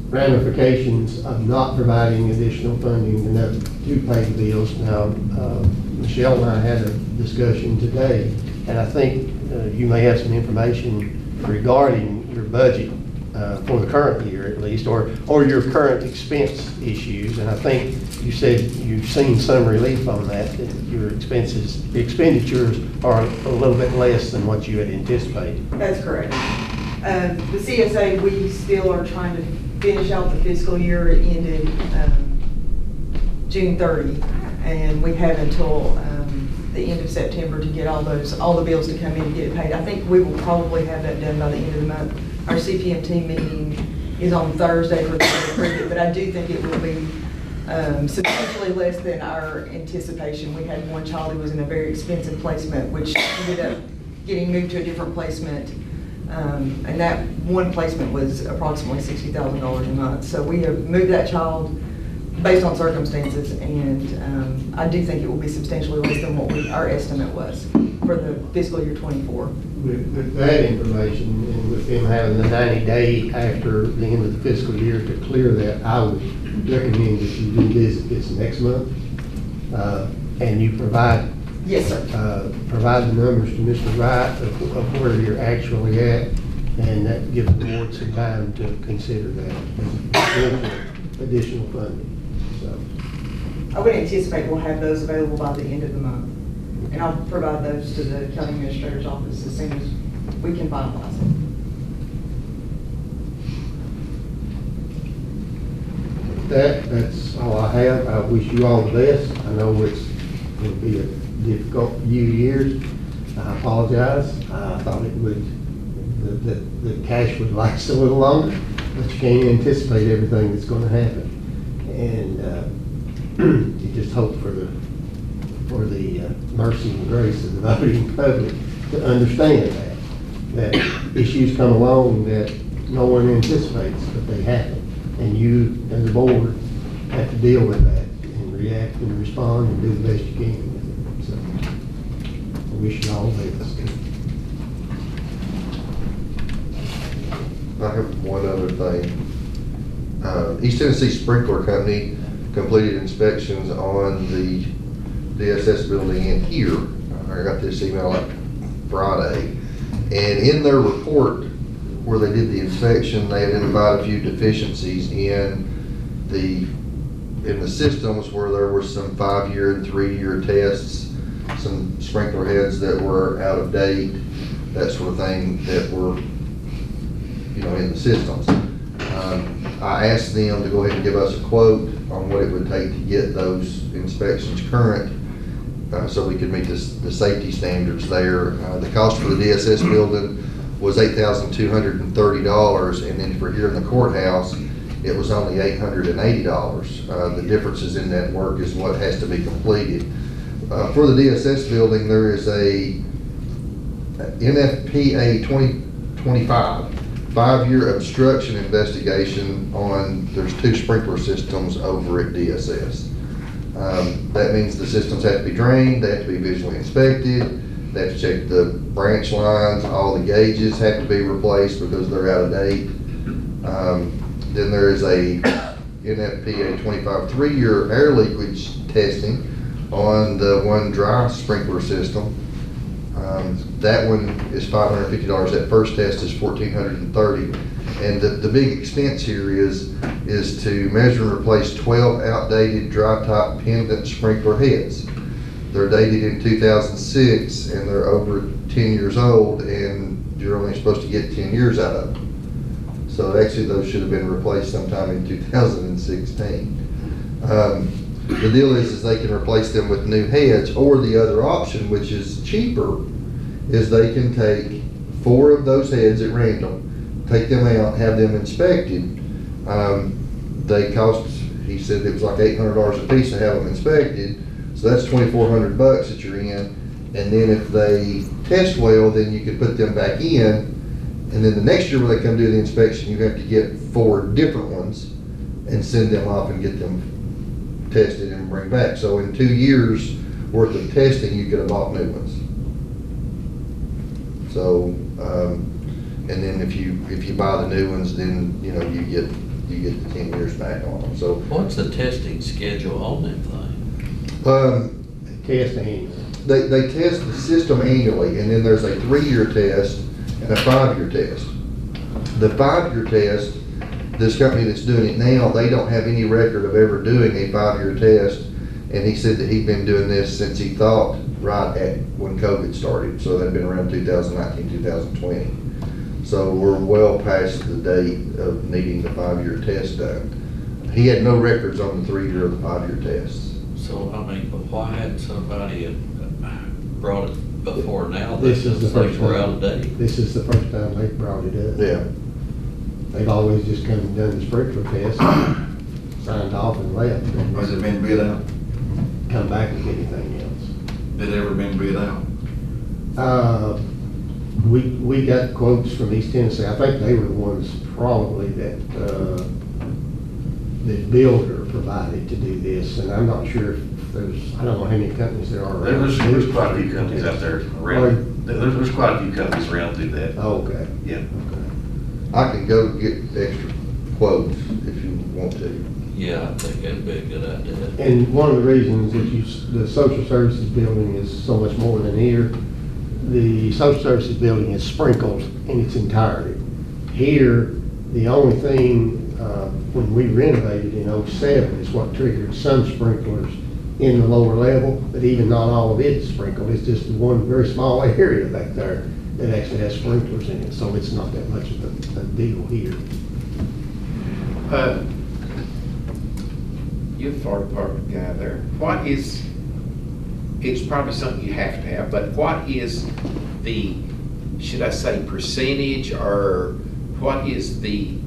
R: ramifications of not providing additional funding enough to pay the bills. Now, Michelle and I had a discussion today, and I think you may have some information regarding your budget for the current year at least, or your current expense issues. And I think you said you've seen some relief on that your expenditures are a little bit less than what you had anticipated.
T: That's correct. The CSA, we still are trying to finish out the fiscal year. It ended June 30, and we have until the end of September to get all the bills to come in and get it paid. I think we will probably have that done by the end of the month. Our CPMT meeting is on Thursday for the approve it, but I do think it will be substantially less than our anticipation. We had one child who was in a very expensive placement, which ended up getting moved to a different placement. And that one placement was approximately $60,000 a month. So we have moved that child based on circumstances, and I do think it will be substantially less than what our estimate was for the fiscal year '24.
R: With that information, and with them having the 90-day after the end of the fiscal year to clear that, I would recommend that you do visit this next month, and you provide.
T: Yes, sir.
R: Provide the numbers to Mr. Wright of where you're actually at, and that gives the board some time to consider that as additional funding. So,
T: I would anticipate we'll have those available by the end of the month. And I'll provide those to the county administrator's office as soon as we can finalize it.
R: That's all I have. I wish you all the best. I know it'll be a difficult few years. I apologize. I thought it would, the cash would last a little longer, but you can't anticipate everything that's going to happen. And you just hope for the mercy and grace of the voting public to understand that issues come along that no one anticipates, but they happen. And you, as a board, have to deal with that and react and respond and do the best you can with it. So, I wish you all the best.
G: I have one other thing. East Tennessee Sprinkler Company completed inspections on the DSS building in here. I got this email like Friday. And in their report where they did the inspection, they identified a few deficiencies in the systems where there were some 5-year and 3-year tests, some sprinkler heads that were out of date, that sort of thing that were, in the systems. I asked them to go ahead and give us a quote on what it would take to get those inspections current, so we could meet the safety standards there. The cost for the DSS building was $8,230, and then for here in the courthouse, it was only $880. The differences in that work is what has to be completed. For the DSS building, there is a NFPA 2025 5-year obstruction investigation on, there's 2 sprinkler systems over at DSS. That means the systems have to be drained, they have to be visually inspected, they have to check the branch lines, all the gauges have to be replaced because they're out of date. Then there is a NFPA 25 3-year air leakage testing on the one dry sprinkler system. That one is $550. That first test is $1,430. And the big expense here is to measure and replace 12 outdated dry top pendant sprinkler heads. They're dated in 2006 and they're over 10 years old, and you're only supposed to get 10 years out of them. So actually those should have been replaced sometime in 2016. The deal is they can replace them with new heads, or the other option, which is cheaper, is they can take 4 of those heads at random, take them out, have them inspected. They cost, he said it was like $800 a piece to have them inspected. So that's $2,400 that you're in. And then if they test well, then you can put them back in. And then the next year when they come do the inspection, you have to get 4 different ones and send them off and get them tested and bring back. So in 2 years worth of testing, you could have bought new ones. So, and then if you buy the new ones, then you get the 10 years back on them. So
A: what's the testing schedule on that thing?
R: Test annually.
G: They test the system annually, and then there's a 3-year test and a 5-year test. The 5-year test, this company that's doing it now, they don't have any record of ever doing a 5-year test, and he said that he'd been doing this since he thought right at when COVID started. So that'd been around 2019, 2020. So we're well past the date of needing the 5-year test done. He had no records on the 3-year or the 5-year tests.
A: So, I mean, but why hadn't somebody brought it before now?
R: This is the first
A: we're out
R: time.
A: of date.
R: This is the first time they've brought it up.
G: Yeah.
R: They've always just come and done the sprinkler test. signed off and left. And
C: Has it been bid out?
R: come back with anything else.
C: Did it ever been bid out?
R: We got quotes from East Tennessee. I think they were the ones probably that the builder provided to do this, and I'm not sure if there's, I don't know how many companies there are around.
H: There's quite a few companies out there around, there's quite a few companies around to do that.
R: Oh, okay.
H: Yeah.
G: I can go get extra quotes if you want to.
A: Yeah, I think that'd be a good idea.
R: And one of the reasons that the social services building is so much more than here, the social services building is sprinkled in its entirety. Here, the only thing, when we renovated in '07 is what triggered some sprinklers in the lower level, but even not all of it is sprinkled. It's just one very small area back there that actually has sprinklers in it, so it's not that much of a deal here.
F: You're the fire department guy there. What is, it's probably something you have to have, but what is the, should I say percentage, or what is the,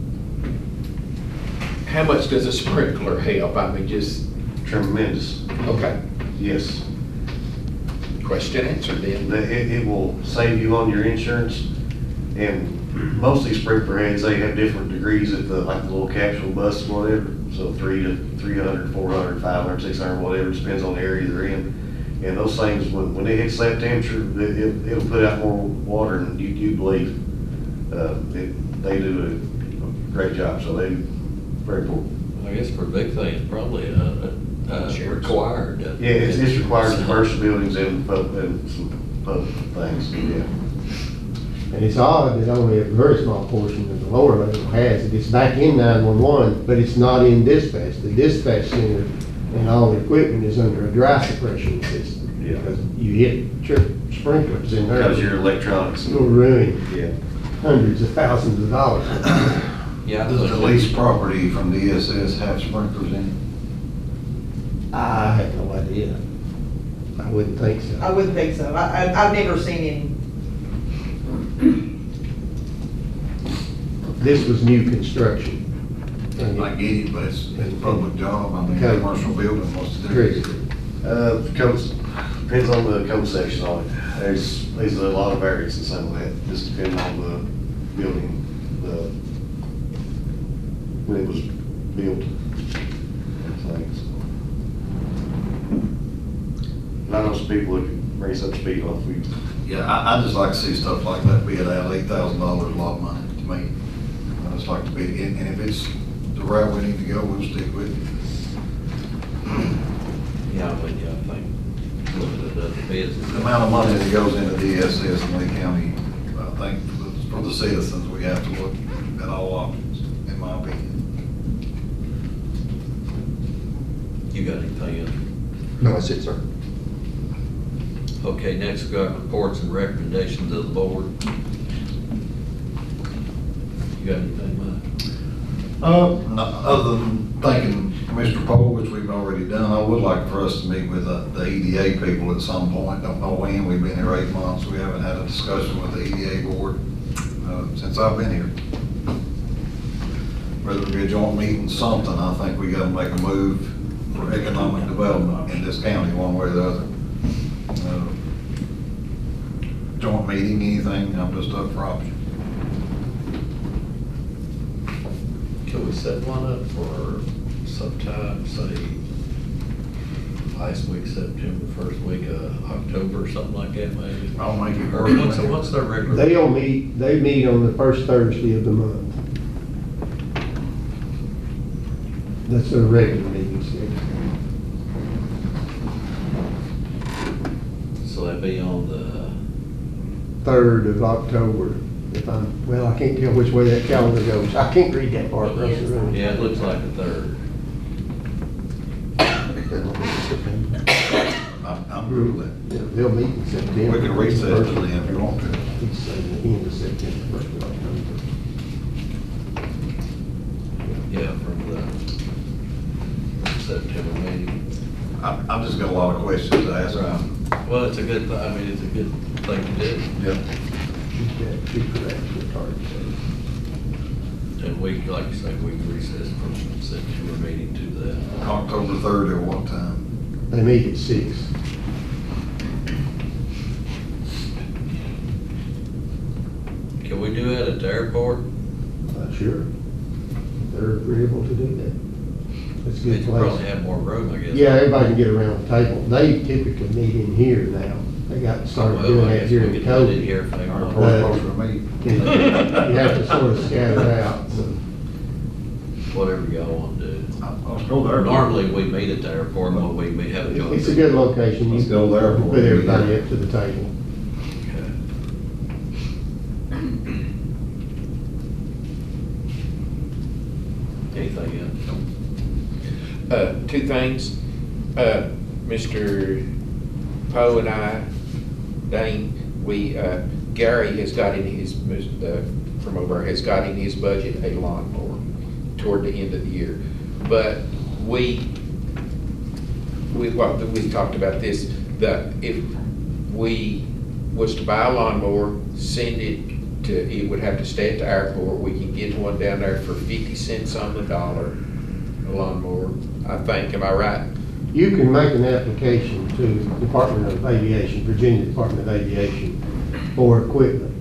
F: how much does a sprinkler help? I mean, just.
H: Tremendous.
F: Okay.
H: Yes.
F: Question answered then.
H: It will save you on your insurance, and most of these sprinkler heads, they have different degrees at the, like the little capsule bus or whatever. So 300, 400, 500, 600, whatever, depends on the area they're in. And those things, when it hits that temperature, it'll put out more water than you believe. They do a great job, so they very cool.
A: I guess for a big thing, it's probably required.
H: Yeah, it's required in commercial buildings and some pub things, yeah.
R: And it's odd that only a very small portion of the lower level has it. It's back in 911, but it's not in dispatch. The dispatch center and all the equipment is under a dry suppression system.
H: Yeah.
R: Because you hit sprinklers in there.
H: Because your electronics.
R: It'll ruin
H: Yeah.
R: hundreds of thousands of dollars.
A: Yeah.
C: Does the leased property from the ESS have sprinklers in
R: I have no idea. I wouldn't think so.
T: I wouldn't think so. I've never seen any.
R: This was new construction.
C: it? I get it, but it's a public job. I mean,
R: Okay.
C: commercial building, what's the
R: Chris.
C: difference?
H: Codes, depends on the code section on it. There's a lot of variance in some of that, just depending on the building, when it was built. and things. And I know some people that can bring us up to speed on food.
C: Yeah, I just like to see stuff like that bid out, $8,000, a lot of money to me. I just like to bid, and if it's the route we need to go, we'll stick with it.
A: Yeah, I think, looking at the other bids.
C: The amount of money that goes into DSS in Lee County, I think for the citizens, we have to look at all options, in my opinion.
A: You got anything else?
G: No, that's it, sir.
A: Okay, next we got reports and recommendations of the board. You got anything, Mike?
C: Other than thanking Mr. Poole, which we've already done, I would like for us to meet with the EDA people at some point. Don't know when. We've been here 8 months. We haven't had a discussion with the EDA board since I've been here. Whether it be a joint meeting, something, I think we gotta make a move for economic development in this county, one way or the other. Joint meeting, anything, I'm just up for options.
A: Can we set one up for sometime, say, last week, September, first week of October, or something like that, maybe?
C: I'll make it
A: Or
C: work.
A: what's their regular?
R: They meet on the first Thursday of the month. That's their regular meeting schedule.
A: So that'd be on the,
R: 3rd of October, if I'm, well, I can't tell which way that calendar goes. I can't read that far across the room.
A: yeah, it looks like the 3rd.
C: I'm good with that.
R: Yeah, they'll meet in September.
C: We can recess to then if you want to.
R: He's saying the end of September, 1st of October.
A: Yeah, from the September meeting.
C: I've just got a lot of questions to ask.
A: Well, it's a good, I mean, it's a good thing to do.
C: Yep.
R: She's got 2 corrections, hard to say.
A: And we, like you say, we can recess from September meeting to that.
C: October 3rd at what time?
R: They meet at 6.
A: Can we do that at the airport?
R: Sure. They're agreeable to do that. It's a
A: They
R: good
A: probably
R: place.
A: have more room, I guess.
R: Yeah, everybody can get around the table. They typically meet in here now. They got started
A: Well,
R: doing
A: I
R: that
A: guess
R: during
A: we could do it in
R: COVID.
A: here if they want.
C: Close to me.
R: You have to sort of scatter out, so.
A: Whatever y'all want to do.
C: Let's go there.
A: Normally, we meet at the airport when we have a joint.
R: It's a good location. You
C: Let's go there.
R: can put everybody up to the table.
A: Anything
F: Two things. Mr. Poe and I, Dane, Gary has got in his, from over, has got in his budget a lawnmower toward the end of the year. But we talked about this, that if we was to buy a lawnmower, send it to, it would have to stay at the airport. We can get one down there for 50 cents on the dollar, a lawnmower, I think. Am I right?
R: You can make an application to Department of Aviation, Virginia Department of Aviation, for equipment.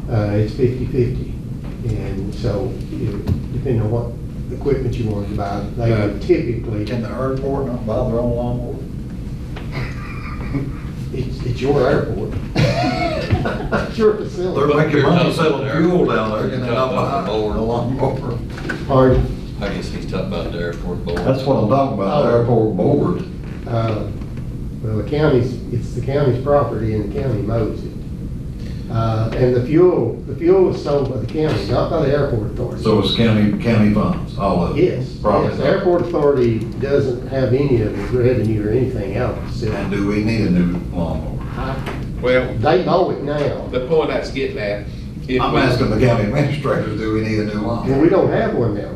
R: It's 50/50. And so, depending on what equipment you want to buy, they would typically.
C: Can the airport not buy their own lawnmower?
R: It's your airport. It's your facility.
C: They're making money selling fuel down there, can they not buy a lawnmower?
R: Pardon?
A: I guess he's talking about the airport board.
C: That's what I'm talking about, the airport board.
R: Well, it's the county's property and the county mows it. And the fuel is sold by the county, not by the airport authority.
C: So it's county funds, all of it?
R: Yes,
C: Property.
R: the airport authority doesn't have any of the revenue or anything out of the city.
C: And do we need a new lawnmower?
F: Well,
R: They mow it now.
F: the point I was getting at, if
C: I'm
F: we-
C: asking the county administrators, do we need a new lawnmower?
R: Well, we don't have one down there.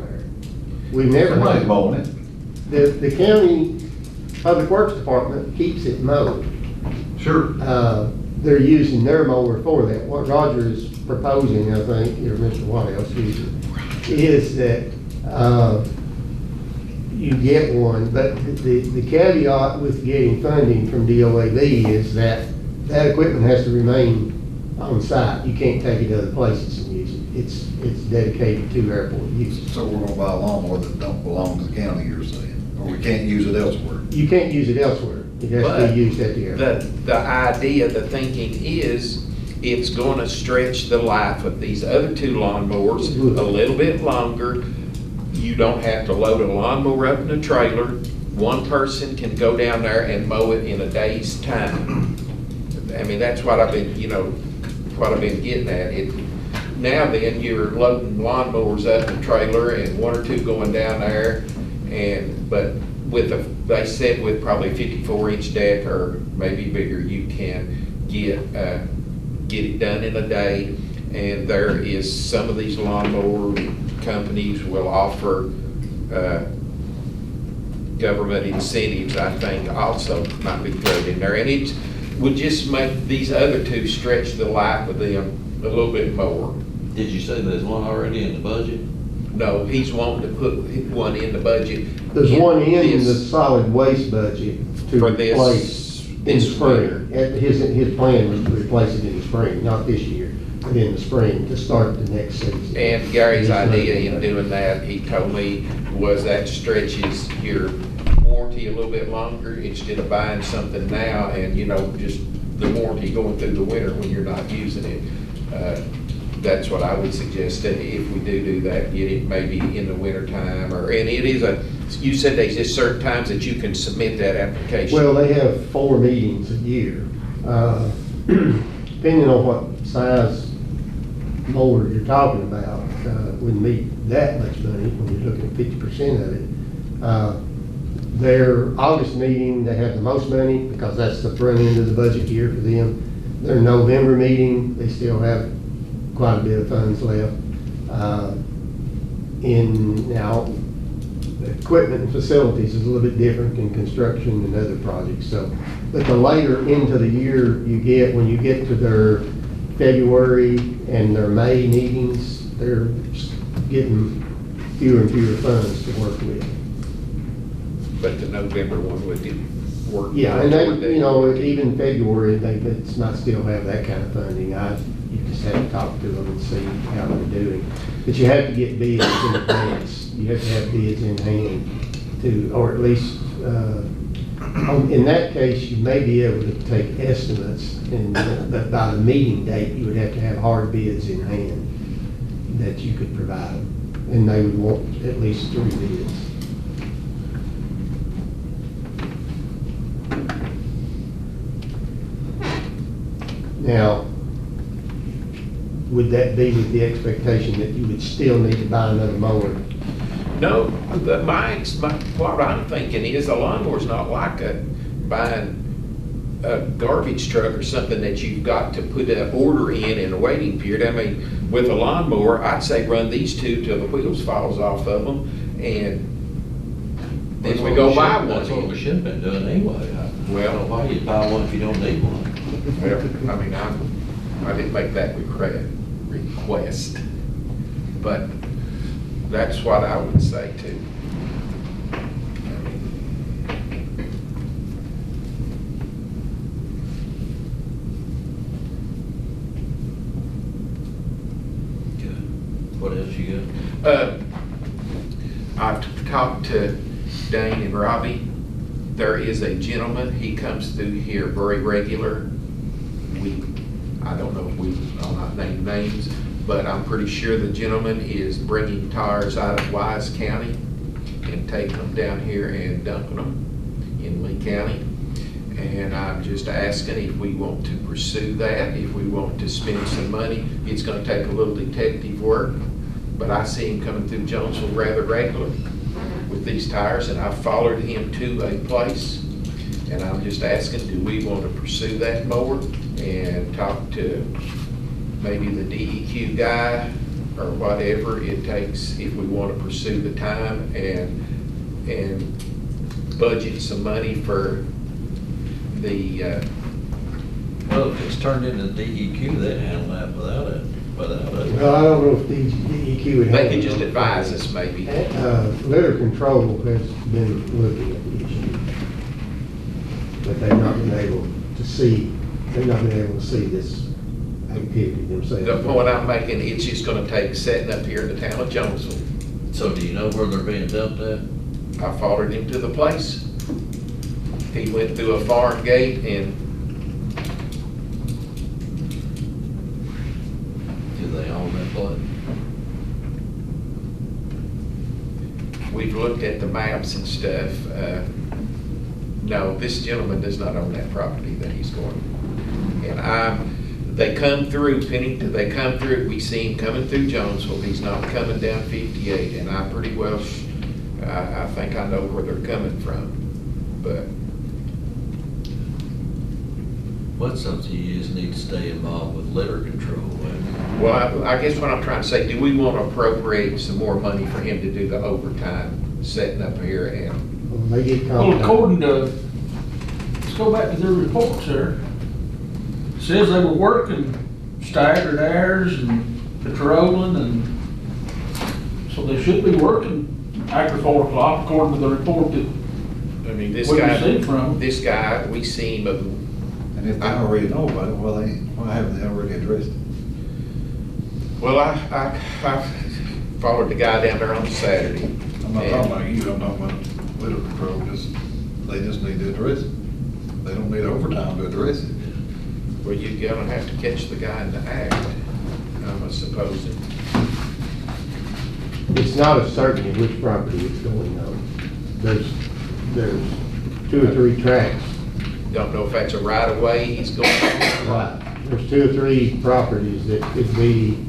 R: We've never
C: Somebody's
R: had.
C: mowing it.
R: The county Public Works Department keeps it mowed.
C: Sure.
R: They're using their mower for that. What Roger is proposing, I think, or Mr. What else is that, you get one, but the caveat with getting funding from DOAB is that that equipment has to remain on site. You can't take it to other places and use it. It's dedicated to airport use.
C: So we're gonna buy a lawnmower that don't belong to the county, you're saying, or we can't use it elsewhere?
R: You can't use it elsewhere. It has to
F: But
R: be used at the airport.
F: the idea, the thinking is, it's gonna stretch the life of these other two lawnmowers a little bit longer. You don't have to load a lawnmower up in a trailer. One person can go down there and mow it in a day's time. I mean, that's what I've been, what I've been getting at. Now then, you're loading lawnmowers up in a trailer and one or two going down there, but they said with probably 54-inch deck or maybe bigger, you can get it done in a day. And there is, some of these lawnmower companies will offer government incentives, I think, also might be thrown in there. And it would just make these other two stretch the life of them a little bit more.
A: Did you say there's one already in the budget?
F: No, he's wanting to put one in the budget.
R: There's one in
F: this-
R: the solid waste budget to
F: For this-
R: replace in
F: this
R: spring. His plan was to replace it in the spring, not this year, but in the spring to start the next season.
F: And Gary's idea in doing that, he told me, was that stretches your warranty a little bit longer instead of buying something now and, just the warranty going through the winter when you're not using it. That's what I would suggest, that if we do that, get it maybe in the winter time, and it is you said there's just certain times that you can submit that application.
R: Well, they have 4 meetings a year. Depending on what size mower you're talking about, wouldn't meet that much money when you're looking at 50% of it. Their August meeting, they have the most money because that's the front end of the budget year for them. Their November meeting, they still have quite a bit of funds left. Now, equipment and facilities is a little bit different in construction and other projects. So, but the later into the year you get, when you get to their February and their May meetings, they're getting fewer and fewer funds to work with.
F: But the November one would work.
R: Yeah, and they, you know, even February, it's not still have that kind of funding. You just have to talk to them and see how they're doing. But you have to get bids in advance. You have to have bids in hand to, or at least, in that case, you may be able to take estimates, and but by the meeting date, you would have to have hard bids in hand that you could provide. And they would want at least 3 bids. Now, would that be with the expectation that you would still need to buy another mower?
F: No, what I'm thinking is a lawnmower's not like buying a garbage truck or something that you've got to put an order in a waiting period. I mean, with a lawnmower, I'd say run these 2 till the wheels falls off of them, and then we go buy one.
A: That's what we should have been doing anyway.
F: Well,
A: why you buy one if you don't need one?
F: Well, I mean, I didn't make that request, but that's what I would say too.
A: What else you got?
F: I've talked to Dane and Robbie. There is a gentleman, he comes through here very regular. I don't know if I'll not name names, but I'm pretty sure the gentleman is bringing tires out of Wise County and taking them down here and dumping them in Lee County. And I'm just asking if we want to pursue that, if we want to spend some money. It's gonna take a little detective work, but I see him coming through Jonesville rather regularly with these tires, and I've followed him to a place. And I'm just asking, do we want to pursue that mower and talk to maybe the DEQ guy or whatever it takes if we want to pursue the time and budget some money for the,
A: well, if it's turned into DEQ, they'd handle that without it.
R: Well, I don't know if DEQ would.
F: They could just advise us maybe.
R: Litter control has been looking at the issue, but they've not been able to see this activity themselves.
F: The point I'm making, it's just gonna take setting up here in the town of Jonesville.
A: So do you know where they're being dumped at?
F: I followed him to the place. He went through a farm gate and
A: Do they own that place?
F: we've looked at the maps and stuff. No, this gentleman does not own that property that he's going. And they come through Pennington, they come through, we see him coming through Jonesville. He's not coming down 58, and I pretty well, I think I know where they're coming from, but.
A: What's something you just need to stay involved with litter control?
F: Well, I guess what I'm trying to say, do we want to appropriate some more money for him to do the overtime setting up here and?
R: They get
N: Well, according to, let's go back to their report, sir. It says they were working staggered hours and patrolling, and so they should be working after 4 o'clock, according to the report that
F: I mean, this
N: we
F: guy,
N: received from.
F: this guy, we seen him.
C: And if they already know about it, why haven't they already addressed it?
F: Well, I followed the guy down there on Saturday.
C: I'm not talking about you, I'm talking about litter control, they just need to address it. They don't need overtime to address it.
F: Well, you're gonna have to catch the guy in the act, I'm supposing.
R: It's not a certainty which property it's going on. There's 2 or 3 tracks.
F: Don't know if that's a right of way he's going.
R: Right. There's 2 or 3 properties that could be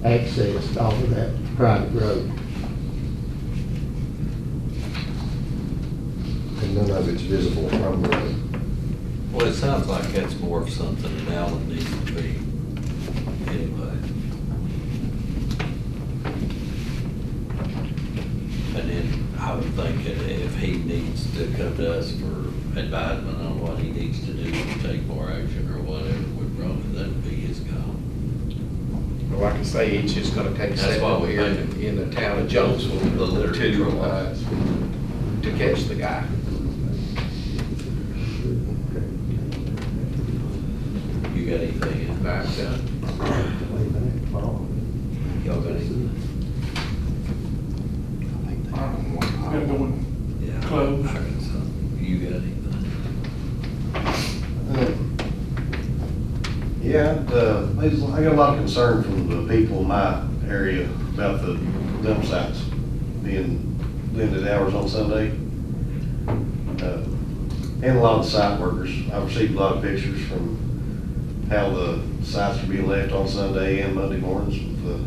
R: accessed off of that private road.
G: And none of it's visible from the road.
A: Well, it sounds like that's more of something that Alan needs to be anyway. And then I would think that if he needs to come to us for advisement on what he needs to do to take more action or whatever, would probably, that'd be his call.
F: But like I say, it's just gonna take
A: That's
F: seven
A: why we
F: here
A: think
F: in the town of Jonesville
A: the litter control office.
F: to catch the guy.
A: You got anything?
F: I've done.
A: Y'all got anything?
N: Gotta go and
A: Yeah.
N: close.
A: I reckon so. You got anything?
H: Yeah, I got a lot of concern from the people in my area about the dump sites being limited hours on Sunday. And a lot of the site workers, I've received a lot of pictures from how the sites are being left on Sunday and Monday mornings with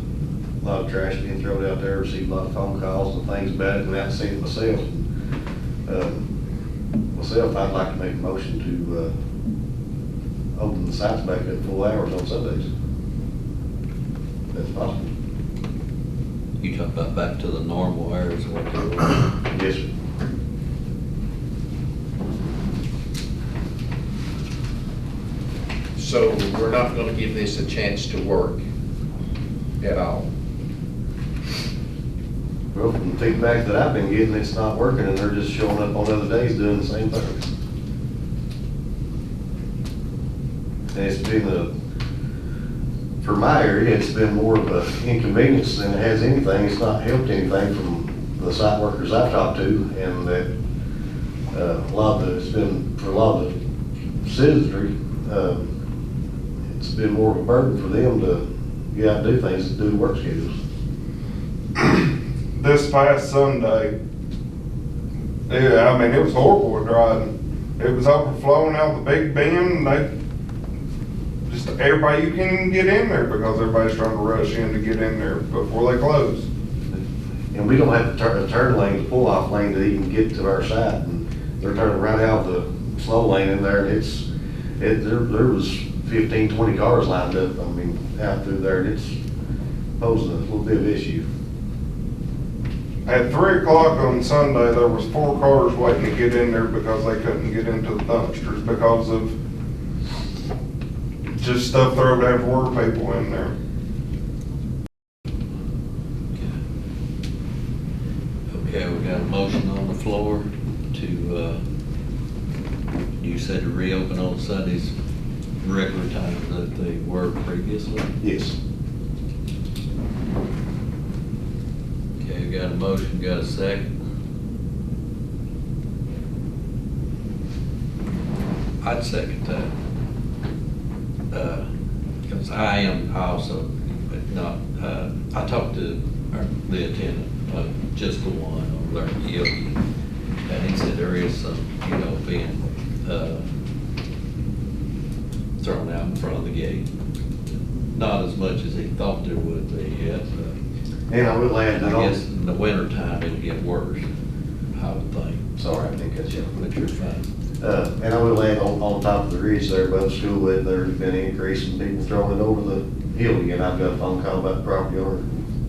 H: a lot of trash being thrown out there. Received a lot of phone calls and things about it, and I've seen it myself. I'd like to make a motion to open the sites back at full hours on Sundays. If that's possible.
A: You talk about back to the normal hours of what they were.
H: Yes, sir.
F: So we're not gonna give this a chance to work at all.
H: Well, from the feedback that I've been getting, it's not working, and they're just showing up on other days doing the same thing. And it's been for my area, it's been more of an inconvenience than it has anything. It's not helped anything from the site workers I've talked to, and that it's been, for a lot of the citizenry, it's been more of a burden for them to get out and do things, to do work schedules.
L: This past Sunday, yeah, I mean, it was horrible driving. It was overflowing out the Big Bend, just everybody, you can't even get in there because everybody's trying to rush in to get in there before they close.
H: And we don't have a turn lane, the pull-off lane to even get to our site, and they're turning right out the slow lane in there, and there was 15, 20 cars lined up, I mean, out through there, and it's posing a little bit of issue.
L: At 3 o'clock on Sunday, there was 4 cars waiting to get in there because they couldn't get into the dumpsters because of just stuff thrown everywhere, people in there.
A: Okay, we got a motion on the floor to, you said to reopen on Sundays, regular times that they were previously?
H: Yes.
A: Okay, we got a motion, got a second? I'd second that. Because I also, I talked to the attendant, just the one over there at Yogi, and he said there is some, being thrown out in front of the gate. Not as much as he thought there would be yet, but
H: And I will add that
A: I guess in the winter time it'll get worse, I would think.
H: Sorry, I think that's you.
A: But you're fine.
H: And I will add on top of the ridge there above the school, there's been an increase in people throwing it over the hill again. I've got a phone call about the property owner,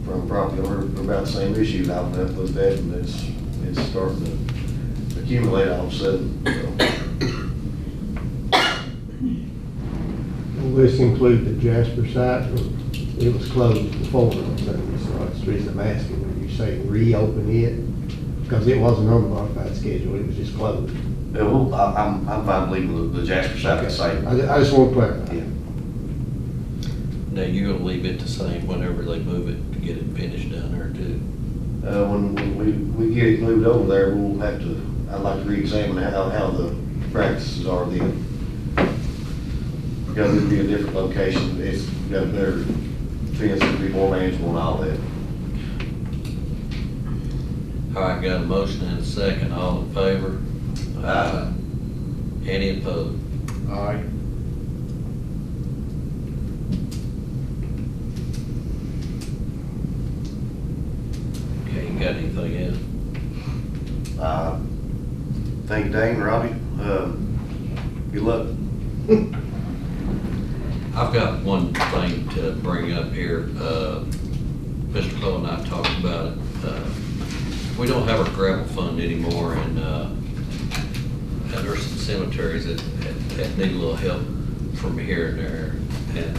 H: from a property owner about the same issue. I've met with that, and it's starting to accumulate all of a sudden.
R: Will this include the Jasper site, or it was closed before, so that's the reason I'm asking, when you say reopen it, because it wasn't on the modified schedule, it was just closed.
H: Well, I'm fine leaving the Jasper site the same.
R: I just want to clarify.
H: Yeah.
A: Now, you're gonna leave it the same whenever they move it to get it finished down there too?
H: When we get it moved over there, we'll have to, I'd like to re-examine how the practices are then. Because it'd be a different location, it's got a better fence, it'd be more manageable and all that.
A: All right, got a motion and a second, all in favor? Aye. Any opposed?
F: Aye.
A: Okay, you got anything else?
H: Thank Dane, Robbie, good luck.
A: I've got one thing to bring up here. Mr. Cole and I talked about it. We don't have our gravel fund anymore, and there's some cemeteries that need a little help from here and there. And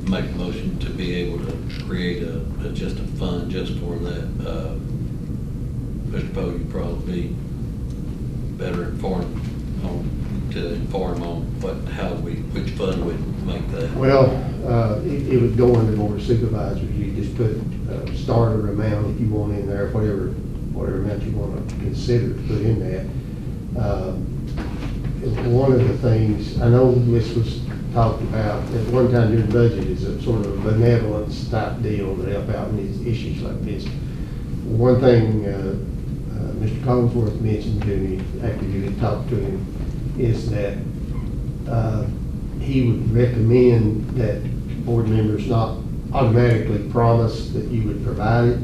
A: make a motion to be able to create just a fund just for that. Mr. Poe, you'd probably be better informed on which fund would make that.
R: Well, it would go under Board of Supervisors. You just put a starter amount if you want in there, whatever amount you want to consider to put in that. One of the things, I know this was talked about at one time during the budget, is a sort of a benevolence type deal to help out in these issues like this. One thing Mr. Collinsworth mentioned to me after you had talked to him is that he would recommend that board members not automatically promise that you would provide it,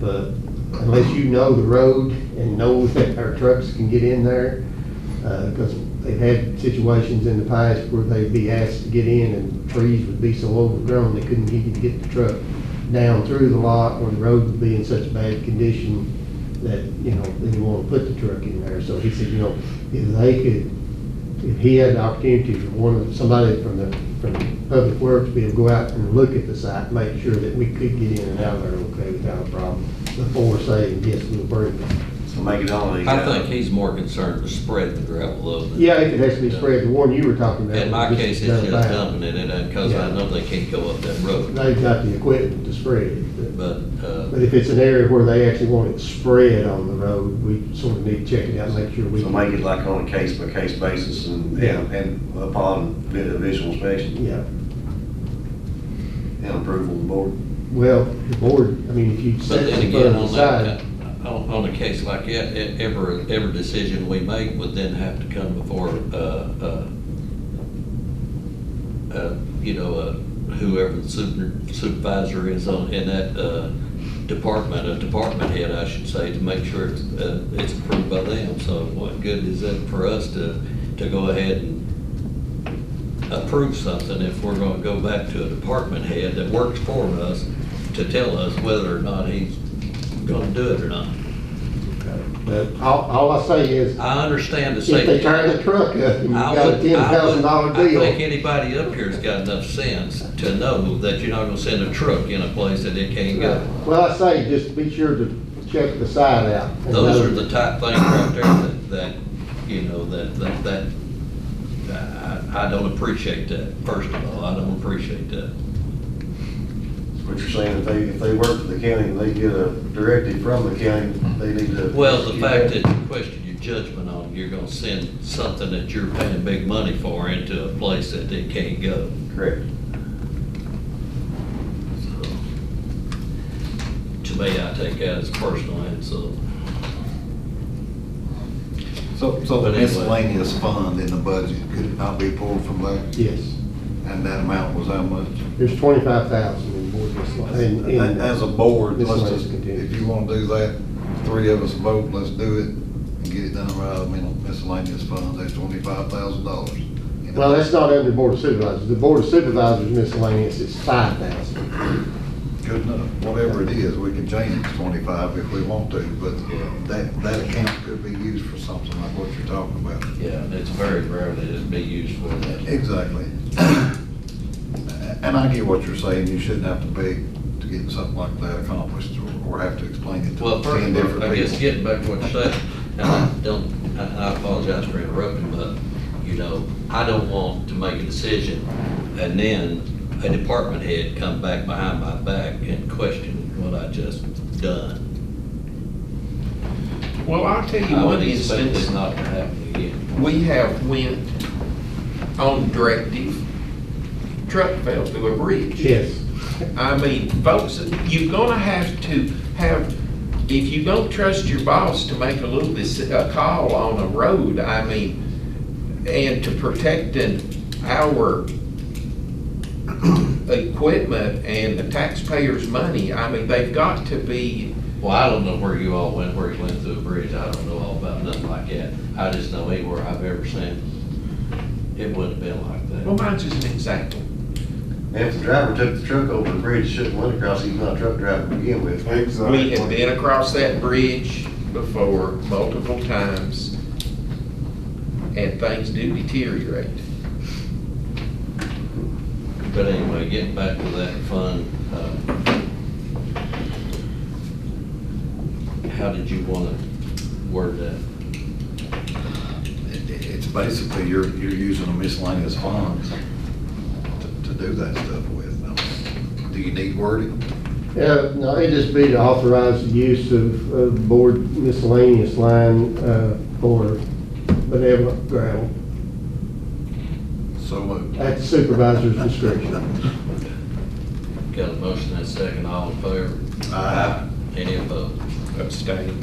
R: but unless you know the road and know that our trucks can get in there, because they've had situations in the past where they'd be asked to get in and trees would be so overgrown they couldn't even get the truck down through the lot, or the road would be in such bad condition that, they didn't want to put the truck in there. So he said, if he had the opportunity for somebody from Public Works to be able to go out and look at the site, make sure that we could get in and out of there okay without a problem, before saying, yes, we'll bring it.
H: So make it only.
A: I think he's more concerned with spreading the gravel over.
R: Yeah, if it has to be spread, the one you were talking about.
A: In my case, it's just
R: about.
A: dumping it in it, because I know they can't go up that road.
R: They've got the equipment to spread it.
A: But
R: if it's an area where they actually want it spread on the road, we sort of need to check it out and make sure we.
H: So make it like on a case-by-case basis and upon visual inspection.
R: Yeah.
H: And approval of the board.
R: Well, the board, if you
A: But
R: set
A: then
R: the
A: again,
R: funds aside.
A: on a case like that, every decision we make would then have to come before, whoever the supervisor is in that department, a department head, I should say, to make sure it's approved by them. So what good is it for us to go ahead and approve something if we're going to go back to a department head that works for us to tell us whether or not he's going to do it or not?
R: But all I say is.
A: I understand the safety.
R: If they turn the truck up and you got a $10,000 deal.
A: I think anybody up here's got enough sense to know that you're not gonna send a truck in a place that it can't go.
R: Well, I say, just be sure to check the side out.
A: Those are the type things right there that I don't appreciate that. First of all, I don't appreciate that.
H: What you're saying, if they work for the county and they get a directive from the county, they need to.
A: Well, the fact that you question your judgment on, you're gonna send something that you're paying big money for into a place that it can't go.
H: Correct.
A: To me, I take that as personal insult.
C: So the
A: But anyway.
C: miscellaneous fund in the budget, could it not be pulled from there?
R: Yes.
C: And that amount was how much?
R: There's 25,000 in board miscellaneous.
C: As a board, let's
R: miscellaneous
C: just,
R: contingency.
C: if you want to do that, three of us vote, let's do it and get it done right. Miscellaneous funds, that's $25,000.
R: Well, that's not under Board of Supervisors. The Board of Supervisors miscellaneous is 5,000.
C: Good enough. Whatever it is, we can change it to 25 if we want to, but that account could be used for something like what you're talking about.
A: Yeah, and it's very rare that it'd be used for that.
C: Exactly. And I get what you're saying, you shouldn't have to beg to get something like that accomplished or have to explain it to
A: Well, first
C: 10
A: of all,
C: different
A: I guess
C: people.
A: getting back to what you said, and I apologize for interrupting, but, I don't want to make a decision and then a department head come back behind my back and question what I just done.
F: Well, I'll tell you
A: I
F: one
A: would expect
F: instance.
A: this not to happen again.
F: We have went on directive, truck fell through a bridge.
R: Yes.
F: Folks, you're gonna have to have, if you don't trust your boss to make a call on a road, and to protecting our equipment and the taxpayers' money, they've got to be.
A: Well, I don't know where you all went, where you went through a bridge. I don't know all about nothing like that. I just know anywhere I've ever seen, it wouldn't have been like that.
F: Well, mine's just an example.
H: And if the driver took the truck over the bridge, shouldn't went across, he's not a truck driver to begin with.
F: We have been across that bridge before multiple times, and things do deteriorate.
A: But anyway, getting back to that fund, how did you want to word that?
C: It's basically, you're using a miscellaneous funds to do that stuff with. Do you need wording?
R: Yeah, no, it'd just be to authorize the use of board miscellaneous line for benevolent gravel
C: So moved.
R: at the supervisor's discretion.
A: Got a motion and a second, all in favor?
C: Aye.
A: Any opposed?
F: Abstain.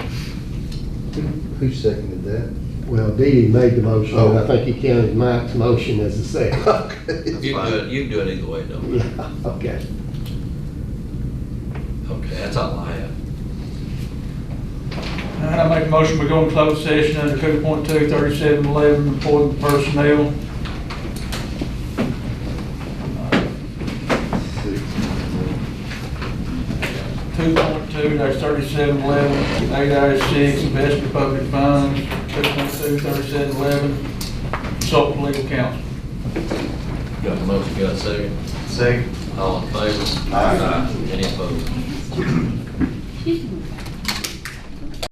G: Who seconded that?
R: Well, Dee Dee made the motion, and I
G: Oh.
R: think he counted Mike's motion as a second.
A: You can do it either way, don't you?
R: Yeah, okay.
A: Okay, that's all I have.
N: All right, I make a motion, we go in closed session under 2.2, 3711, reporting personnel. 2.2-3711, 8I6, investment of public funds, 2.2-3711, consult with legal counsel.
A: Got a motion, got a second?
C: Second.
A: All in favor?
C: Aye.
A: Any opposed?